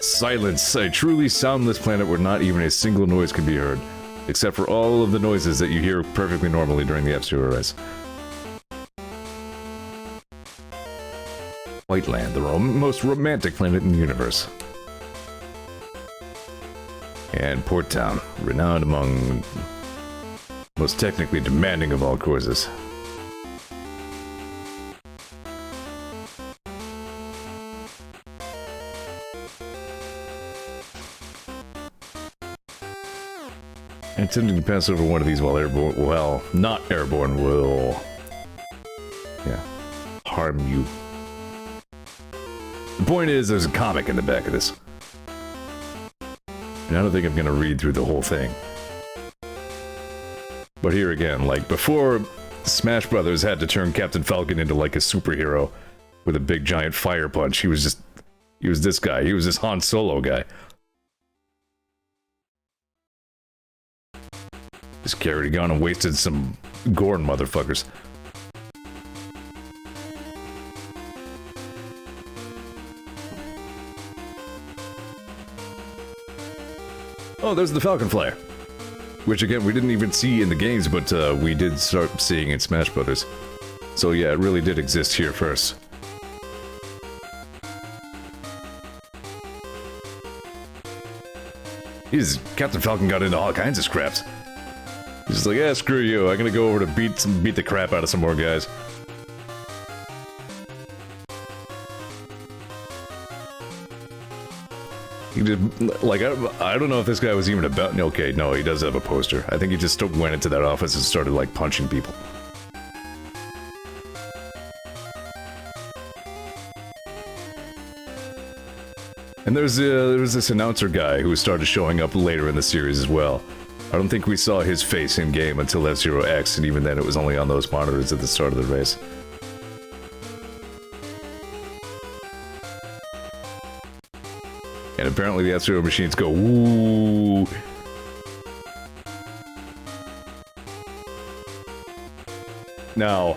Silence, a truly soundless planet where not even a single noise can be heard, except for all of the noises that you hear perfectly normally during the F-Zero race. Whiteland, the most romantic planet in the universe. And Port Town, renowned among most technically demanding of all courses. Attempting to pass over one of these while airborne, well, not airborne, will, yeah, harm you. The point is, there's a comic in the back of this. And I don't think I'm gonna read through the whole thing. But here again, like, before Smash Brothers had to turn Captain Falcon into, like, a superhero with a big giant fire punch, he was this guy. He was this Han Solo guy. Just carried a gun and wasted some Gorn motherfuckers. Oh, there's the Falcon Flyer. Which, again, we didn't even see in the games, but we did start seeing in Smash Brothers. So yeah, it really did exist here first. Captain Falcon got into all kinds of scraps. He's just like, yeah, screw you, I'm gonna go over to beat the crap out of some more guys. He did, like, I don't know if this guy was even about. Okay, no, he does have a poster. I think he just went into that office and started, like, punching people. And there was this announcer guy who started showing up later in the series as well. I don't think we saw his face in-game until F-Zero X, and even then it was only on those monitors at the start of the race. And apparently the F-Zero machines go, ooh. Now,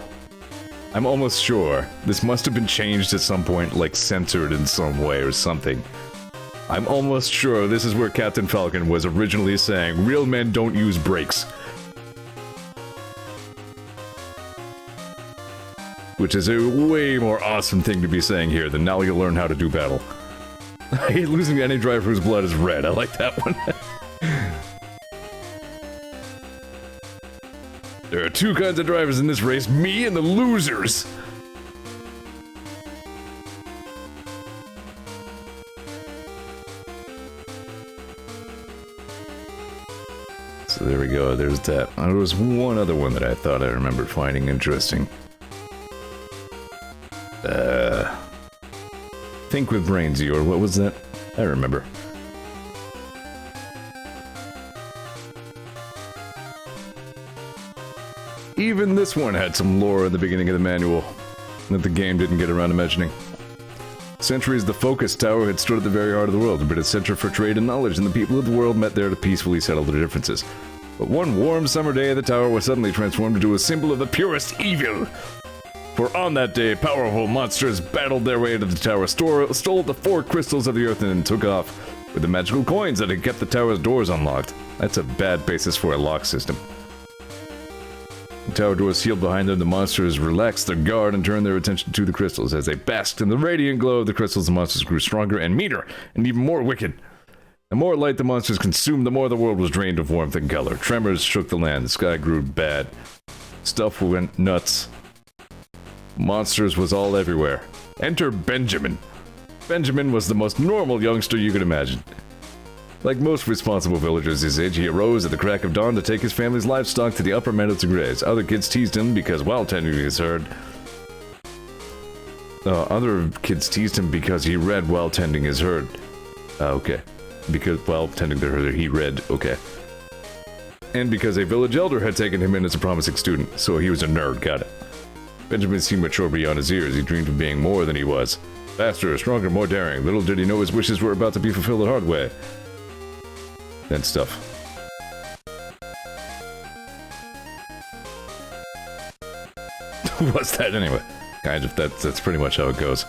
I'm almost sure this must have been changed at some point, like censored in some way or something. I'm almost sure this is where Captain Falcon was originally saying, real men don't use brakes. Which is a way more awesome thing to be saying here than now you'll learn how to do battle. I hate losing to any driver whose blood is red. I like that one. There are two kinds of drivers in this race, me and the losers. So there we go, there's that. There was one other one that I thought I remembered finding interesting. Think with brain, Zeor. What was that? I remember. Even this one had some lore in the beginning of the manual that the game didn't get around to mentioning. Centuries, the Focus Tower had stood at the very heart of the world, but a center for trade and knowledge, and the people of the world met there to peacefully settle their differences. But one warm summer day, the tower was suddenly transformed into a symbol of the purest evil. For on that day, powerful monsters battled their way into the tower, stole the 4 crystals of the earth, and then took off with the magical coins that had kept the tower's doors unlocked. That's a bad basis for a lock system. The tower doors sealed behind them, the monsters relaxed their guard and turned their attention to the crystals. As they basked in the radiant glow of the crystals, the monsters grew stronger and meaner, and even more wicked. The more light the monsters consumed, the more the world was drained of warmth and color. Tremors shook the land, the sky grew bad. Stuff went nuts. Monsters was all everywhere. Enter Benjamin. Benjamin was the most normal youngster you could imagine. Like most responsible villagers his age, he arose at the crack of dawn to take his family's livestock to the upper meadow to graze. Other kids teased him because while tending his herd... other kids teased him because he read while tending his herd. Okay. Because while tending their herd, he read, okay. And because a village elder had taken him in as a promising student, so he was a nerd, got it. Benjamin seemed mature beyond his years. He dreamed of being more than he was. Faster, stronger, more daring. Little did he know his wishes were about to be fulfilled the hard way. And stuff. What's that anyway? Kind of, that's pretty much how it goes.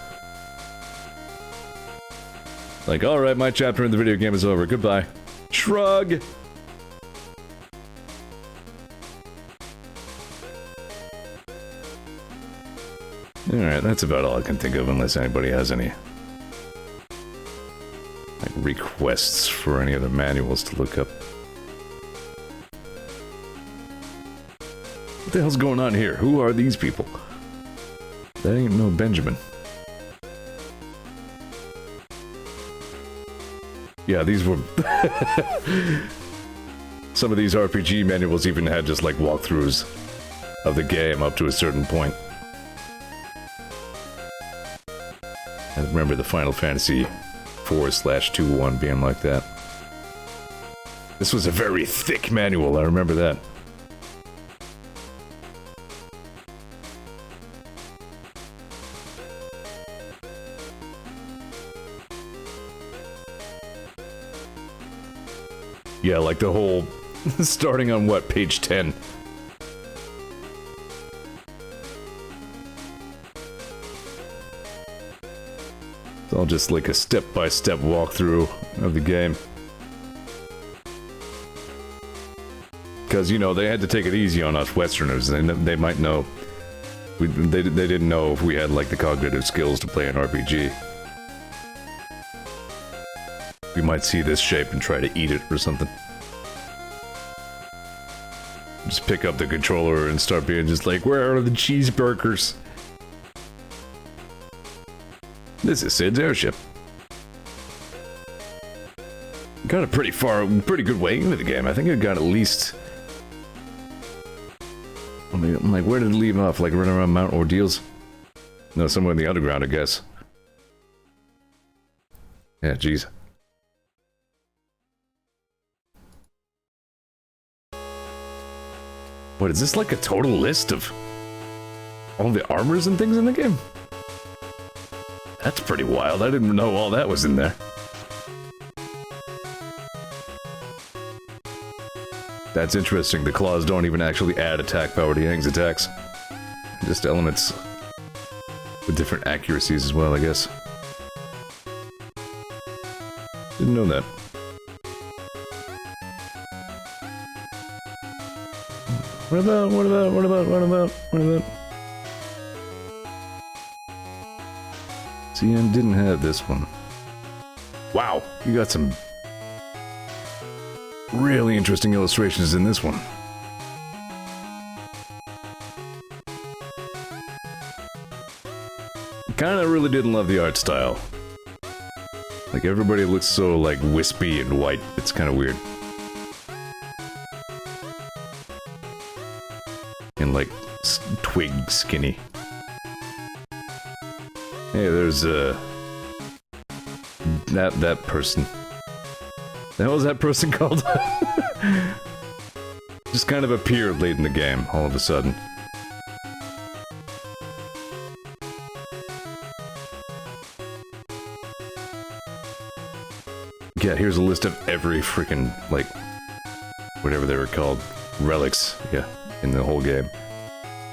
Like, alright, my chapter in the video game is over. Goodbye. Shrug! Alright, that's about all I can think of unless anybody has any like requests for any other manuals to look up. What the hell's going on here? Who are these people? That ain't no Benjamin. Yeah, these were... Some of these RPG manuals even had just like walkthroughs of the game up to a certain point. I remember the Final Fantasy 4/2 one being like that. This was a very thick manual, I remember that. Yeah, like the whole... starting on what, page 10? It's all just like a step-by-step walkthrough of the game. Because, you know, they had to take it easy on us Westerners. They might know... They didn't know if we had, like, the cognitive skills to play an RPG. We might see this shape and try to eat it or something. Just pick up the controller and start being just like, where are the cheeseburgers? This is Sid's airship. Got a pretty good way into the game. I think it got at least... I'm like, where did it leave off? Like running around Mount Ordeals? No, somewhere in the underground, I guess. Yeah, jeez. What, is this like a total list of all the armors and things in the game? That's pretty wild. I didn't know all that was in there. That's interesting. The claws don't even actually add attack power to Yang's attacks. Just elements with different accuracies as well, I guess. Didn't know that. What about? CN didn't have this one. Wow, you got some really interesting illustrations in this one. Kinda really didn't love the art style. Like, everybody looks so, like, wispy and white. It's kinda weird. And, like, twig skinny. Hey, there's, that person. The hell is that person called? Just kind of appeared late in the game, all of a sudden. Yeah, here's a list of every freaking, like, whatever they were called, relics, yeah, in the whole game.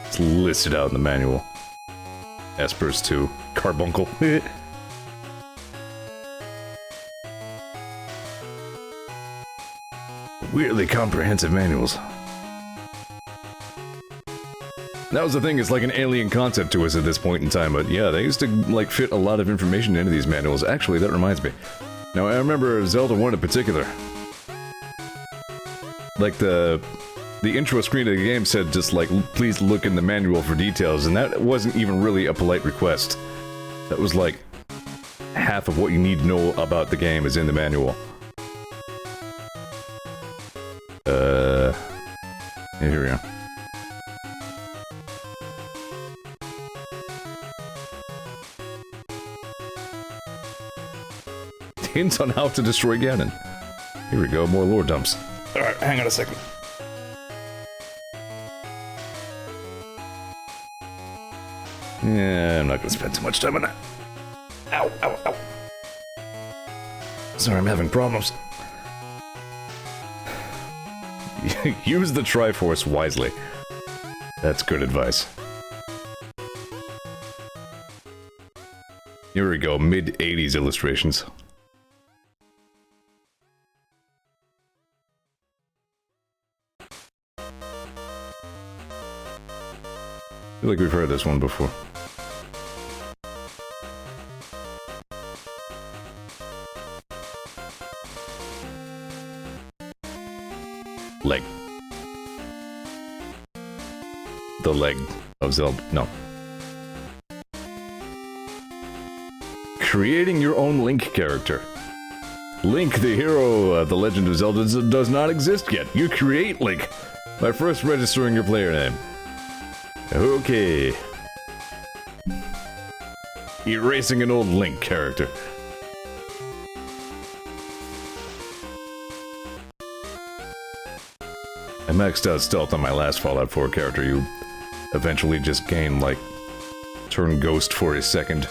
It's listed out in the manual. Espers 2, Carbuncle. Weirdly comprehensive manuals. That was the thing, it's like an alien concept to us at this point in time, but yeah, they used to, like, fit a lot of information into these manuals. Actually, that reminds me. Now, I remember Zelda 1 in particular. Like, the intro screen of the game said just, like, please look in the manual for details, and that wasn't even really a polite request. That was, like, half of what you need to know about the game is in the manual. Yeah, here we go. Hints on how to destroy Ganon. Here we go, more lore dumps. Alright, hang on a second. Yeah, I'm not gonna spend too much time on that. Ow, ow, ow. Sorry, I'm having problems. Use the Triforce wisely. That's good advice. Here we go, mid-80s illustrations. I feel like we've heard this one before. Leg. The leg of Zelda. No. Creating your own Link character. Link, the hero of The Legend of Zelda, does not exist yet. You create Link by first registering your player name. Okay. Erasing an old Link character. I maxed out stealth on my last Fallout 4 character. You eventually just gain, like, turn ghost for a second.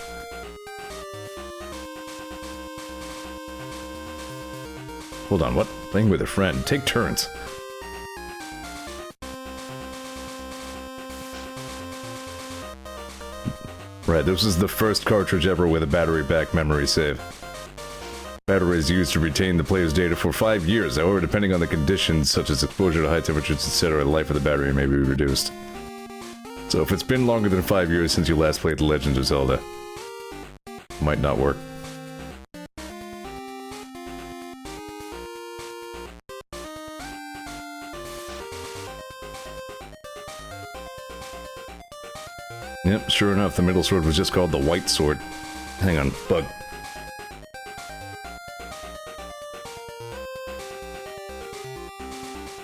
Hold on, what? Playing with a friend. Take turns. Right, this is the first cartridge ever with a battery-backed memory save. Battery is used to retain the player's data for 5 years, however, depending on the conditions, such as exposure to high temperatures, etc., the life of the battery may be reduced. So if it's been longer than 5 years since you last played The Legend of Zelda, it might not work. Yep, sure enough, the middle sword was just called the White Sword. Hang on, bug.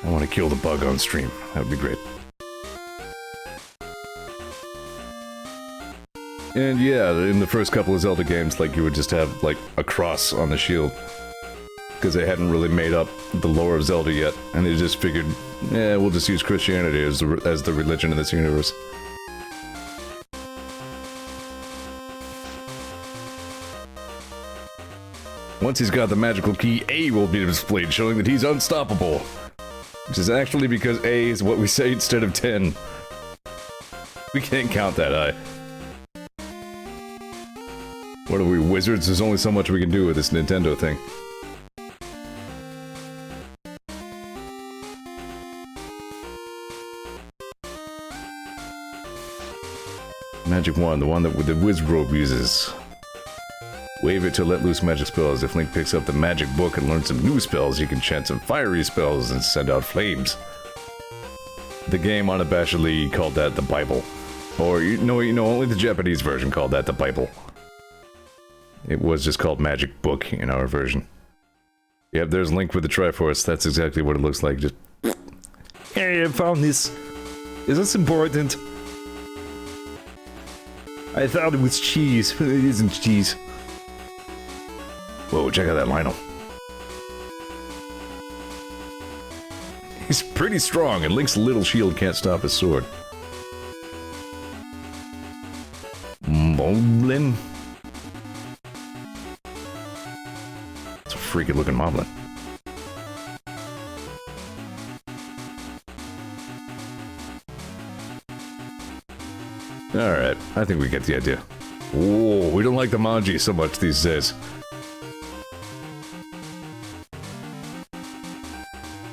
I want to kill the bug on stream. That would be great. And yeah, in the first couple of Zelda games, like, you would just have, like, a cross on the shield. Because they hadn't really made up the lore of Zelda yet, and they just figured, yeah, we'll just use Christianity as the religion of this universe. Once he's got the magical key, A will be displayed, showing that he's unstoppable. Which is actually because A is what we say instead of 10. We can't count that high. What are we, wizards? There's only so much we can do with this Nintendo thing. Magic wand, the one that the wizard robe uses. Wave it to let loose magic spells. If Link picks up the magic book and learns some new spells, he can chant some fiery spells and send out flames. The game unabashedly called that the Bible. Or, you know, only the Japanese version called that the Bible. It was just called Magic Book in our version. Yep, there's Link with the Triforce. That's exactly what it looks like. Just, hey, I found this. Is this important? I thought it was cheese, but it isn't cheese. Whoa, check out that Lionel. He's pretty strong, and Link's little shield can't stop his sword. Moblin? It's a freaky looking Moblin. Alright, I think we get the idea. Whoa, we don't like the Manji so much these days.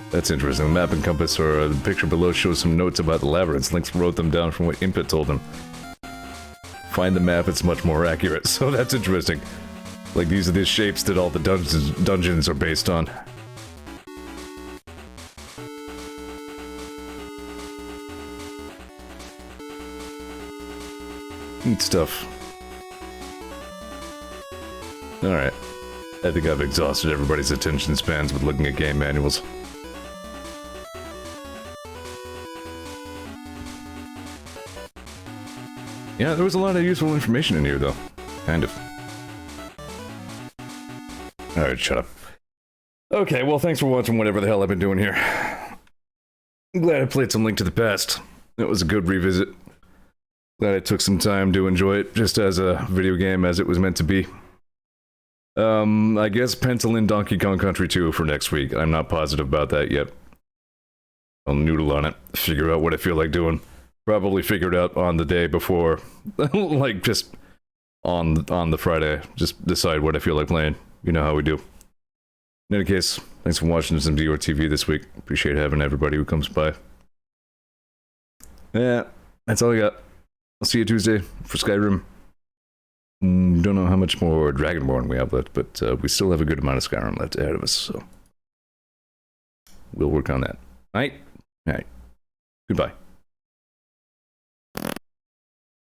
That's interesting. The map and compass, or the picture below, shows some notes about the labyrinths. Link wrote them down from what Impa told him. Find the map, it's much more accurate, so that's interesting. Like, these are the shapes that all the dungeons are based on. Neat stuff. Alright. I think I've exhausted everybody's attention spans with looking at game manuals. Yeah, there was a lot of useful information in here, though. Kind of. Alright, shut up. Okay, well, thanks for watching whatever the hell I've been doing here. I'm glad I played some Link to the Past. It was a good revisit. Glad I took some time to enjoy it, just as a video game as it was meant to be. I guess pencil in Donkey Kong Country 2 for next week. I'm not positive about that yet. I'll noodle on it, figure out what I feel like doing. Probably figure it out on the day before, like just on the Friday. Just decide what I feel like playing. You know how we do. In any case, thanks for watching some Zeor TV this week. Appreciate having everybody who comes by. Yeah, that's all I got. I'll see you Tuesday for Skyrim. Don't know how much more Dragonborn we have left, but we still have a good amount of Skyrim left ahead of us, so we'll work on that. Night. Night. Goodbye.